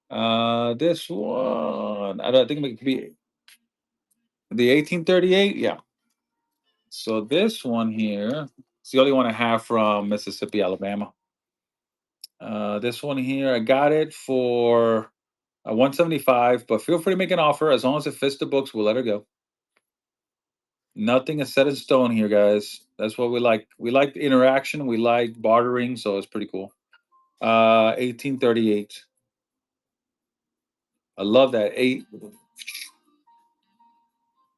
This one, I think it could be the 1838. Yeah. So this one here, it's the only one I have from Mississippi, Alabama. This one here, I got it for 175, but feel free to make an offer as long as it fits the books. We'll let her go. Nothing is set in stone here, guys. That's what we like. We like the interaction. We like bartering, so it's pretty cool. 1838. I love that eight.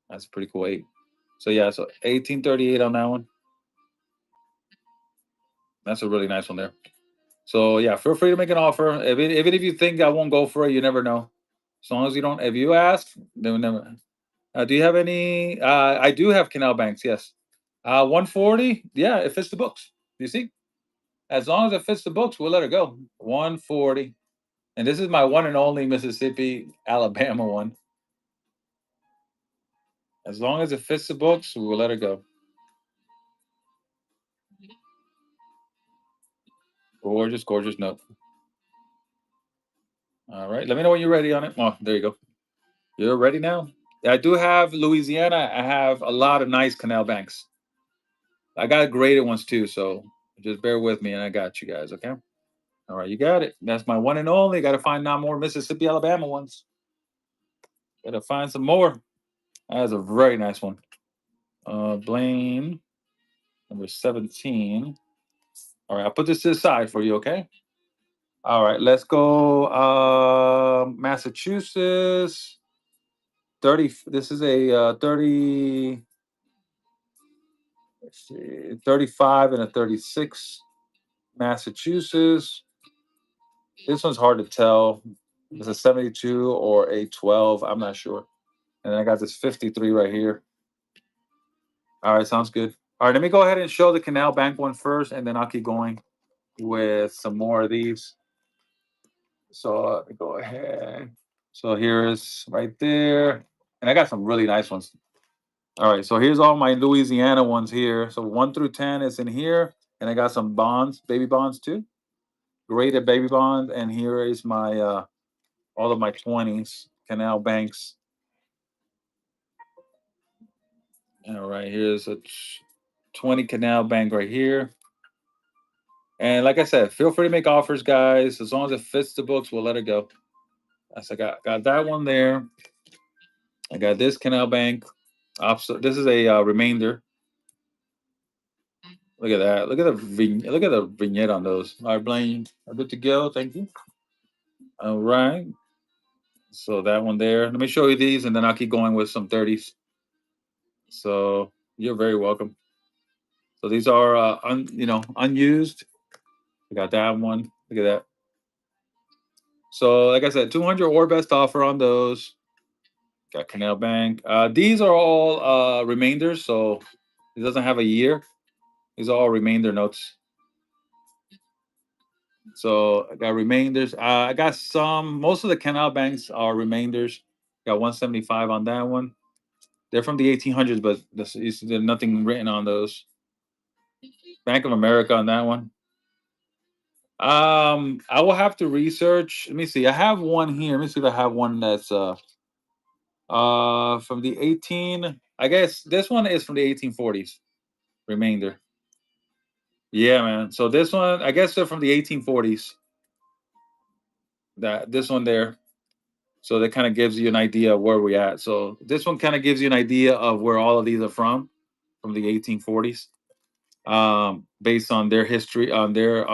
That's pretty cool. Eight. So yeah, so 1838 on that one. That's a really nice one there. So yeah, feel free to make an offer. Even if you think I won't go for it, you never know. As long as you don't, if you ask, then we never. Do you have any? I do have canal banks. Yes. 140. Yeah, it fits the books. You see, as long as it fits the books, we'll let it go. 140. And this is my one and only Mississippi, Alabama one. As long as it fits the books, we will let it go. Gorgeous, gorgeous note. All right. Let me know when you're ready on it. Oh, there you go. You're ready now? I do have Louisiana. I have a lot of nice canal banks. I got graded ones too, so just bear with me and I got you guys, okay? All right, you got it. That's my one and only. Got to find now more Mississippi, Alabama ones. Got to find some more. That's a very nice one. Blaine, number 17. All right, I'll put this to the side for you, okay? All right, let's go. Massachusetts. 30. This is a 30. Let's see, 35 and a 36. Massachusetts. This one's hard to tell. It's a 72 or a 12. I'm not sure. And I got this 53 right here. All right, sounds good. All right, let me go ahead and show the Canal Bank one first, and then I'll keep going with some more of these. So let me go ahead. So here's right there. And I got some really nice ones. All right, so here's all my Louisiana ones here. So 1 through 10 is in here. And I got some bonds, baby bonds too. Graded baby bonds. And here is my all of my 20s canal banks. All right, here's a 20 canal bank right here. And like I said, feel free to make offers, guys. As long as it fits the books, we'll let it go. So I got that one there. I got this canal bank. This is a remainder. Look at that. Look at the vignette on those. All right, Blaine. Good to go. Thank you. All right. So that one there. Let me show you these, and then I'll keep going with some 30s. So you're very welcome. So these are unused. I got that one. Look at that. So like I said, 200 or best offer on those. Got Canal Bank. These are all remainders, so it doesn't have a year. These are all remainder notes. So I got remainders. I got some. Most of the Canal Banks are remainders. Got 175 on that one. They're from the 1800s, but there's nothing written on those. Bank of America on that one. I will have to research. Let me see. I have one here. Let me see if I have one that's from the 18. I guess this one is from the 1840s. Remainder. Yeah, man. So this one, I guess they're from the 1840s. That this one there. So that kind of gives you an idea of where we're at. So this one kind of gives you an idea of where all of these are from the 1840s, based on their history, on their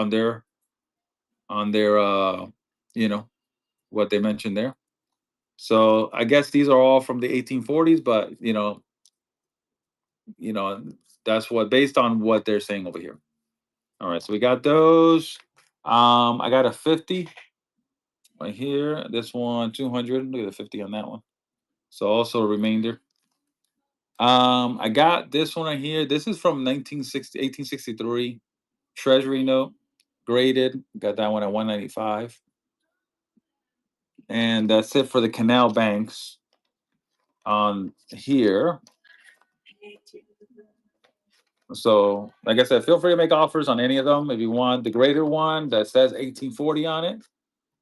you know, what they mentioned there. So I guess these are all from the 1840s, but you know, that's what based on what they're saying over here. All right, so we got those. I got a 50 right here. This one 200. Look at the 50 on that one. So also a remainder. I got this one right here. This is from 1863 Treasury note, graded. Got that one at 195. And that's it for the canal banks on here. So, like I said, feel free to make offers on any of them. If you want the greater one that says 1840 on it,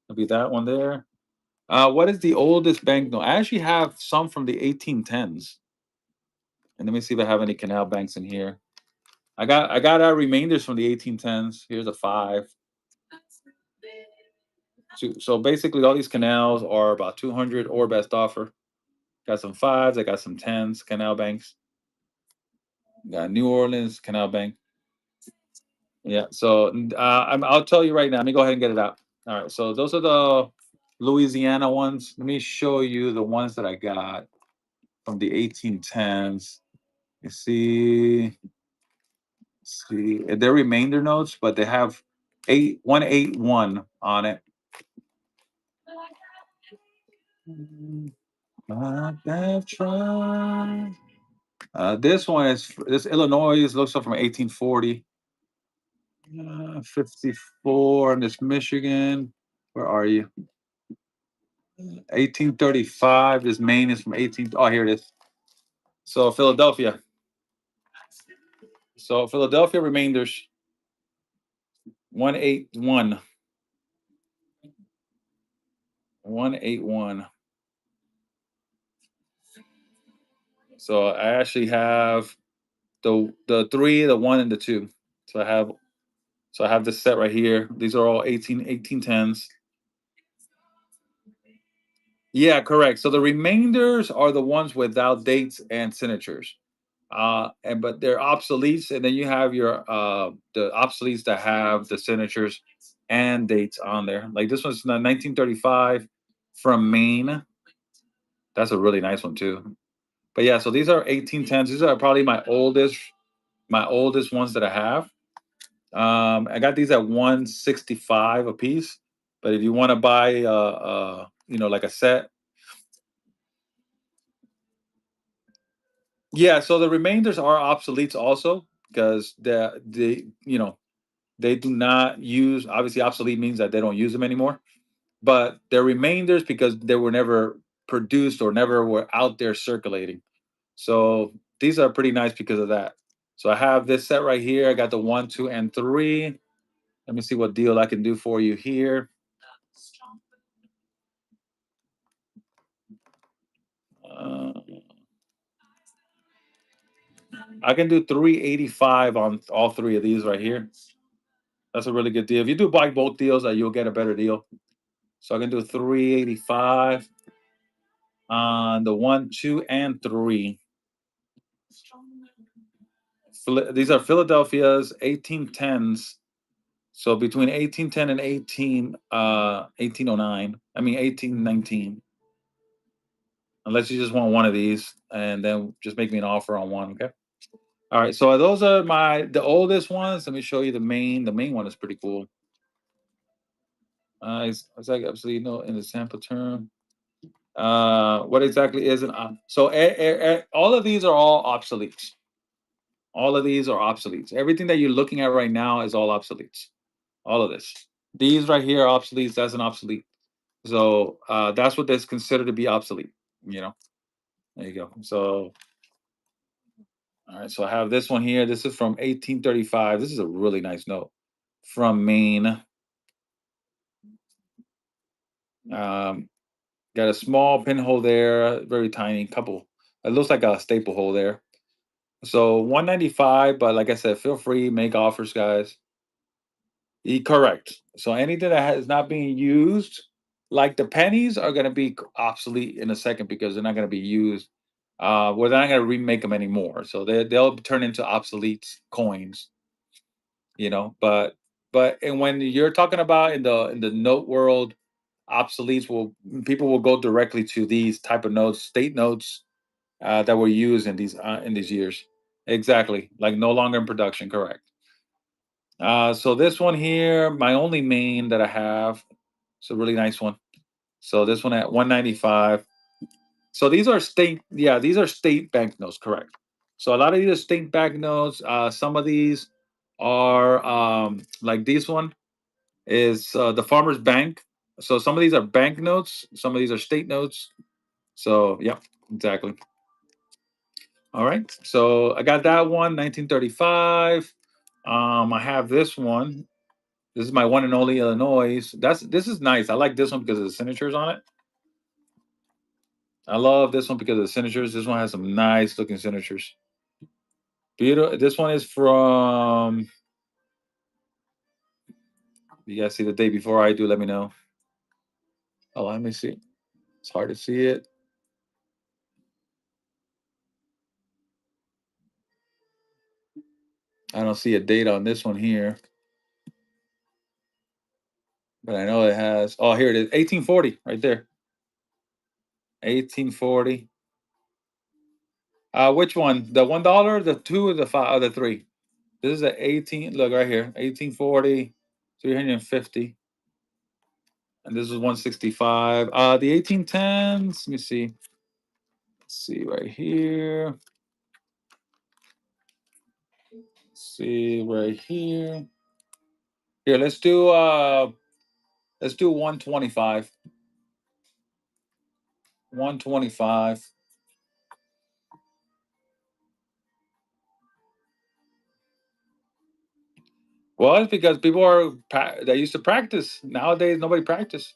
it'll be that one there. What is the oldest banknote? I actually have some from the 1810s. And let me see if I have any canal banks in here. I got our remainders from the 1810s. Here's a five. So basically, all these canals are about 200 or best offer. Got some fives. I got some tens. Canal banks. Got New Orleans Canal Bank. Yeah. So I'll tell you right now. Let me go ahead and get it out. All right. So those are the Louisiana ones. Let me show you the ones that I got from the 1810s. You see, they're remainder notes, but they have 8181 on it. I've tried. This Illinois looks like from 1840. 54 and this Michigan. Where are you? 1835. This Maine is from 18. Oh, here it is. So Philadelphia. So Philadelphia remainders 181. 181. So I actually have the three, the one, and the two. So I have this set right here. These are all 1810s. Yeah, correct. So the remainders are the ones without dates and signatures. And but they're obsoletes, and then you have your the obsoletes that have the signatures and dates on there. Like this one's 1935 from Maine. That's a really nice one too. But yeah, so these are 1810s. These are probably my oldest ones that I have. I got these at 165 a piece. But if you want to buy like a set. Yeah, so the remainders are obsoletes also because they do not use, obviously obsolete means that they don't use them anymore, but they're remainders because they were never produced or never were out there circulating. So these are pretty nice because of that. So I have this set right here. I got the one, two, and three. Let me see what deal I can do for you here. Uh, I can do 385 on all three of these right here. That's a really good deal. If you do buy both deals, you'll get a better deal. So I can do 385 on the 1, 2, and 3. These are Philadelphia's 1810s. So between 1810 and 1809. I mean 1819. Unless you just want one of these, and then just make me an offer on one. Okay. All right. So those are the oldest ones. Let me show you the main. The main one is pretty cool. It's like absolutely no in the sample term. What exactly is an so all of these are all obsoletes. All of these are obsoletes. Everything that you're looking at right now is all obsoletes. All of this. These right here are obsoletes. That's an obsolete. So that's what is considered to be obsolete. You know. There you go. So all right. So I have this one here. This is from 1835. This is a really nice note from Maine. Um, got a small pinhole there, very tiny, couple. It looks like a staple hole there. So 195, but like I said, feel free, make offers, guys. Correct. So anything that is not being used, like the pennies, are going to be obsolete in a second because they're not going to be used. Well, they're not going to remake them anymore. So they'll turn into obsolete coins. But and when you're talking about in the note world, obsoletes will people will go directly to these type of notes, state notes that were used in these years. Exactly, like no longer in production. Correct. So this one here, my only main that I have, it's a really nice one. So this one at 195. So these are state banknotes, correct. So a lot of these are state banknotes. Some of these are like this one is the Farmers Bank. So some of these are banknotes, some of these are state notes. So yeah, exactly. All right. So I got that one, 1935. I have this one. This is my one and only Illinois. This is nice. I like this one because of the signatures on it. I love this one because of the signatures. This one has some nice looking signatures. Beautiful. This one is from. You guys see the day before I do. Let me know. Oh, let me see. It's hard to see it. I don't see a date on this one here, but I know it has. Oh, here it is. 1840, right there. 1840. Which one? The $1, the two, or the five, or the three? This is a 18. Look right here. 1840, 350. And this is 165. The 1810s. Let me see. Let's see right here. Let's see right here. Here, let's do 125. 125. Well, it's because people they used to practice. Nowadays, nobody practice.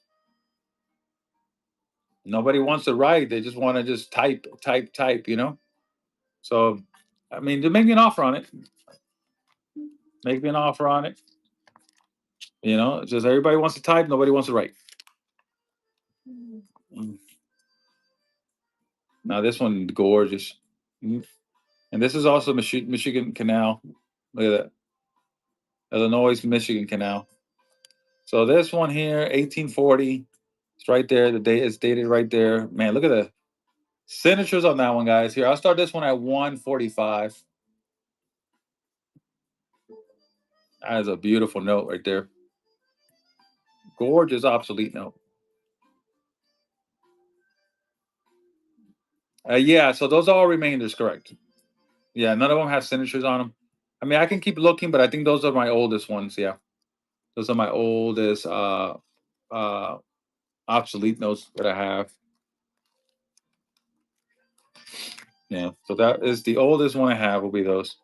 Nobody wants to write. They just want to just type, type, type. So, I mean, to make me an offer on it. Make me an offer on it. Just everybody wants to type, nobody wants to write. Mm. Now this one gorgeous. Mm. And this is also Michigan Canal. Look at that. Illinois Michigan Canal. So this one here, 1840. It's right there. The date is dated right there. Man, look at the signatures on that one, guys. Here, I'll start this one at 145. That is a beautiful note right there. Gorgeous obsolete note. Yeah, so those are all remainders, correct. Yeah, none of them have signatures on them. I mean, I can keep looking, but I think those are my oldest ones. Yeah, those are my oldest uh, obsolete notes that I have. Yeah, so that is the oldest one I have. Will be those.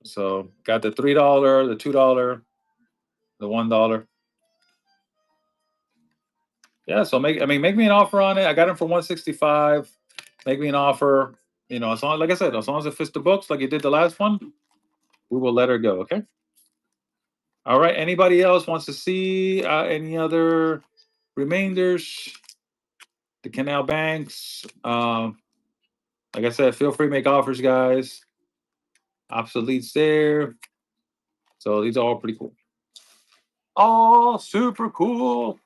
So got the $3, the $2, the $1. Yeah, so make me an offer on it. I got them for 165. Make me an offer. As long like I said, as long as it fits the books, like you did the last one, we will let her go. Okay. All right. Anybody else wants to see any other remainders? The canal banks. Like I said, feel free to make offers, guys. Obsolete's there. So these are all pretty cool. All super cool.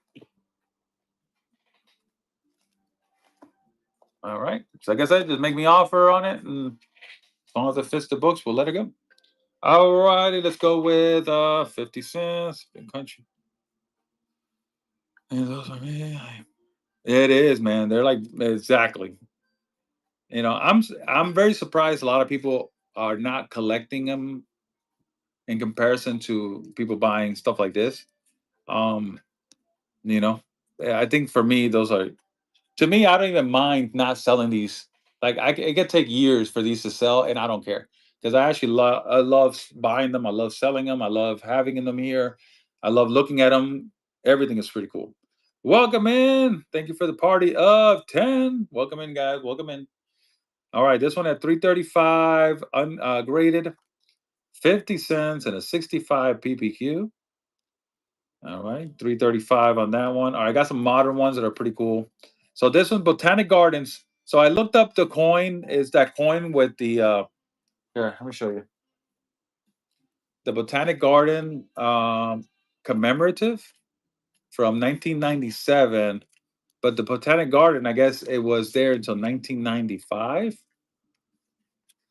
All right. So like I said, just make me offer on it, and as long as it fits the books, we'll let it go. All righty, let's go with 50 cents. Big country. And those are me. It is, man. They're like exactly. I'm very surprised a lot of people are not collecting them in comparison to people buying stuff like this. Um, you know, I think for me, those are to me. I don't even mind not selling these. Like it could take years for these to sell, and I don't care because I actually love. I love buying them. I love selling them. I love having them here. I love looking at them. Everything is pretty cool. Welcome in. Thank you for the party of 10. Welcome in, guys. Welcome in. All right, this one at 335, ungraded, 50 cents, and a 65 PPQ. All right, 335 on that one. All right, I got some modern ones that are pretty cool. So this one, Botanic Gardens. So I looked up the coin. Is that coin with the here? Let me show you the Botanic Garden commemorative from 1997. But the Botanic Garden, I guess it was there until 1995.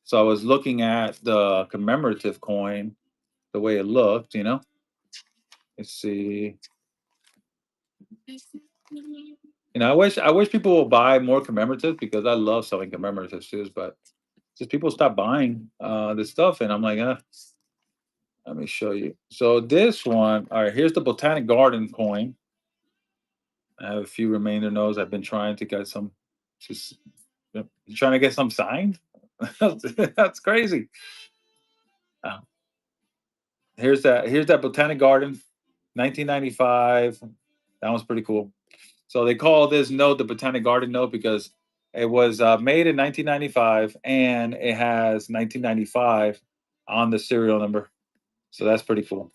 So I was looking at the commemorative coin, the way it looked. Let's see. I wish people will buy more commemoratives because I love selling commemorative shoes, but just people stop buying this stuff, and I'm like, let me show you. So this one, all right, here's the Botanic Garden coin. I have a few remainder notes. I've been trying to get some, just trying to get some signed. That's crazy. Uh, here's that Botanic Garden, 1995. That one's pretty cool. So they call this note the Botanic Garden note because it was made in 1995 and it has 1995 on the serial number. So that's pretty cool.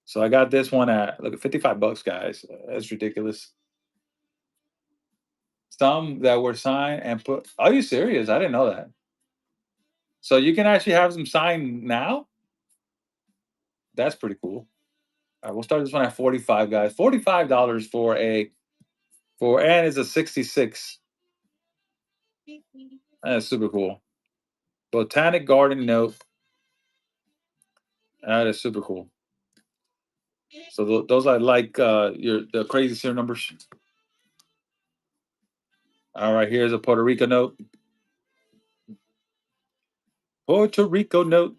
So I got this one at look at 55 bucks, guys. That's ridiculous. Some that were signed and put. Are you serious? I didn't know that. So you can actually have them signed now. That's pretty cool. All right, we'll start this one at 45, guys. $45 and it's a 66. That's super cool. Botanic Garden note. That is super cool. So those are like your the crazy serial numbers. All right, here's a Puerto Rico note. Puerto Rico note.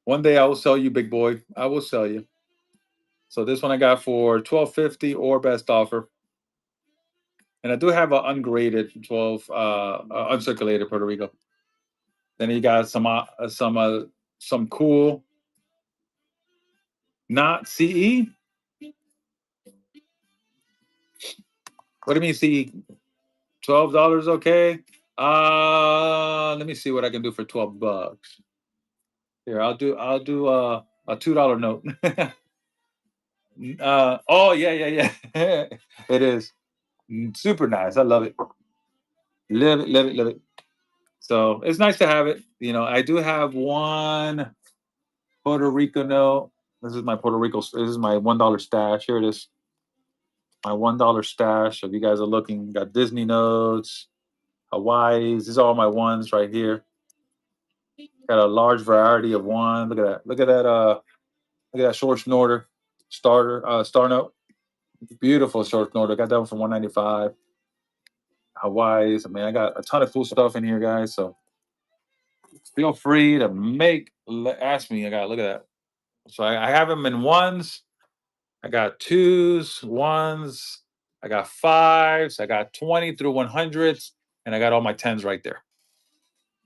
One day I will sell you, big boy. I will sell you. So this one I got for 12.50 or best offer, and I do have an ungraded 12 uncirculated Puerto Rico. Then you got some cool not CE. What do you mean CE? $12 okay? Let me see what I can do for 12 bucks. Here, I'll do a $2 note. Oh yeah, yeah, yeah. It is super nice. I love it. Love it, love it, love it. So it's nice to have it. I do have one Puerto Rico note. This is my Puerto Rico. This is my $1 stash. Here it is. My $1 stash. So if you guys are looking, got Disney notes, Hawaii's. These are all my ones right here. Got a large variety of one. Look at that. Look at that. Look at that short snorter star note. Beautiful short snorter. Got that one for 195. Hawaii's. I mean, I got a ton of cool stuff in here, guys. So feel free to ask me. I got look at that. So I have them in ones. I got twos, ones. I got fives. I got 20 through 100s, and I got all my tens right there.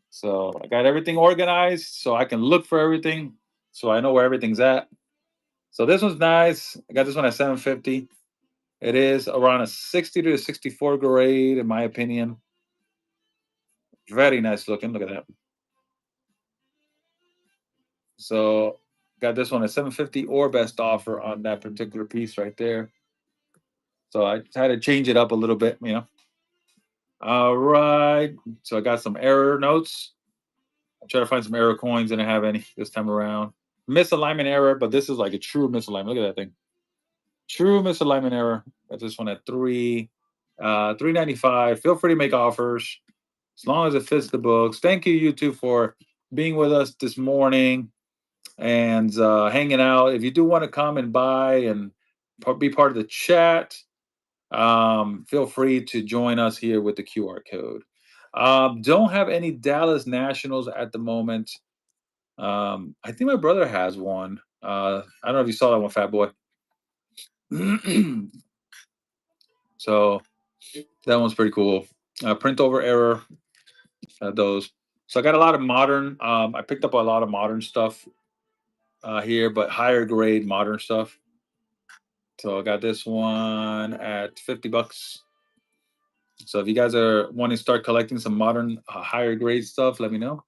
So I got everything organized, so I can look for everything, so I know where everything's at. So this one's nice. I got this one at 750. It is around a 60 to 64 grade, in my opinion. Very nice looking. Look at that. So Got this one at 750 or best offer on that particular piece right there. So I had to change it up a little bit, you know. All right. So I got some error notes. I try to find some error coins. I didn't have any this time around. Misalignment error, but this is like a true misalignment. Look at that thing. True misalignment error. Got this one at 395. Feel free to make offers as long as it fits the books. Thank you, YouTube, for being with us this morning and hanging out. If you do want to come and buy and be part of the chat, feel free to join us here with the QR code. Don't have any Dallas Nationals at the moment. I think my brother has one. I don't know if you saw that one, Fat Boy. So that one's pretty cool. Print over error, those. So I got a lot of modern. I picked up a lot of modern stuff here, but higher grade modern stuff. So I got this one at $50. So if you guys are wanting to start collecting some modern, higher grade stuff, let me know.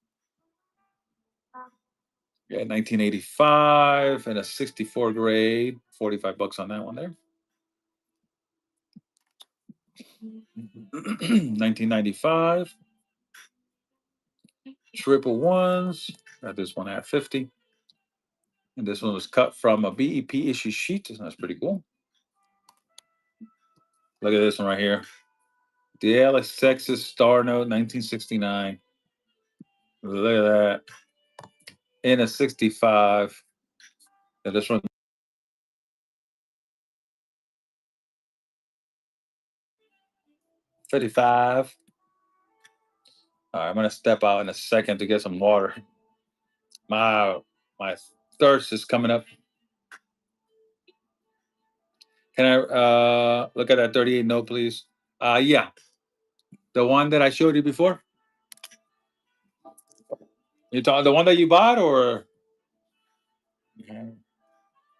Yeah, 1985 and a 64 grade, $45 on that one there. 1995. Triple ones. Got this one at 50. And this one was cut from a BEP issue sheet. That's pretty cool. Look at this one right here. The Alex Texas Star Note 1969. Look at that. In a 65. And this one 55. All right, I'm gonna step out in a second to get some water. My thirst is coming up. Can I look at that 38 note, please? Yeah. The one that I showed you before? You talking the one that you bought or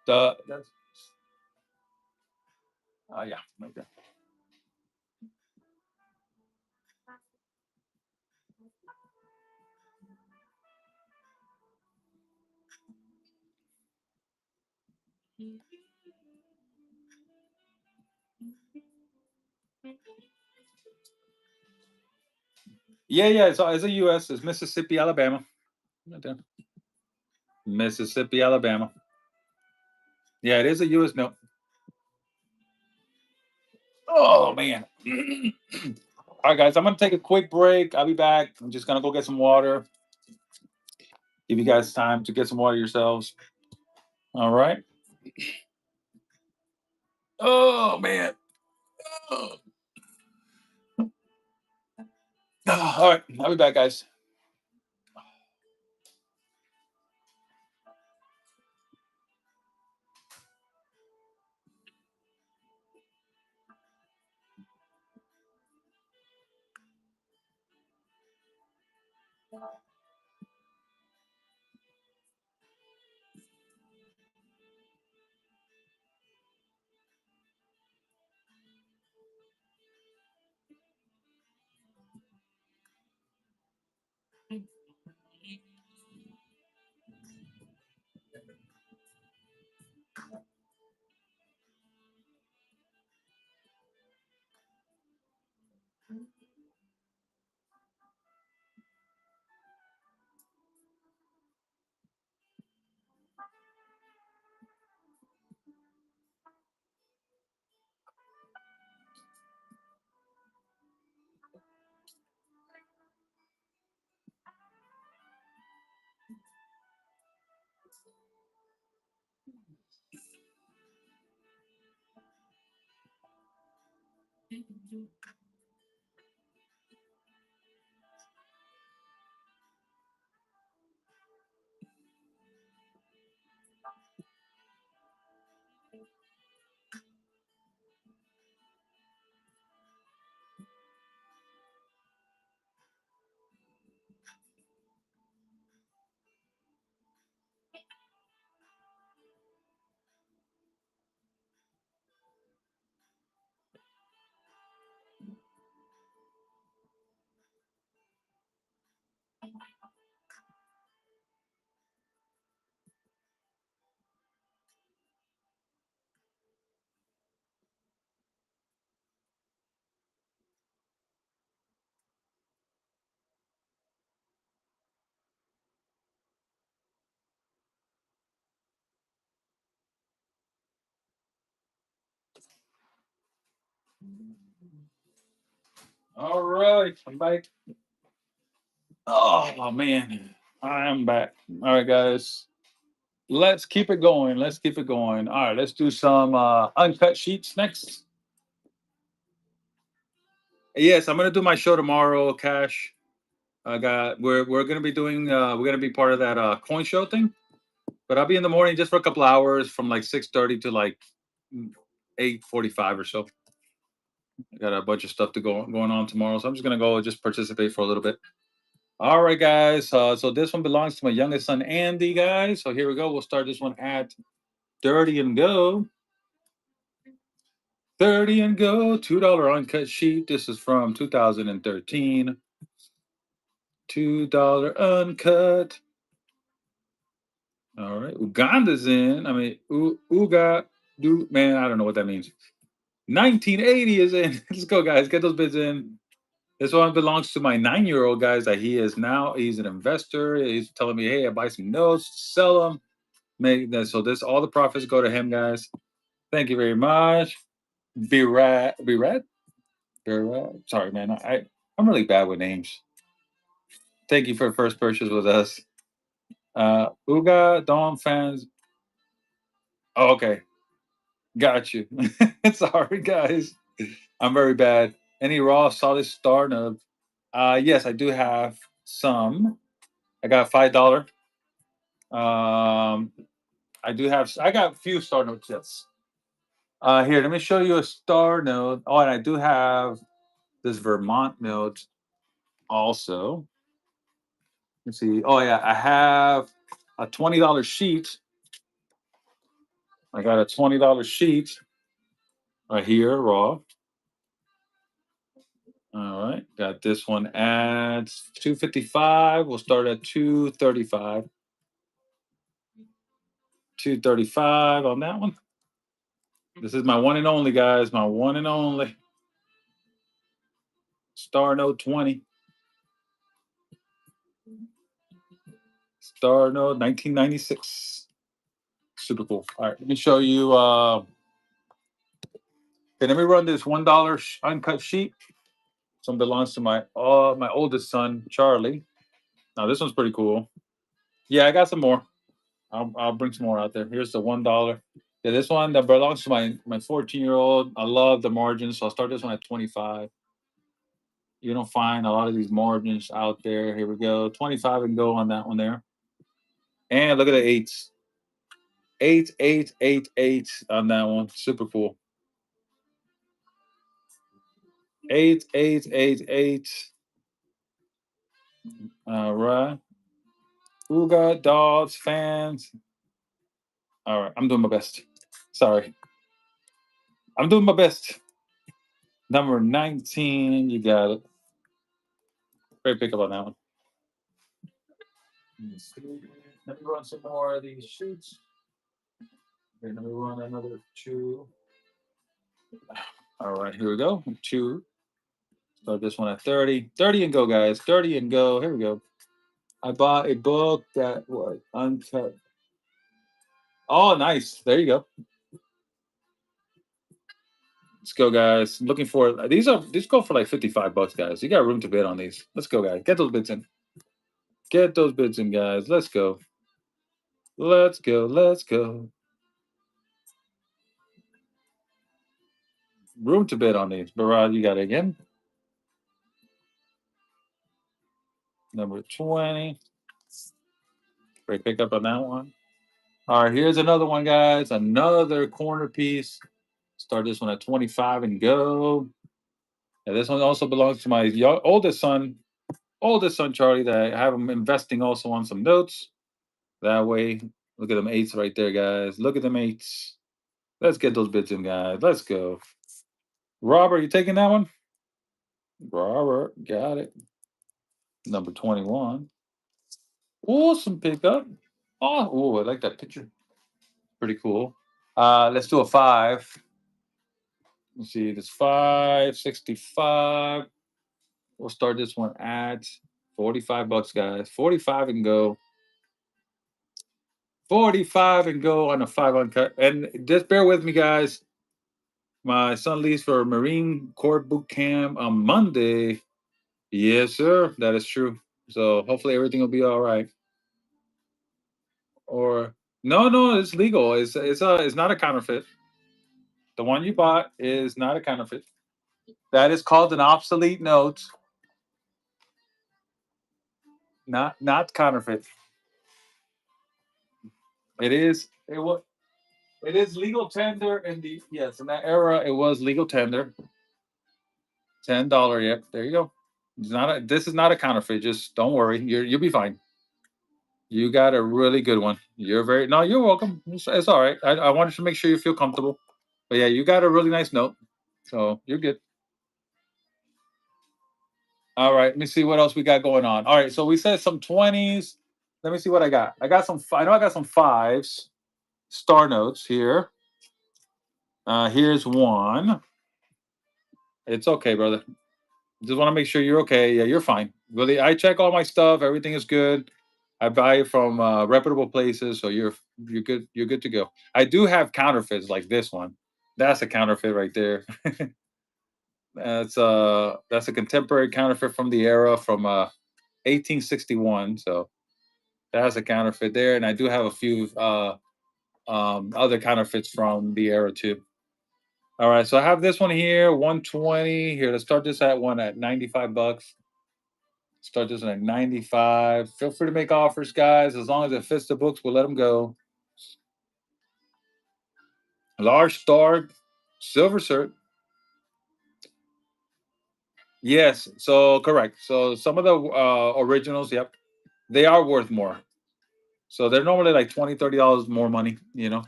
the that's yeah, okay. Yeah, it's a US, it's Mississippi, Alabama. Right there. Mississippi, Alabama. Yeah, it is a US note. Oh man. All right, guys, I'm gonna take a quick break. I'll be back. I'm just gonna go get some water. Give you guys time to get some water yourselves. All right. Oh man. Oh. All right, I'll be back, guys. All right, I'm back. Oh man, I am back. All right, guys. Let's keep it going. Let's keep it going. All right, let's do some uncut sheets next. Yes, I'm gonna do my show tomorrow, Cash. I got we're gonna be doing we're gonna be part of that coin show thing. But I'll be in the morning just for a couple hours from like 6:30 to like 8:45 or so. I got a bunch of stuff to go going on tomorrow, so I'm just gonna go just participate for a little bit. All right, guys. So this one belongs to my youngest son, Andy, guys. So here we go. We'll start this one at 30 and go. 30 and go. $2 uncut sheet. This is from 2013. $2 uncut. All right. Uganda's in. I mean, Uga, do man, I don't know what that means. 1980 is in. Let's go, guys. Get those bids in. This one belongs to my 9-year-old, guys. That he's an investor. He's telling me, hey, I buy some notes, sell them. Make that so this all the profits go to him, guys. Thank you very much. Be rad. Sorry, man. I'm really bad with names. Thank you for first purchase with us. Uga Dom fans. Oh, okay. Got you. Sorry, guys. I'm very bad. Any raw solid star nub? Yes, I do have some. I got $5. Um, I got a few star notes. Yes. Here, let me show you a star note. Oh, and I do have this Vermont note also. Let's see. Oh yeah, I have a $20 sheet. I got a $20 sheet right here, raw. All right, got this one at 255. We'll start at 235. 235 on that one. This is my one and only, guys. My one and only Star Note 20. Star Note 1996. Super cool. All right, let me show you. Okay, let me run this $1 uncut sheet. Some belongs to my oldest son, Charlie. Now this one's pretty cool. Yeah, I got some more. I'll bring some more out there. Here's the $1. Yeah, this one that belongs to my 14-year-old. I love the margins, so I'll start this one at 25. You don't find a lot of these margins out there. Here we go. 25 and go on that one there. And look at the eights. 8 on that one. Super cool. 8. All right. Uga dogs fans. All right. I'm doing my best. Sorry. I'm doing my best. Number 19. You got it. Great pickup on that one. Let me run some more of these shoots. Okay, let me run another two. All right, here we go. Two. Start this one at 30. 30 and go, guys. 30 and go. Here we go. I bought a book that was uncut. Oh, nice. There you go. Let's go, guys. Looking for these go for like $55, guys. You got room to bid on these. Let's go, guys. Get those bids in. Get those bids in, guys. Let's go. Let's go. Let's go. Room to bid on these. Barad, you got it again. Number 20. Great pickup on that one. All right, here's another one, guys. Another corner piece. Start this one at 25 and go. And this one also belongs to my oldest son Charlie. That I have him investing also on some notes. That way, look at them eights right there, guys. Look at them eights. Let's get those bits in, guys. Let's go. Robert, you taking that one? Robert, got it. Number 21. Awesome pickup. Oh, I like that picture. Pretty cool. Let's do a 5. Let's see, this 565. We'll start this one at $45, guys. 45 and go. 45 and go on a 5 uncut. And just bear with me, guys. My son leaves for Marine Corps boot camp on Monday. Yes, sir. That is true. So hopefully everything will be all right. Or no, no, it's legal. It's not a counterfeit. The one you bought is not a counterfeit. That is called an obsolete note, not counterfeit. It is legal tender in the yes in that era. It was legal tender. $10. Yep, there you go. It's not a, this is not a counterfeit. Just don't worry. You'll be fine. You got a really good one. You're very no. You're welcome. It's all right. I wanted to make sure you feel comfortable. But yeah, you got a really nice note. So you're good. All right. Let me see what else we got going on. All right. So we said some 20s. Let me see what I got. I got some. I know I got some fives. Star notes here. Here's one. It's okay, brother. Just want to make sure you're okay. Yeah, you're fine. Really, I check all my stuff. Everything is good. I buy it from reputable places, so you're good. You're good to go. I do have counterfeits like this one. That's a counterfeit right there. That's a contemporary counterfeit from the era from 1861. So that's a counterfeit there, and I do have a few other counterfeits from the era too. All right, so I have this one here, 120. Here, let's start this at one at 95 bucks. Start this one at 95. Feel free to make offers, guys. As long as it fits the books, we'll let them go. Large star, silver cert. Yes, so correct. So some of the originals, yep, they are worth more. So they're normally like $20, $30 more money, you know.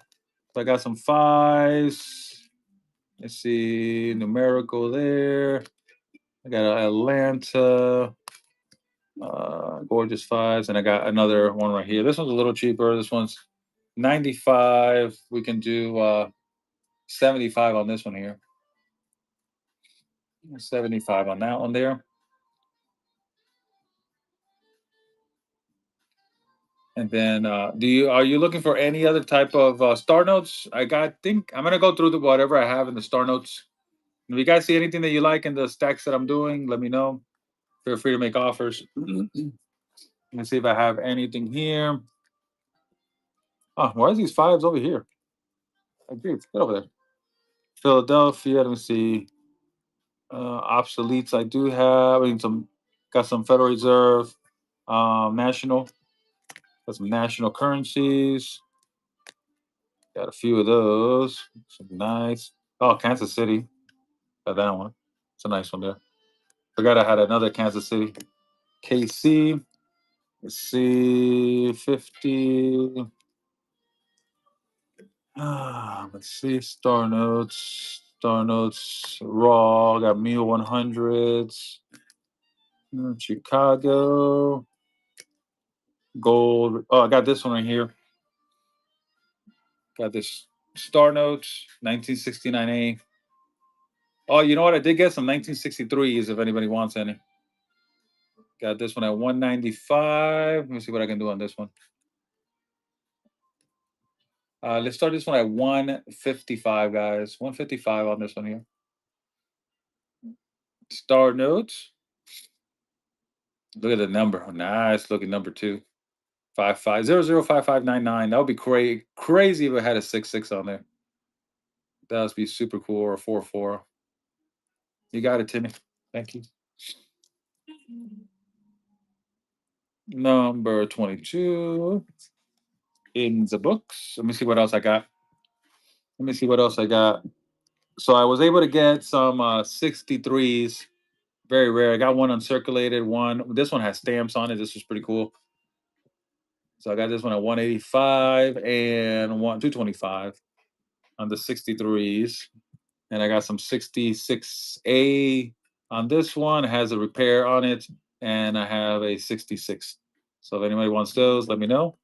So I got some fives. Let's see, numerical there. I got Atlanta, gorgeous fives, and I got another one right here. This one's a little cheaper. This one's 95. We can do 75 on this one here. 75 on that one there. And then, are you looking for any other type of star notes? Think I'm gonna go through whatever I have in the star notes. If you guys see anything that you like in the stacks that I'm doing, let me know. Feel free to make offers. Let me see if I have anything here. Oh, why is these fives over here? Get over there. Philadelphia. Let me see. Obsoletes. I do have. I mean, got some Federal Reserve, national. Got some national currencies. Got a few of those. Some nice. Oh, Kansas City. Got that one. It's a nice one there. Forgot I had another Kansas City. KC. Let's see. 50. Let's see. Star Notes. Star Notes. Raw. Got Meal 100s. Chicago. Gold. Oh, I got this one right here. Got this Star Notes. 1969A. Oh, you know what? I did get some 1963s if anybody wants any. Got this one at 195. Let me see what I can do on this one. Let's start this one at 155, guys. 155 on this one here. Star notes. Look at the number. Nice looking number two. 55005599. That would be crazy if it had a 66 on there. That would be super cool, or a 44. You got it, Timmy. Thank you. Number 22 in the books. Let me see what else I got. Let me see what else I got. So I was able to get some 63s. Very rare. I got one uncirculated one. This one has stamps on it. This was pretty cool. So I got this one at 185 and 225 on the 63s. And I got some 66A on this one. It has a repair on it. And I have a 66. So if anybody wants those, let me know.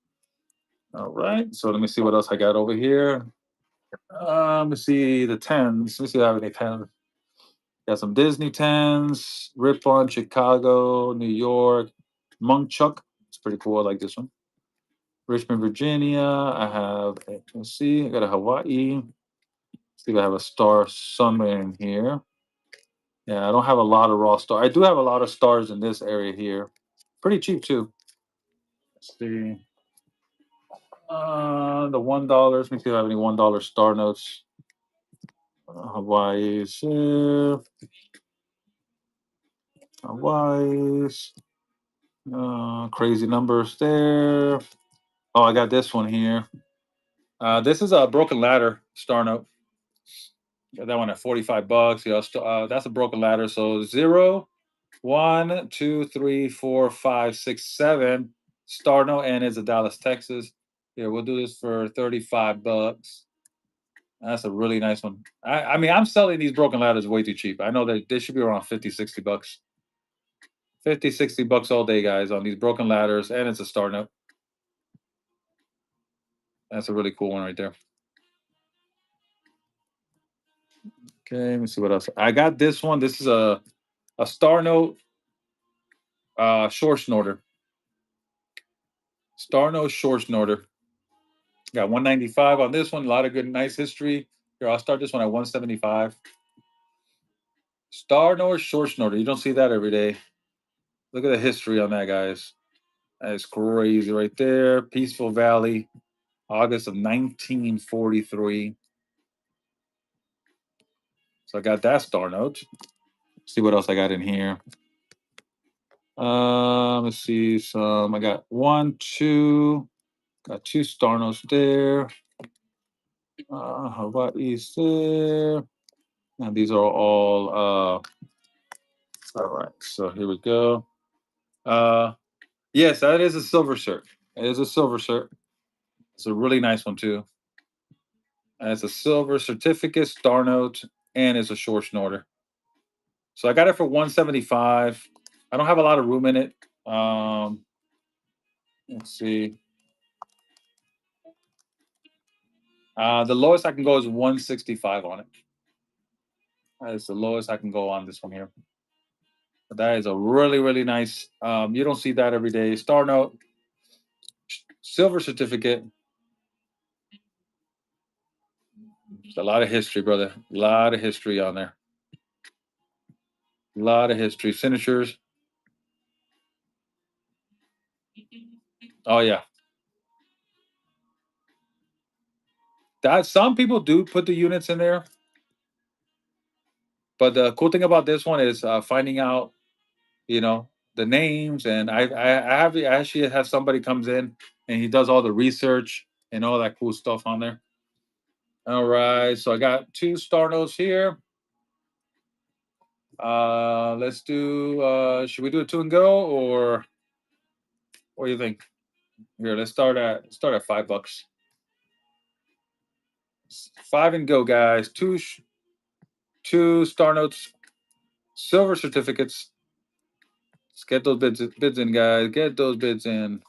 All right. So let me see what else I got over here. Let me see the 10s. Let me see if I have any 10s. Got some Disney 10s, Rip On, Chicago, New York, Chuck. It's pretty cool. I like this one. Richmond, Virginia. I have, let's see, I got a Hawaii. See if I have a star somewhere in here. Yeah, I don't have a lot of raw star. I do have a lot of stars in this area here. Pretty cheap too. Let's see. The $1. Let me see if I have any $1 star notes. Hawaii's here. Hawaii's. Crazy numbers there. Oh, I got this one here. This is a broken ladder star note. Got that one at $45. Yeah, that's a broken ladder. So 0, 1, 2, 3, 4, 5, 6, 7. Star note and it's a Dallas, Texas. Here, we'll do this for $35. That's a really nice one. I mean, I'm selling these broken ladders way too cheap. I know that they should be around 50, $60. 50, $60 all day, guys, on these broken ladders, and it's a star note. That's a really cool one right there. Okay, let me see what else. I got this one. This is a star note short snorter. Star note short snorter. Got 195 on this one. A lot of good, nice history. Here, I'll start this one at 175. Star note short snorter. You don't see that every day. Look at the history on that, guys. That's crazy right there. Peaceful Valley, August of 1943. So I got that star note. See what else I got in here. Let's see. Some I got one, two. Got two star notes there. Hawaii's there. And these are all right. So here we go. Yes, that is a silver shirt. It is a silver shirt. It's a really nice one too. And it's a silver certificate, star note, and it's a short snorter. So I got it for 175. I don't have a lot of room in it. Let's see. The lowest I can go is 165 on it. That is the lowest I can go on this one here. But that is a really, really nice. You don't see that every day. Star note, silver certificate. There's a lot of history, brother. A lot of history on there. A lot of history. Signatures. Oh yeah. That some people do put the units in there, but the cool thing about this one is finding out, you know, the names. And I actually have somebody comes in and he does all the research and all that cool stuff on there. All right, so I got two star notes here. Let's do. Should we do a two and go, or what do you think? Here, let's start at $5. Five and go, guys. Two star notes, silver certificates. Let's get those bids in, guys. Get those bids in.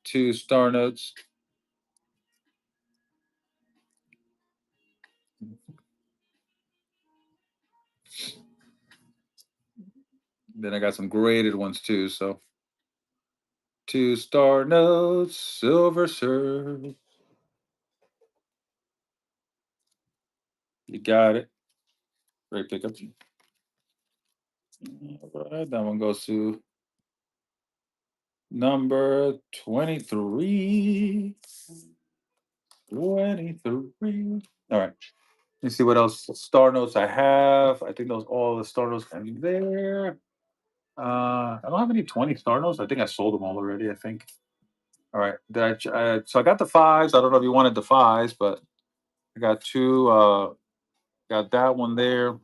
Two star notes. Then I got some graded ones too. So two star notes, silver shirt. You got it. Great pickup. All right, that one goes to number 23. 23. All right. Let's see what else star notes I have. I think those all the star notes can be there. I don't have any 20 star notes. I think I sold them all already, I think. All right. So I got the fives. I don't know if you wanted the fives, but I got two. Got that one there.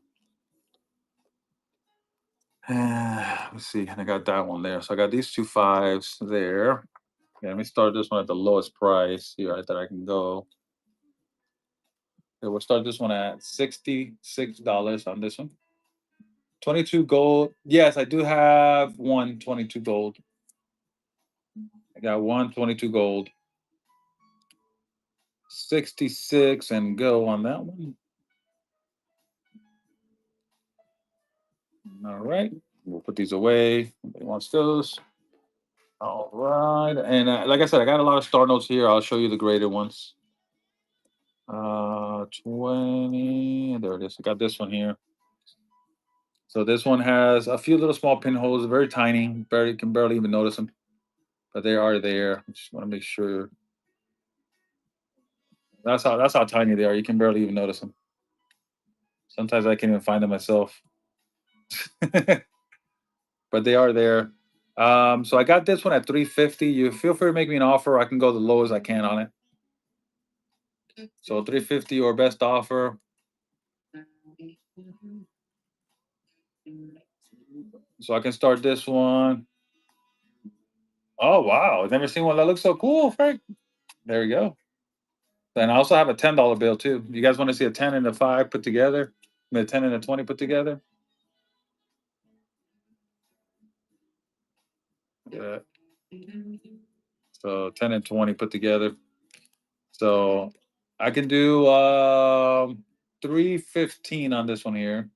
Let's see. And I got that one there. So I got these two fives there. Yeah, let me start this one at the lowest price here that I can go. Okay, we'll start this one at $66 on this one. 22 gold. Yes, I do have 122 gold. I got 122 gold. 66 and go on that one. All right. We'll put these away. Nobody wants those. All right. And like I said, I got a lot of star notes here. I'll show you the graded ones. 20. There it is. I got this one here. So this one has a few little small pinholes, very tiny. Barely can barely even notice them, but they are there. Just want to make sure. That's how tiny they are. You can barely even notice them. Sometimes I can't even find them myself, but they are there. So I got this one at 350. You feel free to make me an offer. I can go the lowest I can on it. So 350 or best offer. So I can start this one. Oh wow! I've never seen one that looks so cool, Frank. There we go. Then I also have a $10 bill too. You guys want to see a 10 and a 5 put together? I mean, a 10 and a 20 put together? Yeah. So 10 and 20 put together. So I can do 315 on this one here.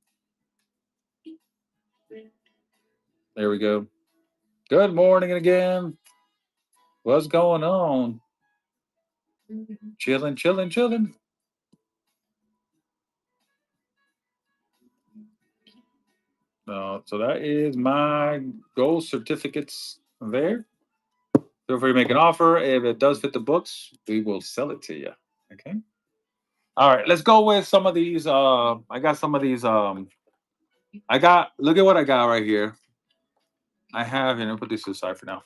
There we go. Good morning again. What's going on? Chilling, chilling, chilling. So that is my gold certificates there. Feel free to make an offer. If it does fit the books, we will sell it to you. Okay. All right. Let's go with some of these. I got some of these. Look at what I got right here. I have, and I'll put this aside for now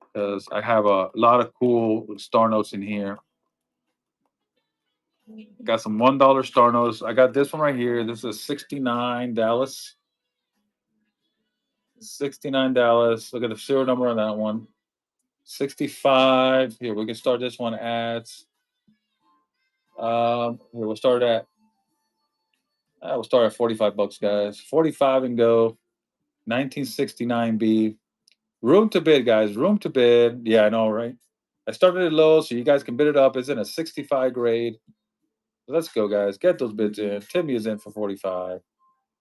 because I have a lot of cool star notes in here. Got some $1 star notes. I got this one right here. This is 69 Dallas. 69 Dallas. Look at the serial number on that one. 65. Here, we can start this one at here we'll start at 45 bucks, guys. 45 and go. 1969B. Room to bid, guys. Room to bid. Yeah, I know, right? I started it low so you guys can bid it up. It's in a 65 grade. Let's go, guys. Get those bids in. Timmy is in for 45.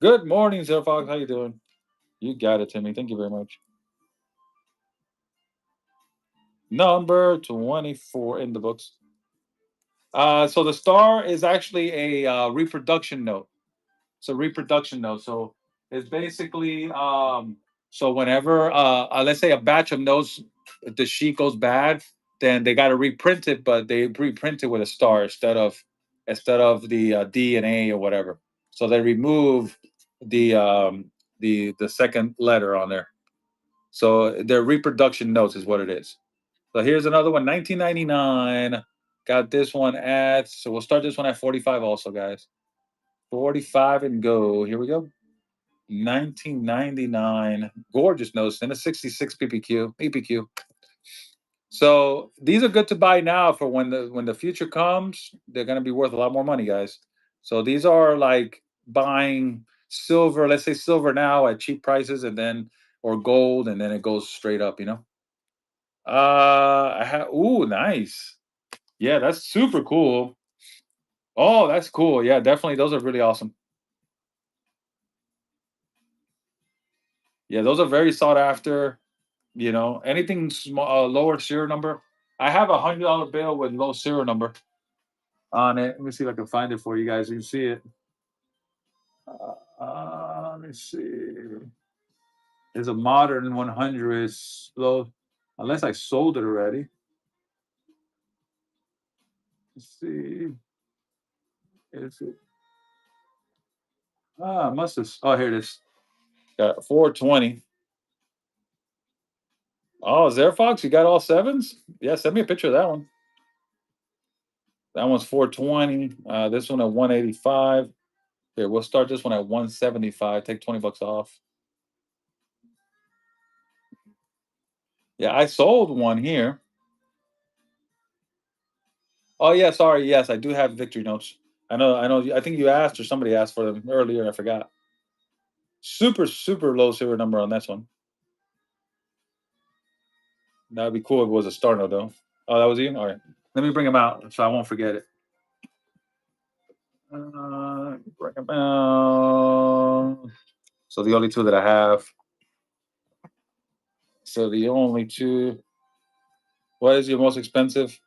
Good morning, Zero Fox. How you doing? You got it, Timmy. Thank you very much. Number 24 in the books. So the star is actually a reproduction note. It's a reproduction note. So it's basically so whenever let's say a batch of notes, the sheet goes bad, then they got to reprint it, but they reprint it with a star instead of the D and A or whatever. So they remove the second letter on there. So their reproduction notes is what it is. So here's another one, 1999. Got this one at, so we'll start this one at 45 also, guys. 45 and go. Here we go. 1999. Gorgeous notes and a 66 PPQ. So these are good to buy now for when the future comes. They're going to be worth a lot more money, guys. So these are like buying silver, let's say silver now at cheap prices, and then or gold, and then it goes straight up. Ooh, nice. Yeah, that's super cool. Oh, that's cool. Yeah, definitely. Those are really awesome. Yeah, those are very sought after. Anything small, lower serial number. I have $100 bill with low serial number on it. Let me see if I can find it for you guys. You can see it. Let me see. It's a modern 100 low, unless I sold it already. Let's see. Is it? Must have. Oh, here it is. Got 420. Oh, Fox, you got all sevens? Yeah, send me a picture of that one. That one's 420. This one at 185. Here, we'll start this one at 175. Take 20 bucks off. Yeah, I sold one here. Oh yeah, sorry. Yes, I do have victory notes. I know. I know. I think you asked or somebody asked for them earlier. I forgot. Super, super low silver number on this one. That'd be cool if it was a star note though. Oh, that was you. All right. Let me bring them out so I won't forget it. Bring them out. So the only two that I have. So the only two. What is your most expensive?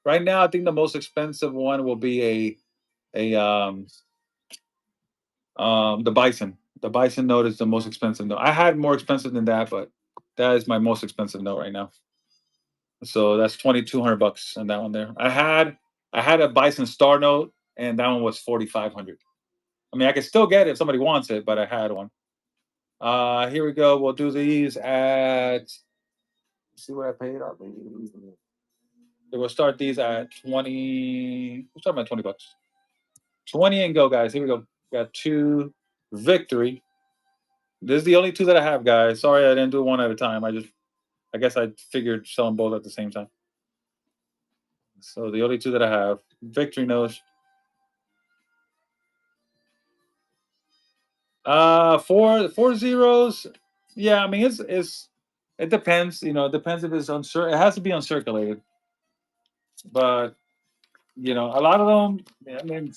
Right now, I think the most expensive one will be a the bison. The bison note is the most expensive note. I had more expensive than that, but that is my most expensive note right now. So that's 2,200 bucks on that one there. I had a bison star note, and that one was 4,500. I mean, I can still get it if somebody wants it, but I had one. Here we go. We'll do these at. Let's see what I paid on these. We'll start these at 20. We'll start at 20 bucks. 20 and go, guys. Here we go. Got two victory. This is the only two that I have, guys. Sorry, I didn't do one at a time. I guess I figured sell them both at the same time. So the only two that I have, victory notes. Four zeros. Yeah, I mean it's it depends. It depends if it's it has to be uncirculated. But a lot of them. I mean,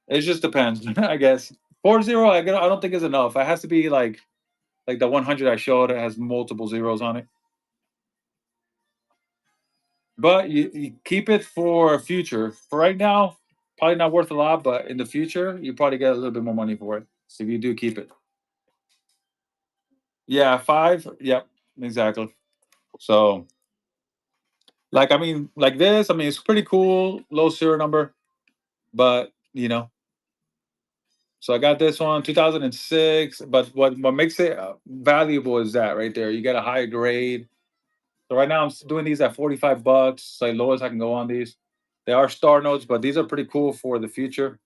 it just depends. I guess 4-0. I don't think is enough. It has to be like the 100 I showed. It has multiple zeros on it. But you keep it for future. For right now, probably not worth a lot. But in the future, you probably get a little bit more money for it if you do keep it. Yeah, five. Yep, exactly. So, like, I mean, like this. I mean, it's pretty cool. Low serial number, but So I got this one, 2006. But what makes it valuable is that right there. You get a higher grade. So right now I'm doing these at 45 bucks. It's like lowest I can go on these. They are star notes, but these are pretty cool for the future.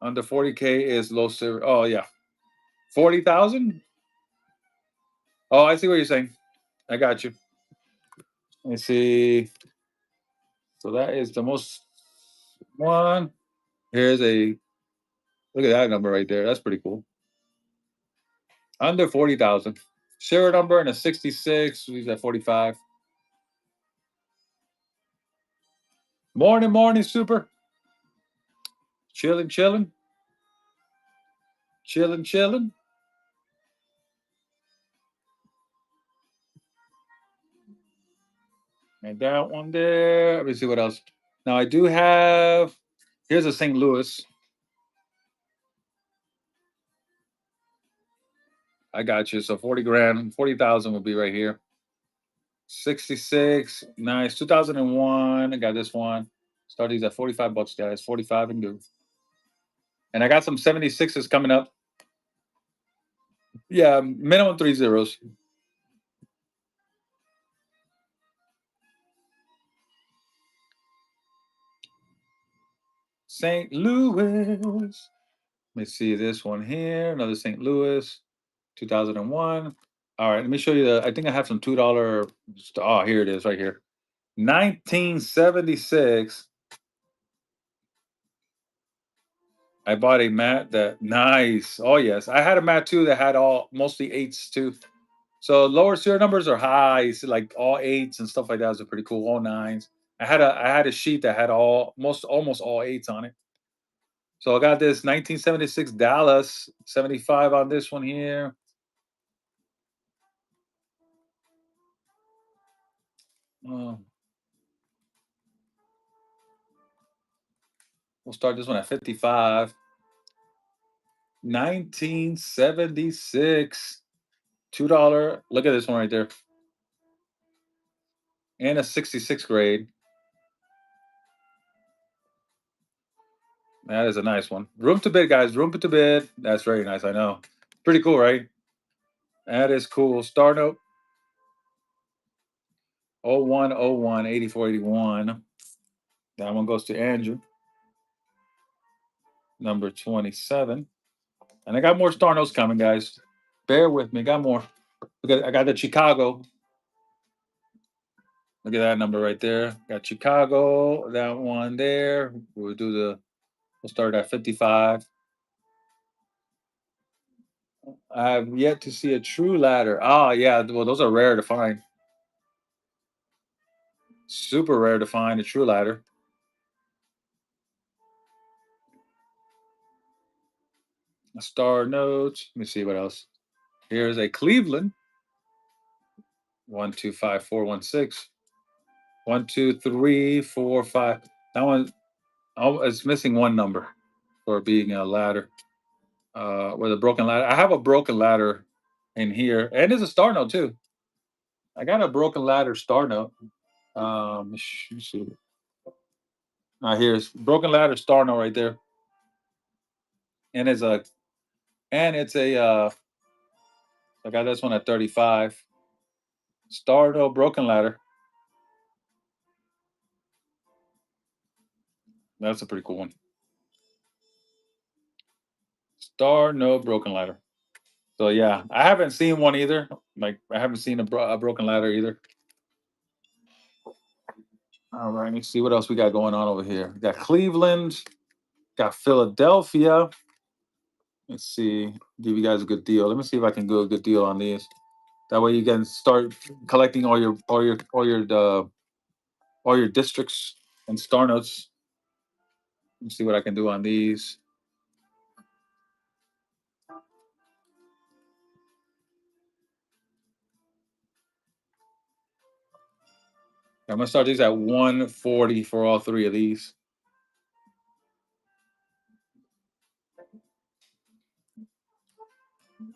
Under 40K is low serial. Oh yeah, 40,000. Oh, I see what you're saying. I got you. Let me see. So that is the most one. Here's a look at that number right there. That's pretty cool. Under 40,000. Serial number and a 66. He's at 45. Morning, morning, super. Chilling, chilling, chilling, chilling. And that one there. Let me see what else. Now I do have. Here's a St. Louis. I got you. So 40 grand, 40,000 would be right here. 66. Nice. 2001. I got this one. Start these at 45 bucks, guys. 45 and good. And I got some 76s coming up. Yeah, minimum three zeros. St. Louis. Let me see this one here. Another St. Louis, 2001. All right, let me show you I think I have some $2. Oh, here it is right here. 1976. I bought a mat that nice. Oh yes, I had a mat too that had all mostly eights too. So lower serial numbers are high, so like all eights and stuff like that is pretty cool. All nines. I had a sheet that had almost all eights on it. So I got this 1976 Dallas 75 on this one here. Uh, we'll start this one at 55. 1976. $2. Look at this one right there. And a 66 grade. That is a nice one. Room to bid, guys. Room to bid. That's very nice. I know. Pretty cool, right? That is cool. Star note 0101 8481. That one goes to Andrew. Number 27. And I got more star notes coming, guys. Bear with me. Got more. I got the Chicago. Look at that number right there. Got Chicago. That one there. We'll start at 55. I have yet to see a true ladder. Ah, yeah. Well, those are rare to find. Super rare to find a true ladder. A star note. Let me see what else. Here's a Cleveland. 125416. 1, 2, 3, 4, 5. That one, oh, it's missing one number for being a ladder. With a broken ladder. I have a broken ladder in here, and it's a star note too. I got a broken ladder star note. Let's see. Here's broken ladder star note right there, and it's a. I got this one at 35. Star note broken ladder. That's a pretty cool one. Star note broken ladder. So yeah, I haven't seen one either. Like I haven't seen a broken ladder either. All right, let's see what else we got going on over here. We got Cleveland, got Philadelphia. Let's see, give you guys a good deal. Let me see if I can do a good deal on these. That way you can start collecting all your districts and star notes. Let's see what I can do on these. I'm gonna start these at 140 for all three of these.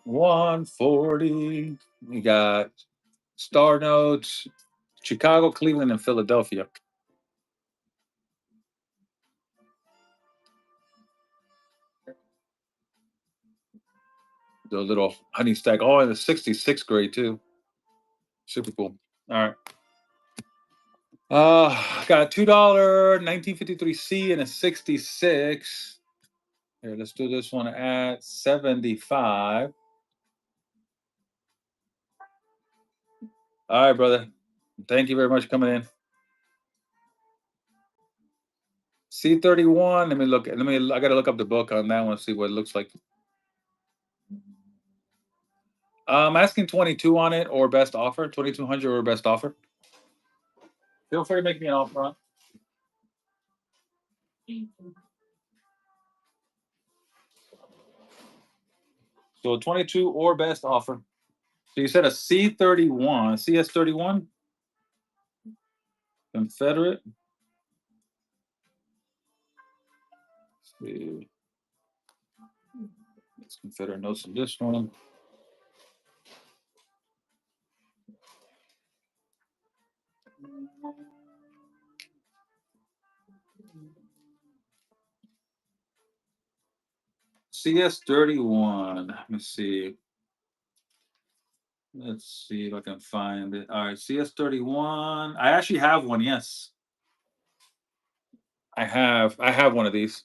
$140. We got star notes, Chicago, Cleveland, and Philadelphia. The little honey stack. Oh, in the 66th grade too. Super cool. All right. Got $2 1953C and a 66. Here, let's do this one at 75. All right, brother. Thank you very much for coming in. C31. Let me look. I gotta look up the book on that one. See what it looks like. I'm asking 22 on it or best offer. 2200 or best offer. Feel free to make me an offer on. So 22 or best offer. So you said a C31, CS31, Confederate. Let's see. Let's Confederate notes in this one. CS31. Let me see. Let's see if I can find it. All right, CS31. I actually have one. Yes, I have. I have one of these.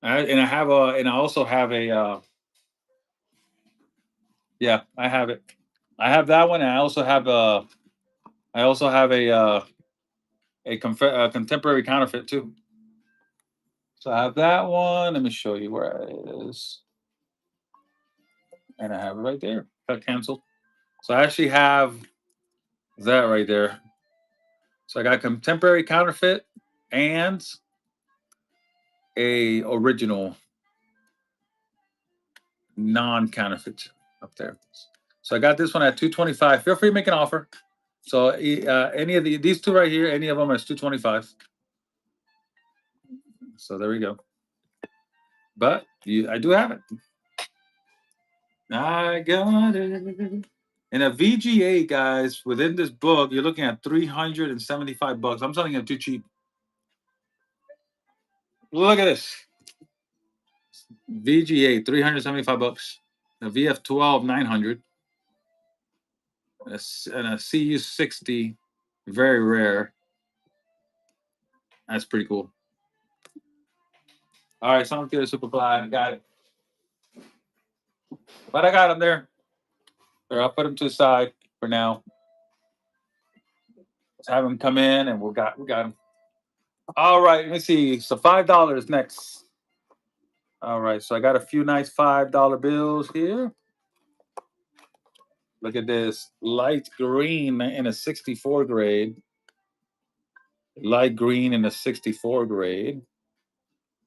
And I also have a. Yeah, I have it. I have that one, and I also have a. I also have a contemporary counterfeit too. So I have that one. Let me show you where it is, and I have it right there. Got canceled. So I actually have that right there. So I got contemporary counterfeit and a original non-counterfeit up there. So I got this one at 225. Feel free to make an offer. So any of these two right here, any of them is 225. So there we go. But I do have it. I got it. And a VGA, guys, within this book, you're looking at $375. I'm selling it too cheap. Look at this. VGA, $375. A VF12, 900. And a CU60, very rare. That's pretty cool. All right, sounds good, Superfly. I got it. But I got them there. Or I'll put them to the side for now. Let's have them come in, and we got them. All right, let me see. So $5 next. All right, so I got a few nice $5 bills here. Look at this light green in a 64 grade. Light green in a 64 grade.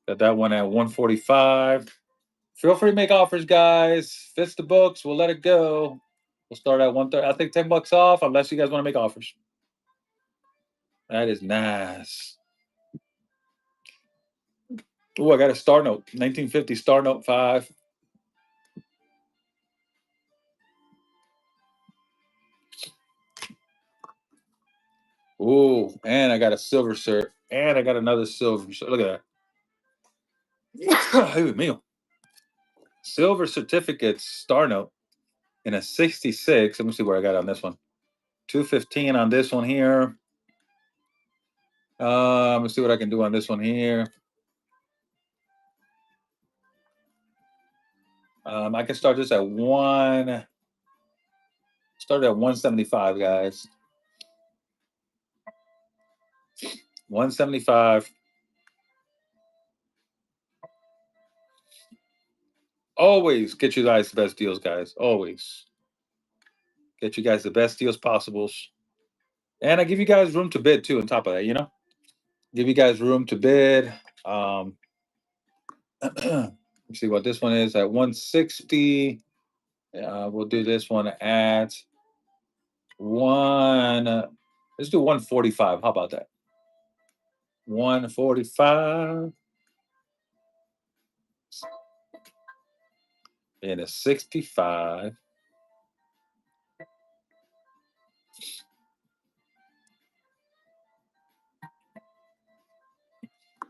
Got that one at 145. Feel free to make offers, guys. Fits the books. We'll let it go. We'll start at 130. I'll take $10 off unless you guys want to make offers. That is nice. Oh, I got a star note. 1950 star note 5. Oh, and I got a silver cert. And I got another silver cert. Look at that. Hey, meal. Silver certificate star note in a 66. Let me see where I got on this one. 215 on this one here. Let me see what I can do on this one here. I can start this at one. Start at 175, guys. 175. Always get you guys the best deals, guys. Always get you guys the best deals possibles. And I give you guys room to bid too. On top of that, give you guys room to bid. Let's see what this one is at 160. We'll do this one at one. Let's do 145. How about that? 145 and a 65.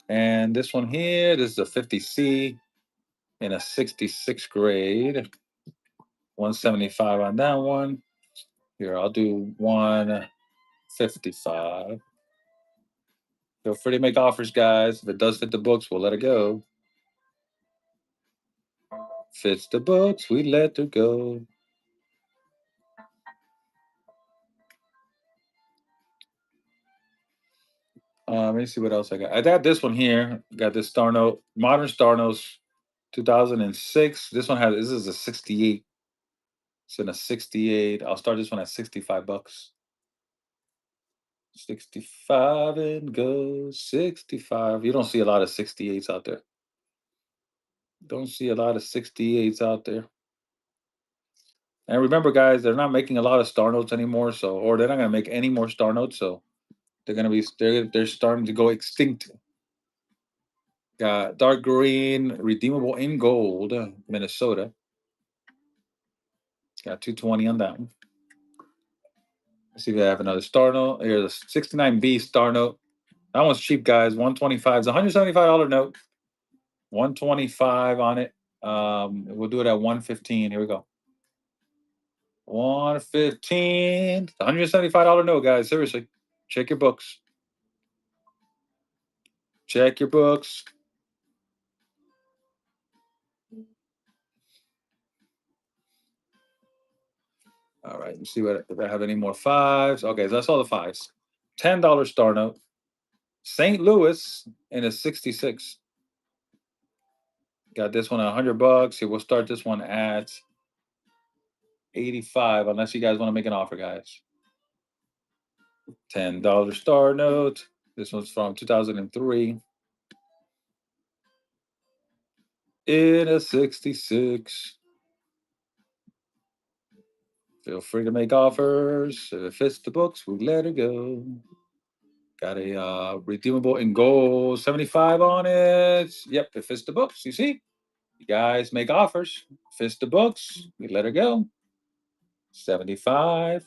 And this one here, this is a 50C in a 66 grade. 175 on that one. Here, I'll do 155. Feel free to make offers, guys. If it does fit the books, we'll let it go. Fits the books, we let it go. Let me see what else I got. I got this one here. Got this Star Note, modern Star Notes, 2006. This is a 68. It's in a 68. I'll start this one at $65. 65 and go 65. You don't see a lot of 68s out there. Don't see a lot of 68s out there. And remember, guys, they're not making a lot of star notes anymore. So, or they're not going to make any more star notes. So, they're starting to go extinct. Got dark green, redeemable in gold, Minnesota. Got 220 on that one. Let's see if I have another star note. Here's a 69B star note. That one's cheap, guys. 125. It's a $175 note. 125 on it. We'll do it at 115. Here we go. 115. $175 note, guys. Seriously. Check your books. Check your books. All right. Let's see if I have any more fives. Okay, so that's all the fives. $10 star note. St. Louis in a 66. Got this one at $100. Here, we'll start this one at 85, unless you guys want to make an offer, guys. $10 star note. This one's from 2003. In a 66. Feel free to make offers. If it fits the books, we let it go. Got a redeemable in gold, 75 on it. Yep, it fits the books. You see? You guys make offers. Fits the books. We let it go. 75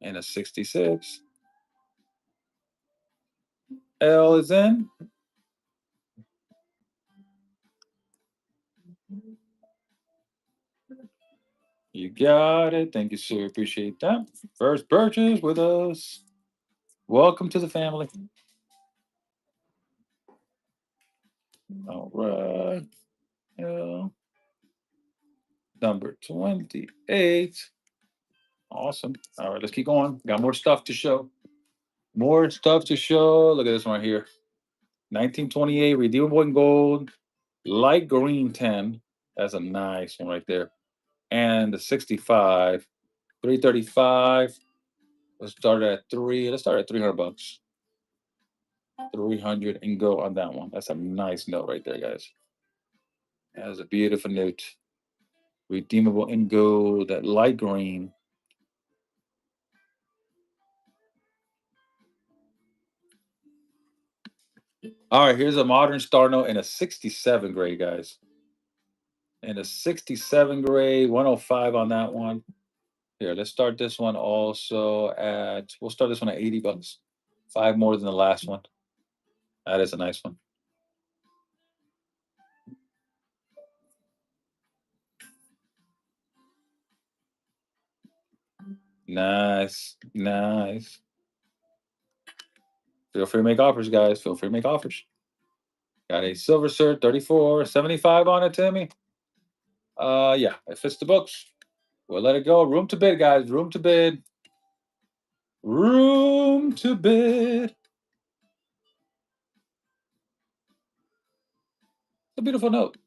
and a 66. L is in. You got it. Thank you, sir. Appreciate that. First purchase with us. Welcome to the family. All right. Number 28. Awesome. All right, let's keep going. Got more stuff to show. More stuff to show. Look at this one right here. 1928, redeemable in gold, light green 10. That's a nice one right there. And the 65, 335. Let's start at three. Let's start at $300. 300 and go on that one. That's a nice note right there, guys. That is a beautiful note. Redeemable in gold, that light green. All right, here's a modern star note in a 67 grade, guys. In a 67 grade, 105 on that one. Here, let's start this one also at, we'll start this one at 80 bucks. 5 more than the last one. That is a nice one. Nice. Nice. Feel free to make offers, guys. Feel free to make offers. Got a silver cert, 34.75 on it, Timmy. Yeah, it fits the books. We'll let it go. Room to bid, guys. Room to bid. Room to bid. It's a beautiful note.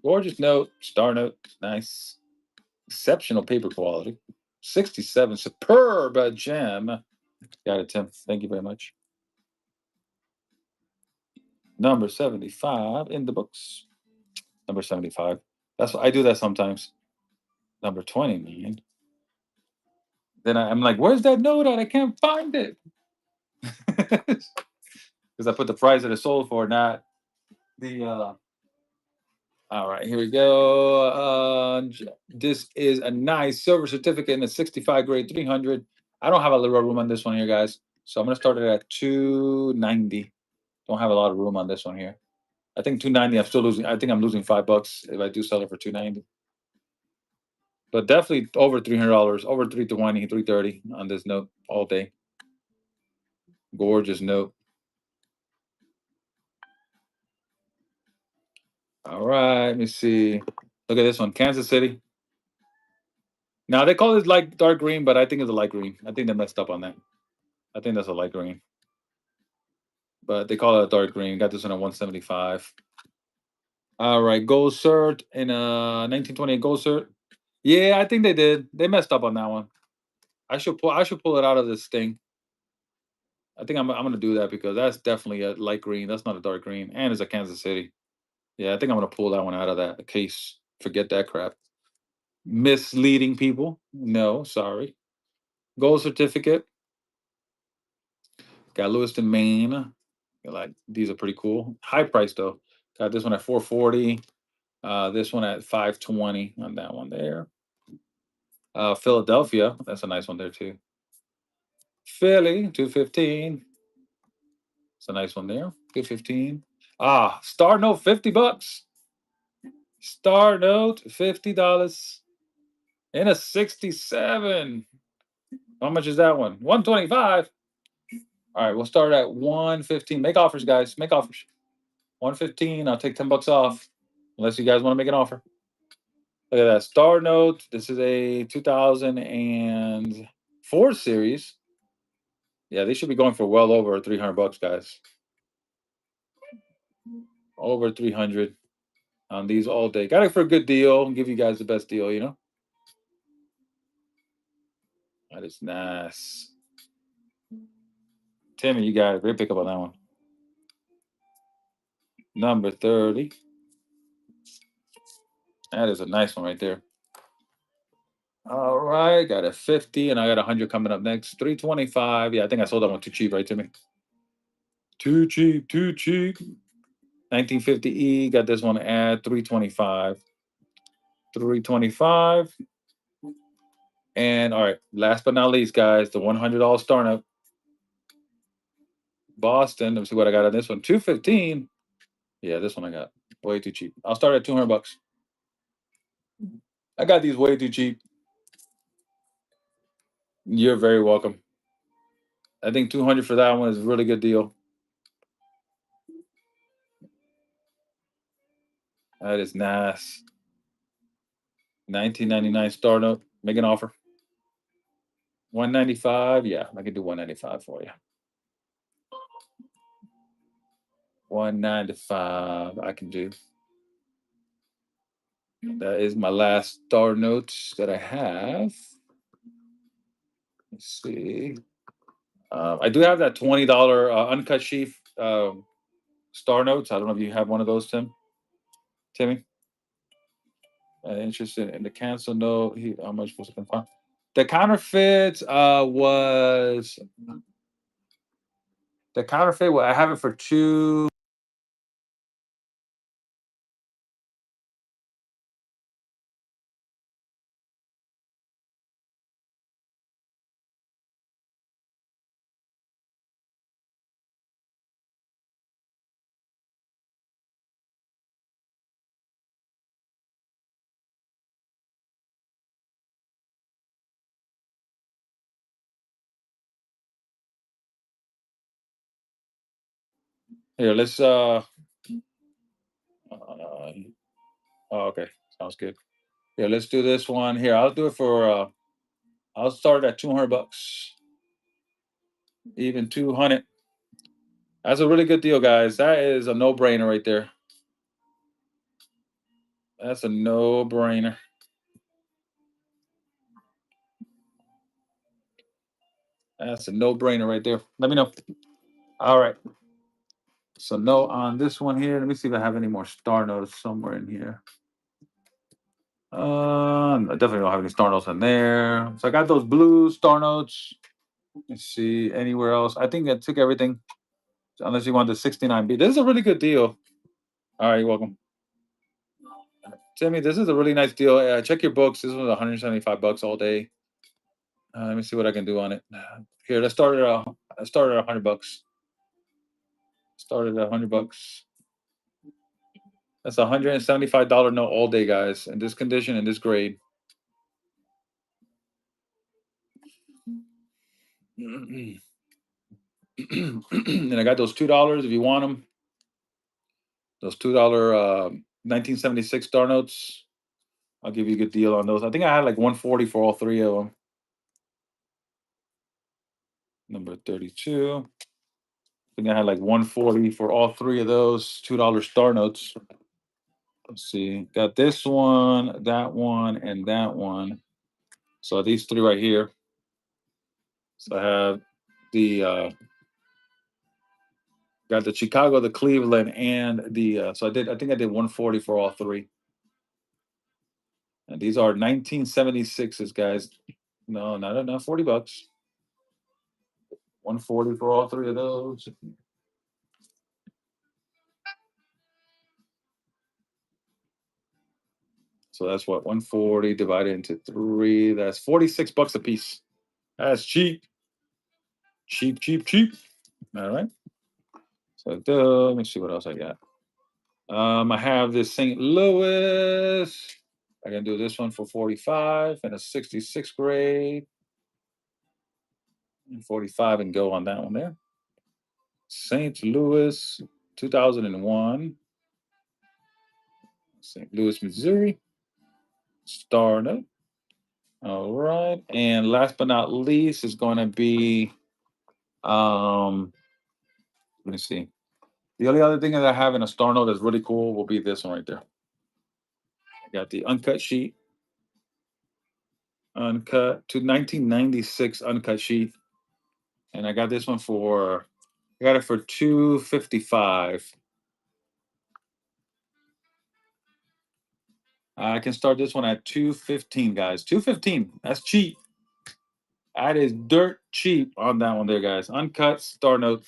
Gorgeous note. Star note. Nice. Exceptional paper quality. 67. Superb gem. Got it, Tim. Thank you very much. Number 75 in the books. Number 75. That's what I do that sometimes. Number 20, man. Then I'm like, where's that note at? I can't find it. Because I put the price that it sold for, not the all right, here we go. This is a nice silver certificate in the 65 grade 300. I don't have a little room on this one here, guys. So I'm gonna start it at 290. Don't have a lot of room on this one here. I think 290. I'm still losing. I think I'm losing $5 if I do sell it for 290. But definitely over $300, over 320, 330 on this note all day. Gorgeous note. All right, let me see. Look at this one, Kansas City. Now they call it like dark green, but I think it's a light green. I think they messed up on that. I think that's a light green, but they call it a dark green. Got this one at 175. All right, gold cert in a 1928 gold cert. Yeah, I think they did. They messed up on that one. I should pull it out of this thing. I think I'm gonna do that because that's definitely a light green. That's not a dark green, and it's a Kansas City. Yeah, I think I'm gonna pull that one out of that case. Forget that crap. Misleading people. No, sorry. Gold certificate. Got Lewiston, Maine. Like these are pretty cool. High price though. Got this one at 440. This one at 520 on that one there. Philadelphia. That's a nice one there too. Philly, 215. It's a nice one there. 215. Star note, $50. Star note, $50. In a 67. How much is that one? 125. All right, we'll start at 115. Make offers, guys. Make offers. 115. I'll take $10 off. Unless you guys want to make an offer. Look at that. Star note. This is a 2004 series. Yeah, they should be going for well over $300, guys. Over 300 on these all day. Got it for a good deal and give you guys the best deal, you know? That is nice. Timmy, you got a great pickup on that one. Number 30. That is a nice one right there. All right, got a 50 and I got 100 coming up next. 325. Yeah, I think I sold that one too cheap, right, Timmy? Too cheap, too cheap. 1950E, got this one at 325. 325. And all right, last but not least, guys, the $100 star note. Boston. Let me see what I got on this one. 215. Yeah, this one I got way too cheap. I'll start at $200. I got these way too cheap. You're very welcome. I think 200 for that one is a really good deal. That is nice. 1999 star note. Make an offer. 195. Yeah, I can do 195 for you. 195. I can do. That is my last star note that I have. Let's see. I do have that $20 uncut sheaf star notes. I don't know if you have one of those, Timmy. Interested in the cancel note. How much was it confirmed? The counterfeit was the counterfeit. Well, I have it for two. Here, let's. Oh, okay, sounds good. Yeah, let's do this one here. I'll do it for. I'll start at $200. Even 200. That's a really good deal, guys. That is a no-brainer right there. That's a no-brainer. That's a no-brainer right there. Let me know. All right. So no on this one here. Let me see if I have any more star notes somewhere in here. I definitely don't have any star notes in there. So I got those blue star notes. Let's see anywhere else. I think I took everything, unless you want the 69B. This is a really good deal. All right, you're welcome. Timmy, this is a really nice deal. Check your books. This was $175 all day. Let me see what I can do on it. Here, let's start at $100. Started at $100. That's $175 note all day, guys. In this condition, in this grade. And I got those $2 if you want them. Those $2 1976 star notes. I'll give you a good deal on those. I think I had like 140 for all three of them. Number 32. I think I had like 140 for all three of those $2 star notes. Let's see. Got this one, and that one. So these three right here. So I have the got the Chicago, the Cleveland, and the so I think I did 140 for all three. And these are 1976s, guys. No, not enough. $40. 140 for all three of those. So that's what 140 divided into three. That's $46 a piece. That's cheap. Cheap, cheap, cheap. All right. So let me see what else I got. I have this St. Louis. I can do this one for 45 and a 66 grade. And 45 and go on that one there. St. Louis, 2001. St. Louis, Missouri. Startup. All right. And last but not least is going to be, let me see. The only other thing that I have in a star note that's really cool will be this one right there. I got the uncut sheet. Uncut to 1996 uncut sheet. And I got this one I got it for 255. I can start this one at 215, guys. 215. That's cheap. That is dirt cheap on that one there, guys. Uncut star note.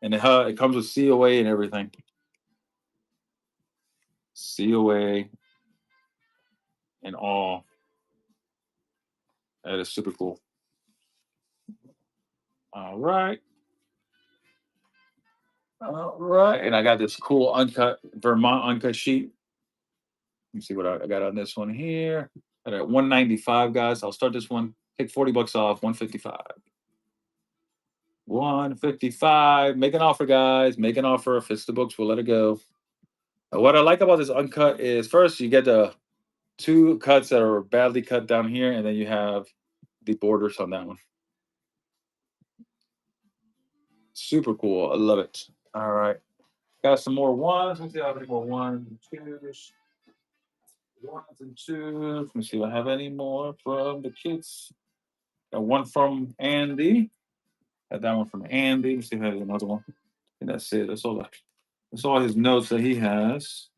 And it comes with COA and everything. COA and all. That is super cool. All right. All right. And I got this cool uncut Vermont uncut sheet. Let me see what I got on this one here. At 195, guys. I'll start this one. Take $40 off. 155. 155. Make an offer, guys. Make an offer. If it's the books, we'll let it go. What I like about this uncut is first you get the two cuts that are badly cut down here, and then you have the borders on that one. Super cool. I love it. All right. Got some more ones. Let's see how many more ones and twos. Ones and twos. Let me see if I have any more from the kids. Got one from Andy. Got that one from Andy. Let's see if I have another one. And that's it. That's all his notes that he has.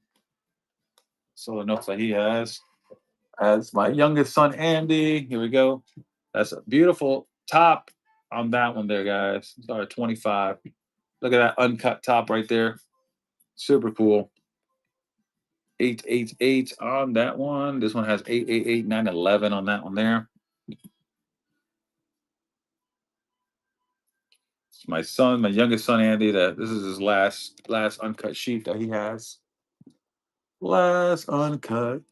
So the notes that he has. As my youngest son Andy. Here we go. That's a beautiful top on that one there, guys. Sorry, 25. Look at that uncut top right there. Super cool. 888 on that one. This one has 888, 911 on that one there. It's my son, my youngest son Andy. That this is his last uncut sheet that he has. Last uncut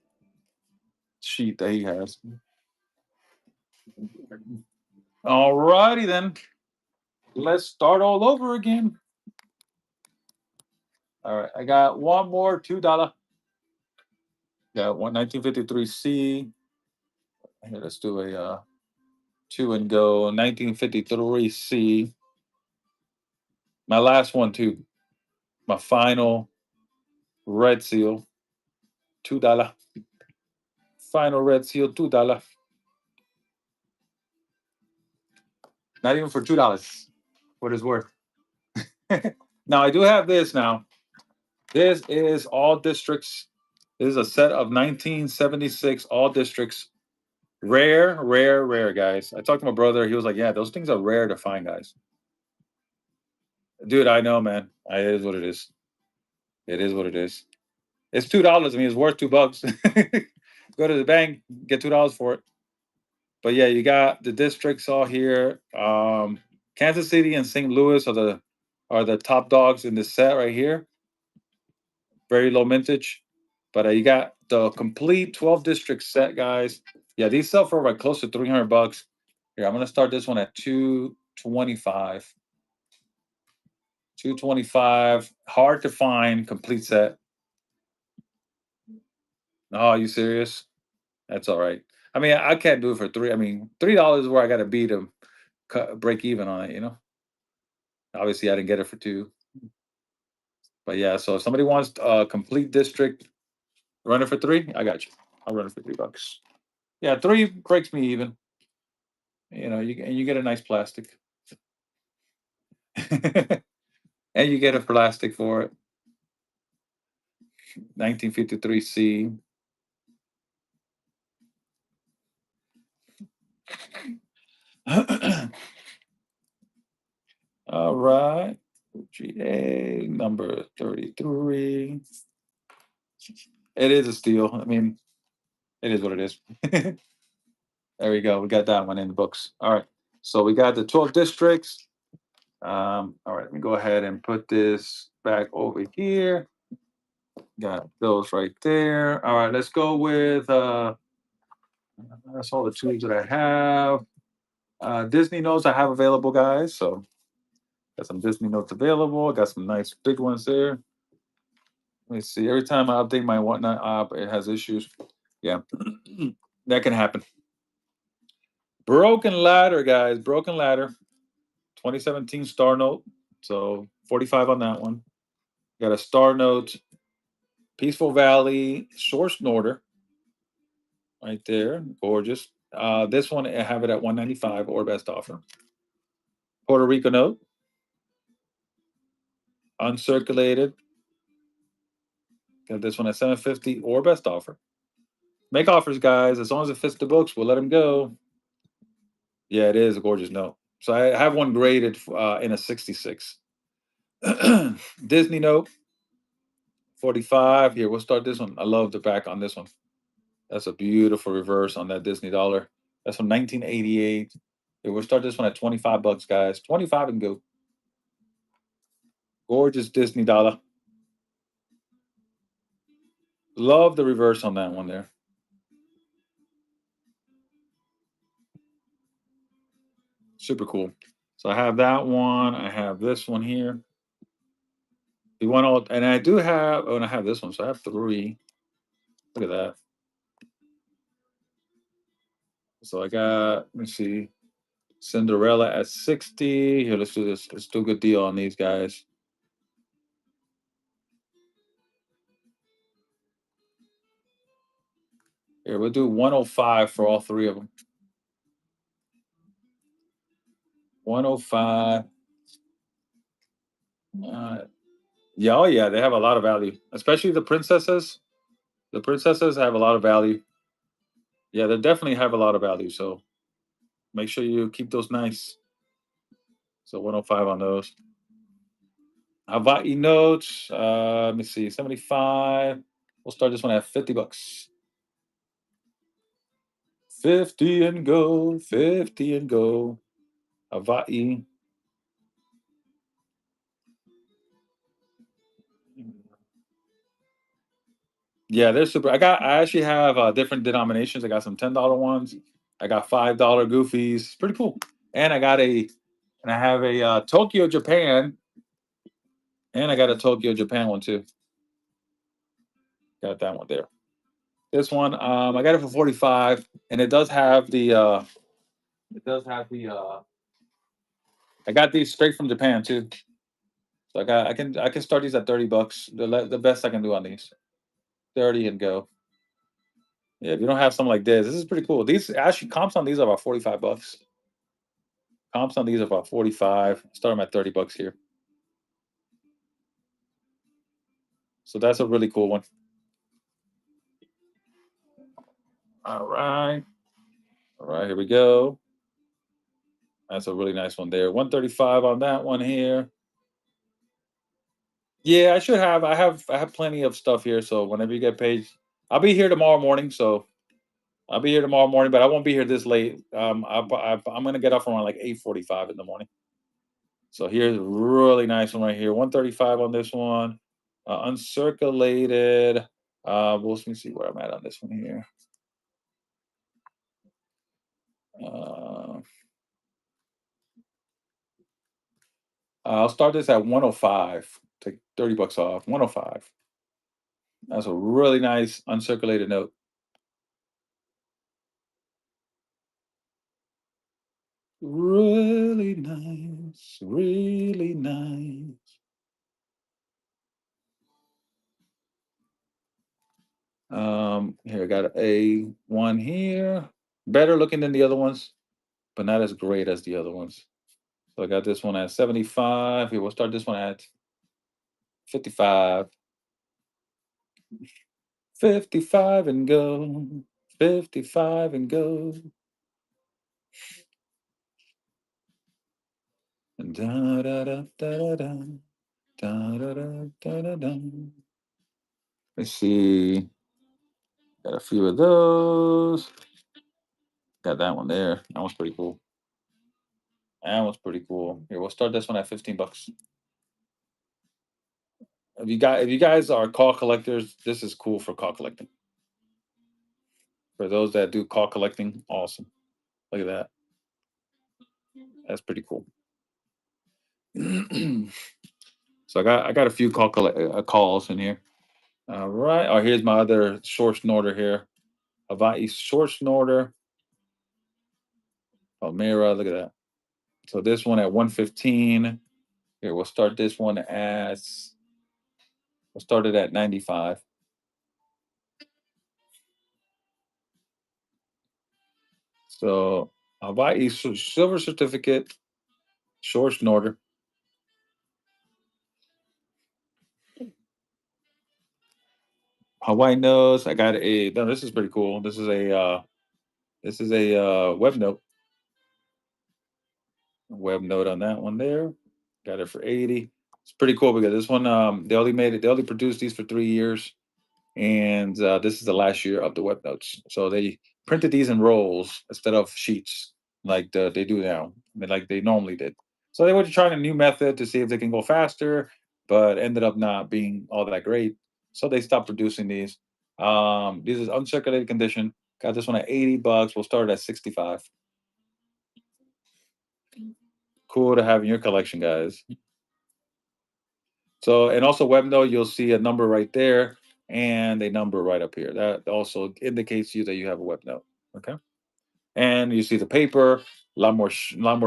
sheet that he has. All righty then. Let's start all over again. All right, I got one more $2. Got one 1953C. Here, let's do a two and go. 1953C. My last one too. My final red seal. $2. Final red seal. $2. Not even for $2. What it's worth. Now I do have this now. This is all districts. This is a set of 1976 all districts. Rare, rare, rare, guys. I talked to my brother. He was like, "Yeah, those things are rare to find, guys." Dude, I know, man. It is what it is. It is what it is. It's $2. I mean, it's worth $2. Go to the bank, get $2 for it. But yeah, you got the districts all here. Kansas City and St. Louis are the top dogs in this set right here. Very low mintage. But you got the complete 12 district set, guys. Yeah, these sell for like close to $300. Here, I'm gonna start this one at 225. 225. Hard to find complete set. Oh, are you serious? That's all right. I mean, I can't do it for three. I mean, $3 is where I got to be to break even on it. Obviously, I didn't get it for two. But yeah, so if somebody wants a complete district, run it for three. I got you. I'll run it for $3. Yeah, three breaks me even. And you get a nice plastic, and you get a plastic for it. 1953C. All right. GA number 33. It is a steal. I mean, it is what it is. There we go. We got that one in the books. All right. So we got the 12 districts. All right. Let me go ahead and put this back over here. Got those right there. All right. Let's go with that's all the tools that I have. Disney notes I have available, guys. So got some Disney notes available. Got some nice big ones there. Let me see. Every time I update my whatnot app, it has issues. Yeah, that can happen. Broken ladder, guys. Broken ladder. 2017 star note. So 45 on that one. Got a star note. Peaceful Valley source order. Right there. Gorgeous. This one I have it at 195 or best offer. Puerto Rico note. Uncirculated. Got this one at 750 or best offer. Make offers, guys. As long as it fits the books, we'll let them go. Yeah, it is a gorgeous note. So I have one graded in a 66. Disney note, 45. Here, we'll start this one. I love the back on this one. That's a beautiful reverse on that Disney dollar. That's from 1988. Here, we'll start this one at $25, guys. 25 and go. Gorgeous Disney dollar. Love the reverse on that one there. Super cool. So I have that one. I have this one here. You want all, and I do have, oh, and I have this one. So I have three. Look at that. So I got, let me see, Cinderella at 60. Here, let's do this. Let's do a good deal on these guys. Here, we'll do 105 for all three of them. 105. Yeah, oh yeah, they have a lot of value, especially the princesses. The princesses have a lot of value. Yeah, they definitely have a lot of value. So make sure you keep those nice. So 105 on those. Hawaii notes. Let me see, 75. We'll start this one at $50. 50 and go, 50 and go. Hawaii. Yeah, they're super. I actually have different denominations. I got some $10 ones. I got $5 goofies. Pretty cool. And I have a Tokyo, Japan, and I got a Tokyo, Japan one too. Got that one there. This one, I got it for 45, and it does have the. I got these straight from Japan too. So I can start these at $30. The best I can do on these. 30 and go. Yeah, if you don't have something like this is pretty cool. These actually comps on these are about $45. Comps on these are about 45. Start them at $30 here. So that's a really cool one. All right. All right, here we go. That's a really nice one there. 135 on that one here. Yeah, I should have. I have plenty of stuff here. So whenever you get paid, I'll be here tomorrow morning. So I'll be here tomorrow morning, but I won't be here this late. I'm gonna get off around like 8:45 in the morning. So here's a really nice one right here. 135 on this one. Uncirculated. Let me see where I'm at on this one here. Uh, I'll start this at 105. Take $30 off. 105. That's a really nice uncirculated note. Really nice. Really nice. Here I got a one here. Better looking than the other ones, but not as great as the other ones. So I got this one at 75. Here, we'll start this one at 55. 55 and go. 55 and go. Da da da da da da. Da da da da da da. Let's see. Got a few of those. Got that one there. That one's pretty cool. That one's pretty cool. Here, we'll start this one at $15. If you guys are call collectors, this is cool for call collecting. For those that do call collecting, awesome. Look at that. That's pretty cool. So I got a few calls in here. All right. Oh, here's my other short snorter here. Hawaii short snorter. Palmyra. Look at that. So this one at 115. Here, we'll start it at 95. So Hawaii silver certificate, short snorter. Hawaii knows. I got a no, this is pretty cool. This is a web note. Web note on that one there. Got it for 80. It's pretty cool because this one they only produced these for 3 years. And this is the last year of the web notes. So they printed these in rolls instead of sheets like they do now. I mean, like they normally did. So they were trying a new method to see if they can go faster, but ended up not being all that great. So they stopped producing these. This is uncirculated condition. Got this one at $80. We'll start at 65. Cool to have in your collection, guys. So, and also WebNote, you'll see a number right there and a number right up here. That also indicates to you that you have a WebNote. Okay. And you see the paper, lot more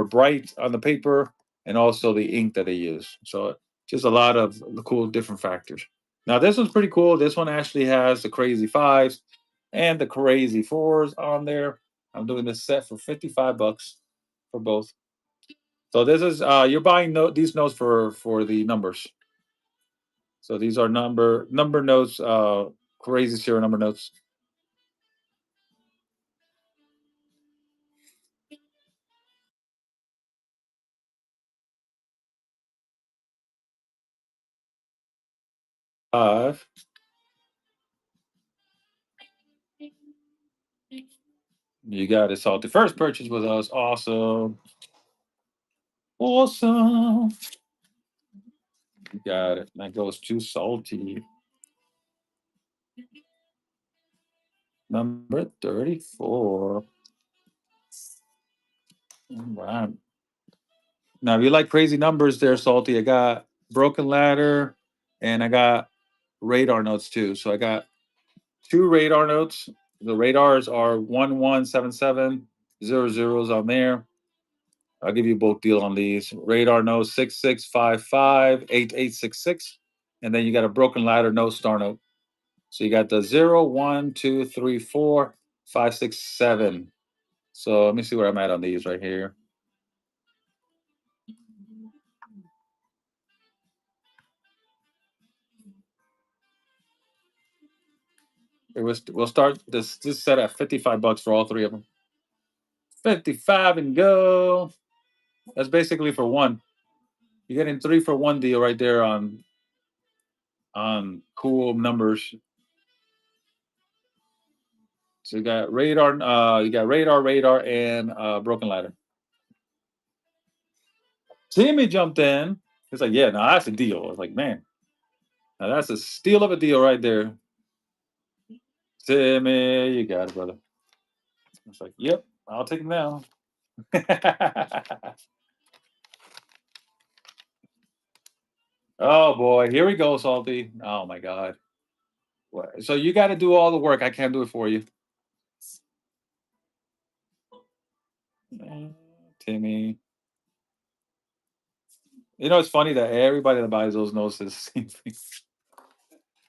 bright on the paper, and also the ink that they use. So, just a lot of cool different factors. Now, this one's pretty cool. This one actually has the crazy fives and the crazy fours on there. I'm doing this set for $55 for both. So this is you're buying these notes for the numbers. So these are number notes. Crazy serial number notes. Five. You got it, Salty. First purchase with us. Awesome. Awesome. You got it. That goes to Salty. Number 34. All right. Now, if you like crazy numbers there, Salty, I got Broken Ladder and I got radar notes too. So I got two radar notes. The radars are 1177 00s on there. I'll give you both deal on these. Radar note 6655 8866. And then you got a broken ladder note star note. So you got the 0, 1, 2, 3, 4, 5, 6, 7. So let me see where I'm at on these right here. We'll start this set at $55 for all three of them. 55 and go. That's basically for one. You're getting 3 for 1 deal right there on cool numbers. So you got radar, and broken ladder. Timmy jumped in. He's like, yeah, no, that's a deal. I was like, man, now that's a steal of a deal right there. Timmy, you got it, brother. I was like, yep, I'll take him now. Oh boy, here we go, Salty. Oh my god. So you got to do all the work. I can't do it for you. Timmy. You know, it's funny that everybody that buys those knows the same thing.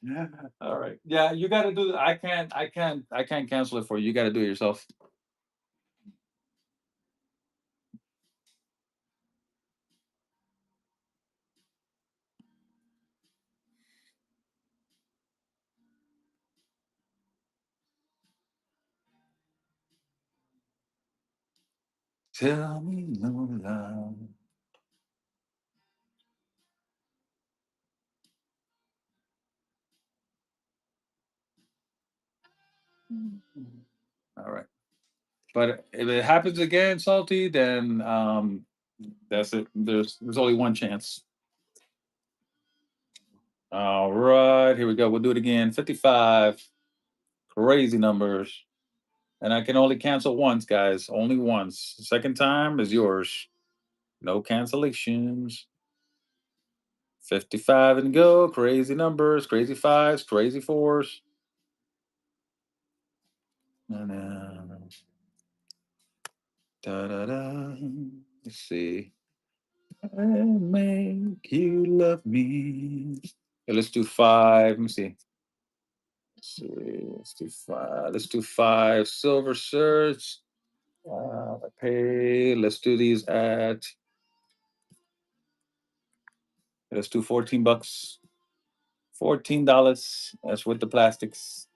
Yeah. All right. Yeah, you got to do. I can't cancel it for you. You got to do it yourself. Tell me no lie. All right. But if it happens again, Salty, then that's it. There's only one chance. All right, here we go. We'll do it again. 55. Crazy numbers. And I can only cancel once, guys. Only once. Second time is yours. No cancellations. 55 and go. Crazy numbers, crazy fives, crazy fours. Da, da, da. Let's see. I make you love me. Okay, let's do five. Let me see. Let's do five. Let's do five silver shirts. Pay. Let's do these at. Let's do $14. $14. That's with the plastics.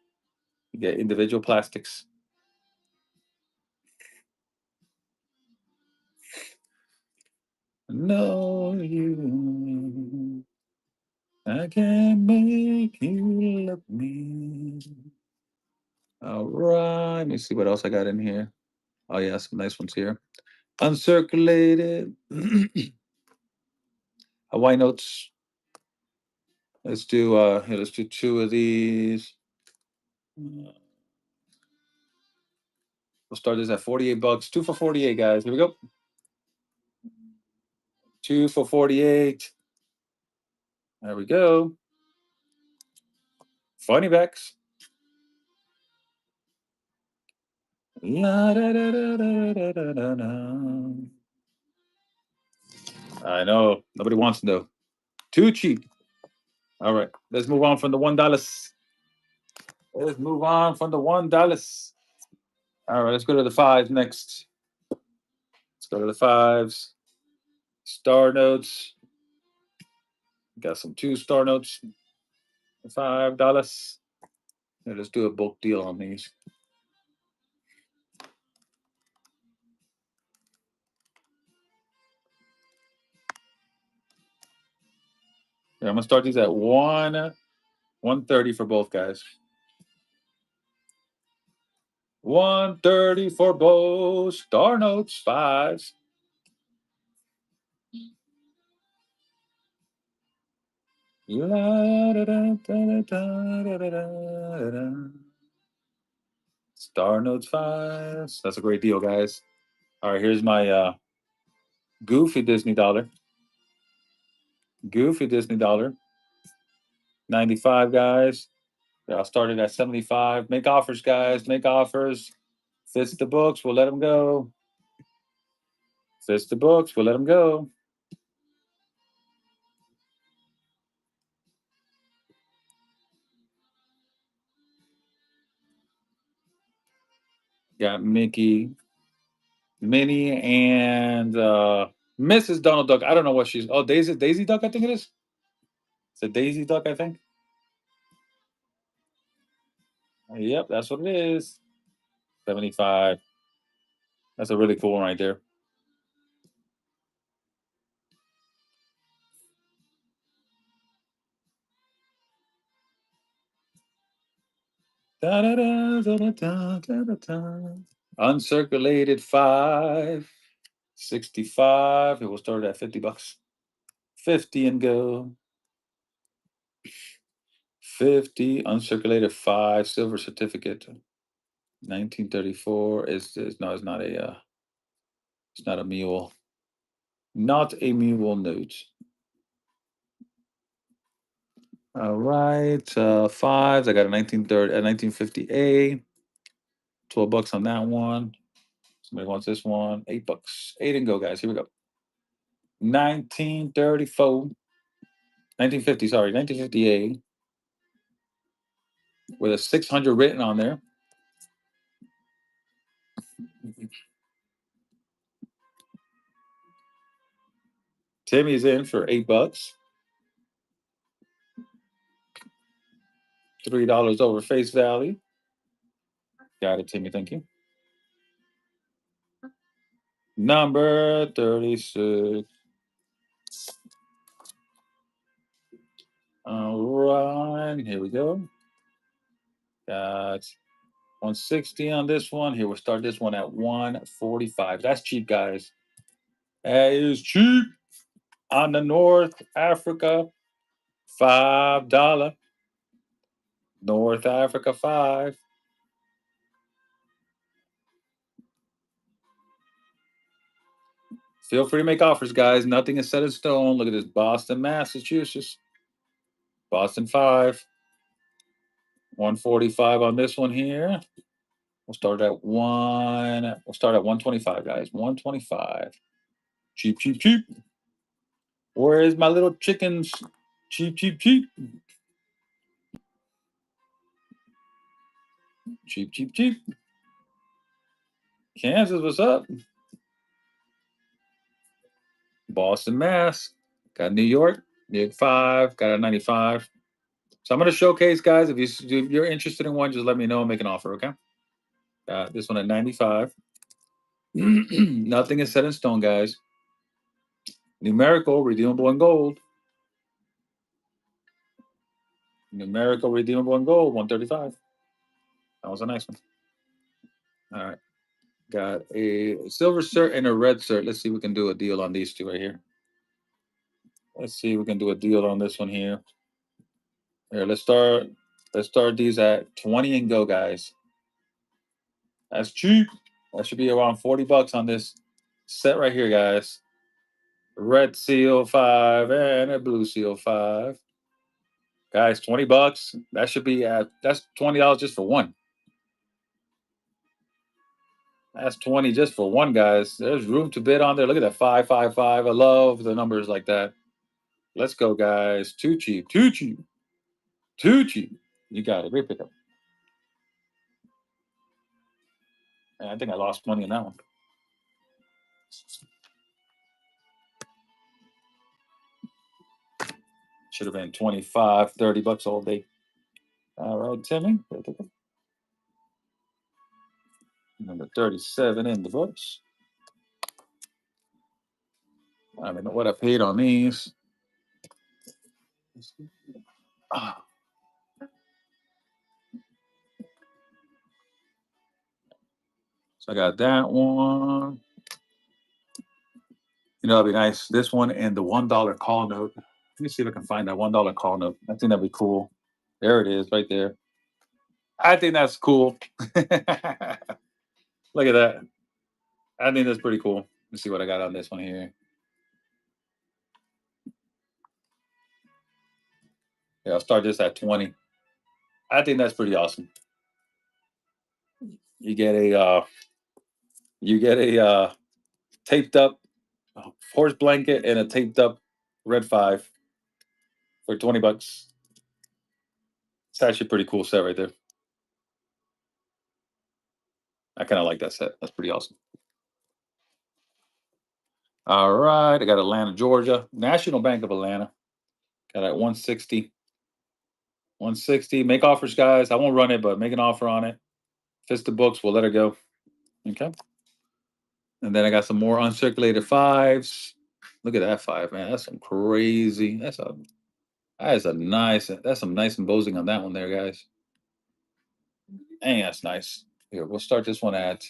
You get individual plastics. No, you. I can make you love me. All right. Let me see what else I got in here. Oh yeah, some nice ones here. Uncirculated. Hawaii notes. Let's do two of these. We'll start this at $48. Two for 48, guys. Here we go. Two for 48. There we go. Funny backs. La, da, da, da, da, da, da, da. I know. Nobody wants to know. Too cheap. All right. Let's move on from the $1. Let's move on from the $1. All right. Let's go to the fives next. Let's go to the fives. Star notes. Got some two star notes. $5. Yeah, let's do a bulk deal on these. Yeah, I'm gonna start these at 130 for both guys. 130 for both. Star notes, fives. Star notes, fives. That's a great deal, guys. All right, here's my goofy Disney dollar. Goofy Disney dollar. 95, guys. Yeah, I'll start it at 75. Make offers, guys. Make offers. Fits the books. We'll let them go. Fits the books. We'll let them go. Got Mickey, Minnie, and Mrs. Donald Duck. I don't know what she's. Oh, Daisy Duck, I think it is. It's a Daisy Duck, I think. Yep, that's what it is. 75. That's a really cool one right there. Da, da, da, da, da, da, da, da. Uncirculated 5. 65. It will start at $50. 50 and go. 50. Uncirculated 5. Silver certificate. 1934 is no, it's not a mule. Not a mule note. All right, fives. I got a 1930, a 1950A. $12 on that one. Somebody wants this one. $8. 8 and go, guys. Here we go. 1934. 1950, sorry, 1950A. With a 600 written on there. Timmy's in for $8. $3 over face value. Got it, Timmy. Thank you. Number 36. All right, here we go. Got 160 on this one. Here, we'll start this one at 145. That's cheap, guys. That is cheap. On the North Africa, $5. North Africa, 5. Feel free to make offers, guys. Nothing is set in stone. Look at this. Boston, Massachusetts. Boston, 5. 145 on this one here. We'll start at 125, guys. 125. Cheap, cheap, cheap. Where is my little chickens? Cheap, cheap, cheap. Cheap, cheap, cheap. Kansas, what's up? Boston, Mass. Got New York. New York, 5. Got a 95. So I'm going to showcase, guys. If you're interested in one, just let me know and make an offer, okay? This one at 95. Nothing is set in stone, guys. Numerical, redeemable in gold. Numerical, redeemable in gold, 135. That was a nice one. All right. Got a silver cert and a red cert. Let's see if we can do a deal on these two right here. Let's see if we can do a deal on this one here. Here, let's start. Let's start these at 20 and go, guys. That's cheap. That should be around $40 on this set right here, guys. Red seal 5 and a blue seal 5. Guys, $20. That should be at that's $20 just for one. That's 20 just for one, guys. There's room to bid on there. Look at that 555. I love the numbers like that. Let's go, guys. Too cheap. Too cheap. Too cheap. You got it. Great pickup. And I think I lost money on that one. Should have been 25, $30 all day. All right, Timmy. Number 37 in the books. I don't know what I paid on these. Ah, so I got that one. You know, that'd be nice. This one and the $1 call note. Let me see if I can find that $1 call note. I think that'd be cool. There it is, right there. I think that's cool. Look at that. I think that's pretty cool. Let's see what I got on this one here. Yeah, I'll start this at 20. I think that's pretty awesome. You get a taped up horse blanket and a taped up red 5 for $20. It's actually a pretty cool set right there. I kind of like that set. That's pretty awesome. All right, I got Atlanta, Georgia, National Bank of Atlanta. Got at 160. 160. Make offers, guys. I won't run it, but make an offer on it. Fist the books, we'll let her go. Okay. And then I got some more uncirculated 5s. Look at that 5, man. That's some crazy. That's some nice embossing on that one there, guys. Dang, that's nice. Here, we'll start this one at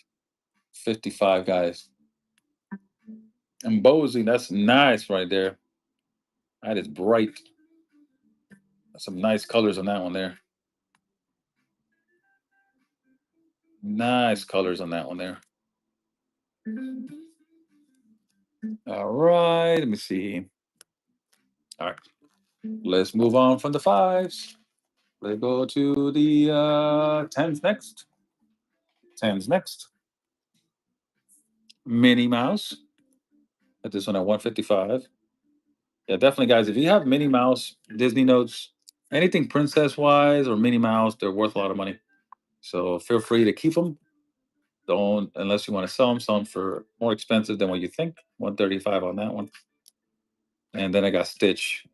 55, guys. Embossing, that's nice right there. That is bright. That's some nice colors on that one there. Nice colors on that one there. All right, let me see. All right, let's move on from the 5s. Let's go to the 10s next. 10s next. Minnie Mouse. At this one at 155. Yeah, definitely, guys. If you have Minnie Mouse, Disney notes, anything princess wise or Minnie Mouse, they're worth a lot of money. So feel free to keep them. Don't, unless you want to sell them for more expensive than what you think. 135 on that one. And then I got Stitch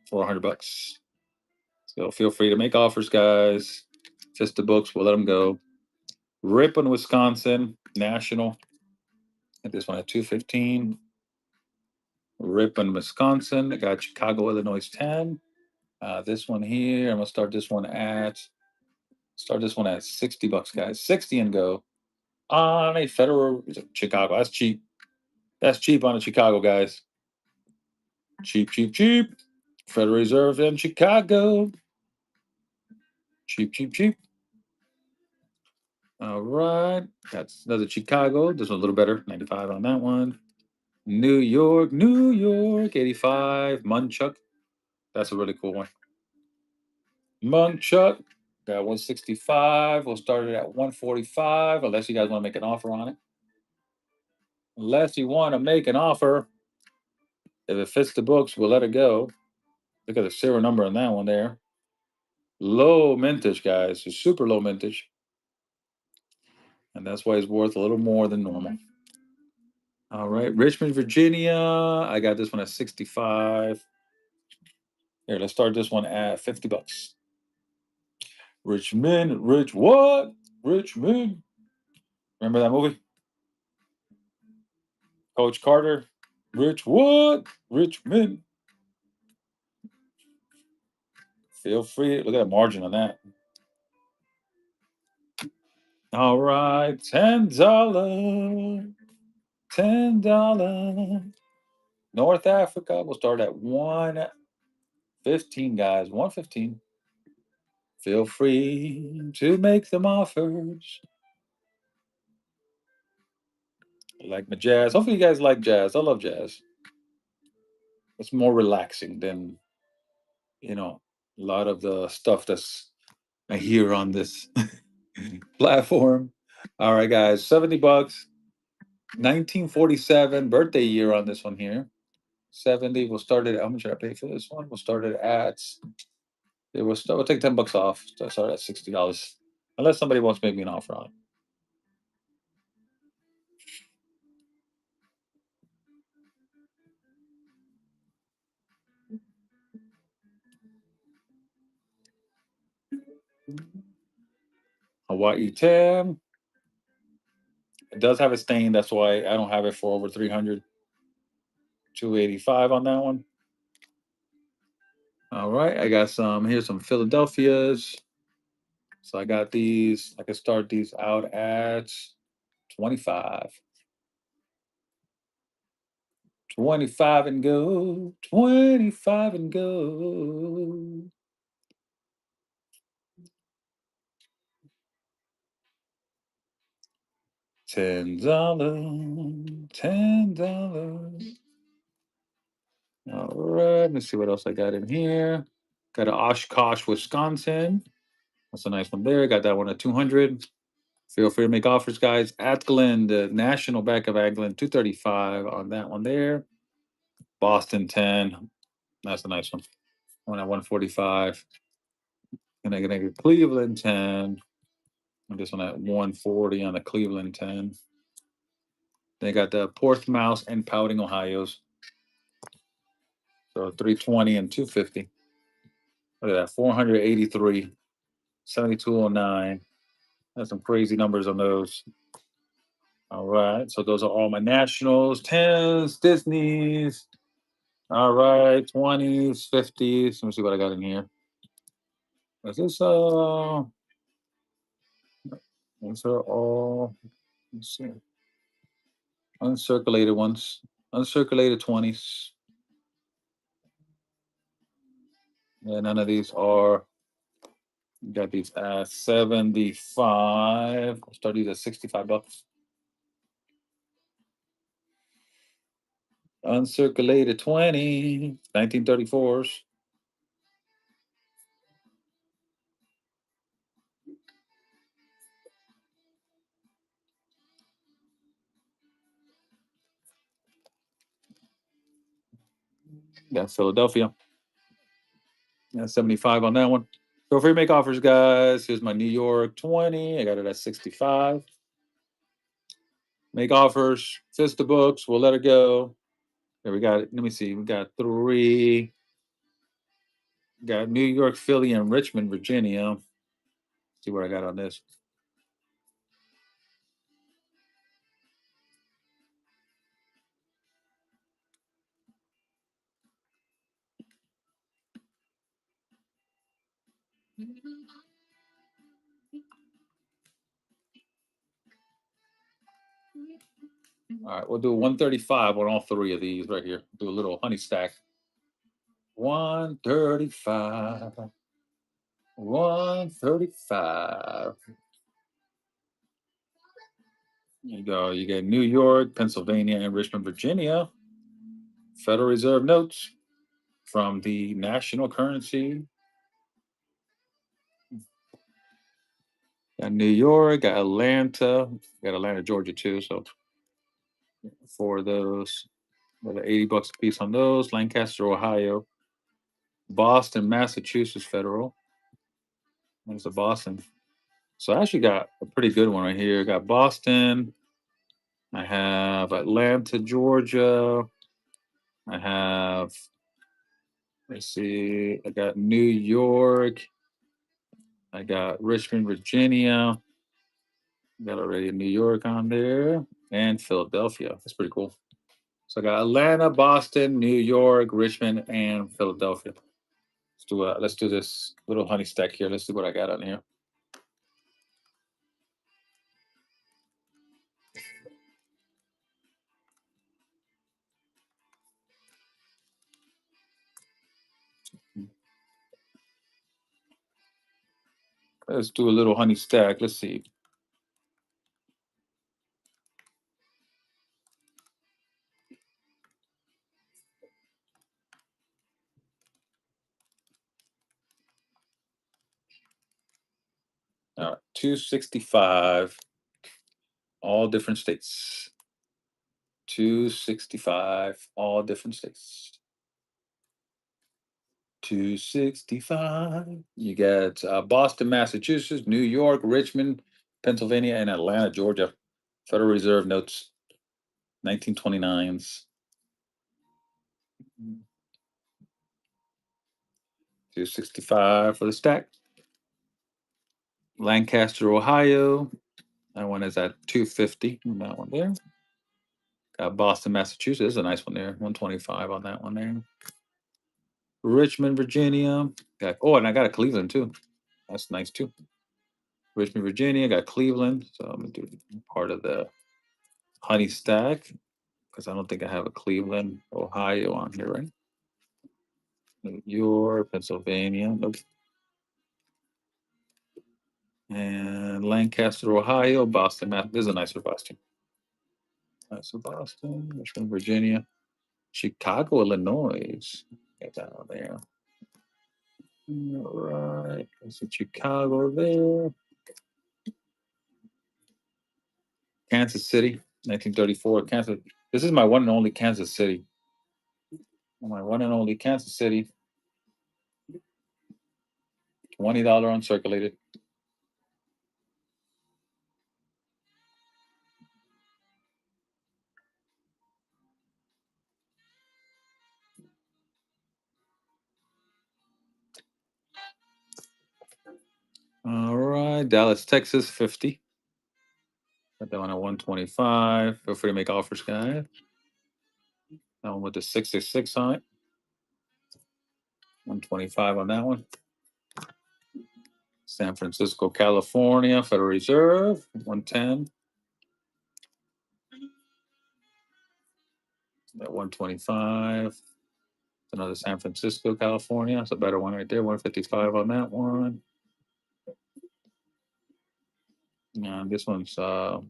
for $100. So feel free to make offers, guys. Just the books, we'll let them go. Ripon, Wisconsin, National. At this one at 215. Ripon, Wisconsin. I got Chicago, Illinois 10. This one here, I'm gonna start this one at $60, guys. 60 and go. On a Federal Chicago. That's cheap. That's cheap on a Chicago, guys. Cheap, cheap, cheap. Federal Reserve in Chicago. Cheap, cheap, cheap. All right. That's another Chicago. This one's a little better. 95 on that one. New York, New York, 85. Munchuk. That's a really cool one. Munchuk. Got 165. We'll start it at 145, unless you guys want to make an offer on it. Unless you want to make an offer. If it fits the books, we'll let it go. Look at the serial number on that one there. Low mintage, guys. It's super low mintage. And that's why it's worth a little more than normal. All right. Richmond, Virginia. I got this one at 65. Here, let's start this one at $50. Richmond, Rich what? Richmond. Remember that movie? Coach Carter. Rich what? Richmond. Feel free. Look at that margin on that. All right. $10. $10. North Africa. We'll start at 115, guys. 115. Feel free to make them offers. I like my jazz. Hopefully, you guys like jazz. I love jazz. It's more relaxing than, a lot of the stuff that's I hear on this platform. All right, guys. $70. 1947 birthday year on this one here. 70. We'll start it. How much should I pay for this one? We'll start it at. We'll take $10 off. So start at $60. Unless somebody wants to make me an offer on it. Hawaii 10. It does have a stain. That's why I don't have it for over 300. 285 on that one. All right. I got some. Here's some Philadelphia's. So I got these. I can start these out at 25. 25 and go. 25 and go. $10. $10. All right. Let's see what else I got in here. Got a Oshkosh, Wisconsin. That's a nice one there. Got that one at 200. Feel free to make offers, guys. Atglen, the National Bank of Atglen, 235 on that one there. Boston 10. That's a nice one. One at 145. And I get Cleveland 10. And this one at 140 on the Cleveland 10. They got the Portsmouth and Pouting Ohio's. So 320 and 250. Look at that. 483. 7209. That's some crazy numbers on those. All right. So those are all my nationals, 10s, Disney's. All right. 20s, 50s. Let me see what I got in here. Is this these are all, let's see. Uncirculated ones. Uncirculated 20s. Yeah, none of these are. Got these at 75. I'll start these at $65. Uncirculated 20, 1934s. Got Philadelphia. Got 75 on that one. Feel free to make offers, guys. Here's my New York 20. I got it at 65. Make offers. Fist the books. We'll let it go. There we got it. Let me see. We got 3. Got New York, Philly, and Richmond, Virginia. See what I got on this. All right, we'll do 135 on all 3 of these right here. Do a little honey stack. 135. 135. There you go. You get New York, Pennsylvania, and Richmond, Virginia. Federal Reserve notes from the national currency. Got New York, got Atlanta, got Atlanta, Georgia too. So for those, got 80 bucks a piece on those. Lancaster, Ohio, Boston, Massachusetts Federal. There's the Boston. So I actually got a pretty good one right here. Got Boston. I have Atlanta, Georgia. I have, let's see, I got New York. I got Richmond, Virginia. Got already New York on there. And Philadelphia. That's pretty cool. So I got Atlanta, Boston, New York, Richmond, and Philadelphia. Let's do this little honey stack here. Let's see what I got on here. Let's do a little honey stack. Let's see. All right, 265, all different states. 265, all different states. 265. You got Boston, Massachusetts, New York, Richmond, Pennsylvania, and Atlanta, Georgia. Federal Reserve notes, 1929s. 265 for the stack. Lancaster, Ohio. That one is at 250 on that one there. Got Boston, Massachusetts. This is a nice one there. 125 on that one there. Richmond, Virginia. And I got a Cleveland too. That's nice too. Richmond, Virginia. Got Cleveland. So I'm gonna do part of the honey stack because I don't think I have a Cleveland, Ohio on here, right? New York, Pennsylvania. Nope. And Lancaster, Ohio, Boston, Mass. This is a nicer Boston. Nicer Boston, Richmond, Virginia, Chicago, Illinois. Get that on there. All right. That's Chicago there. Kansas City, 1934. Kansas. This is my one and only Kansas City. My one and only Kansas City. $20 uncirculated. All right. Dallas, Texas, 50. Got that one at 125. Feel free to make offers, guys. That one with the 66 on it. 125 on that one. San Francisco, California, Federal Reserve, 110. At 125. Another San Francisco, California. That's a better one right there. 155 on that one. This one's that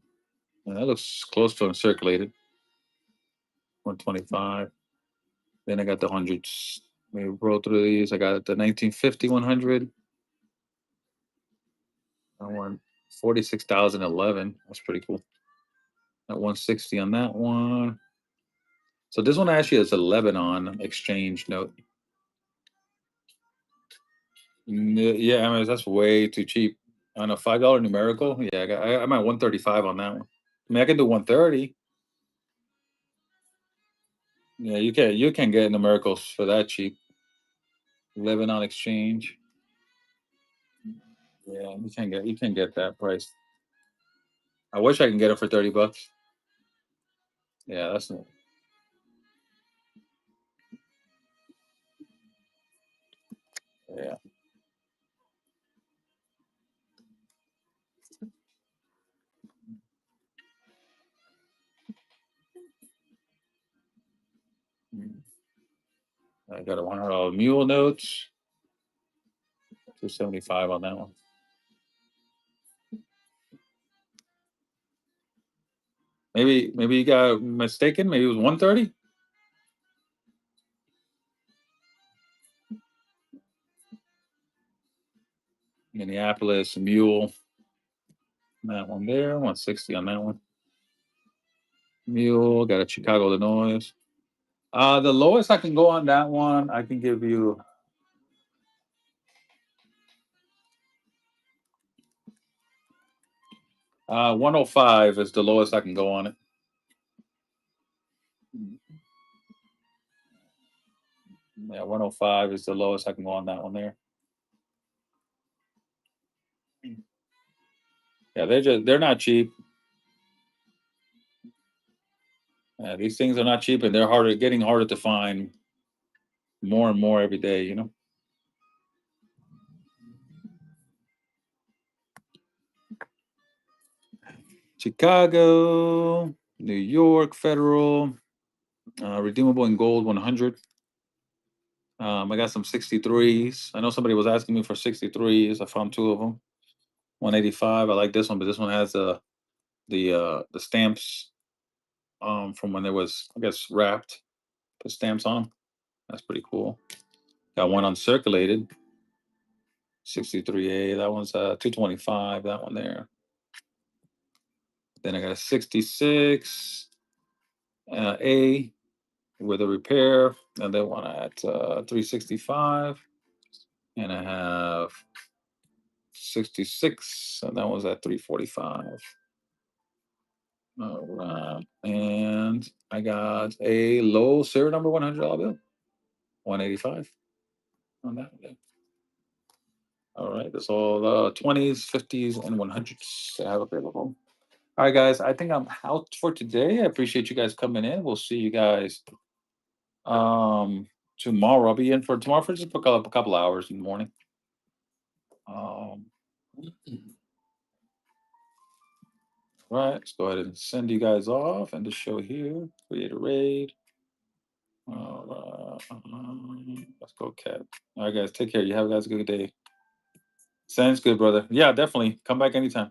looks close to uncirculated. 125. Then I got the hundreds. We roll through these. I got the 1950 100. I won 46,011. That's pretty cool. At 160 on that one. So this one actually is a Lebanon exchange note. Yeah, I mean that's way too cheap. On a $5 numerical, yeah, I'm at 135 on that one. I mean, I can do 130. Yeah, you can get numericals for that cheap. Lebanon exchange. Yeah, you can get that price. I wish I can get it for $30. Yeah, that's not. Yeah. Mm. I got a $100 mule notes. 275 on that one. Maybe you got mistaken. Maybe it was 130. Minneapolis mule. That one there. 160 on that one. Mule. Got a Chicago, Illinois. The lowest I can go on that one, I can give you 105 is the lowest I can go on it. Yeah, 105 is the lowest I can go on that one there. Yeah, they're not cheap. These things are not cheap, and they're getting harder to find more and more every day. Chicago, New York, Federal, redeemable in gold 100. I got some 63s. I know somebody was asking me for 63s. I found two of them. 185. I like this one, but this one has the stamps from when it was, I guess, wrapped. Put stamps on them. That's pretty cool. Got one uncirculated. 63A. That one's 225. That one there. Then I got a 66 A with a repair, and then one at 365. And I have 66, and that was at 345. All right. And I got a low serial number $100 bill, 185 on that one. All right, that's all 20s, 50s, and 100s I have available. All right, guys, I think I'm out for today. I appreciate you guys coming in. We'll see you guys tomorrow. I'll be in for tomorrow for just a couple hours in the morning. Um, right, let's go ahead and send you guys off and the show here. Create a raid. Let's go, cat. All right, guys, take care. You have guys a good day. Sounds good, brother. Yeah, definitely. Come back anytime.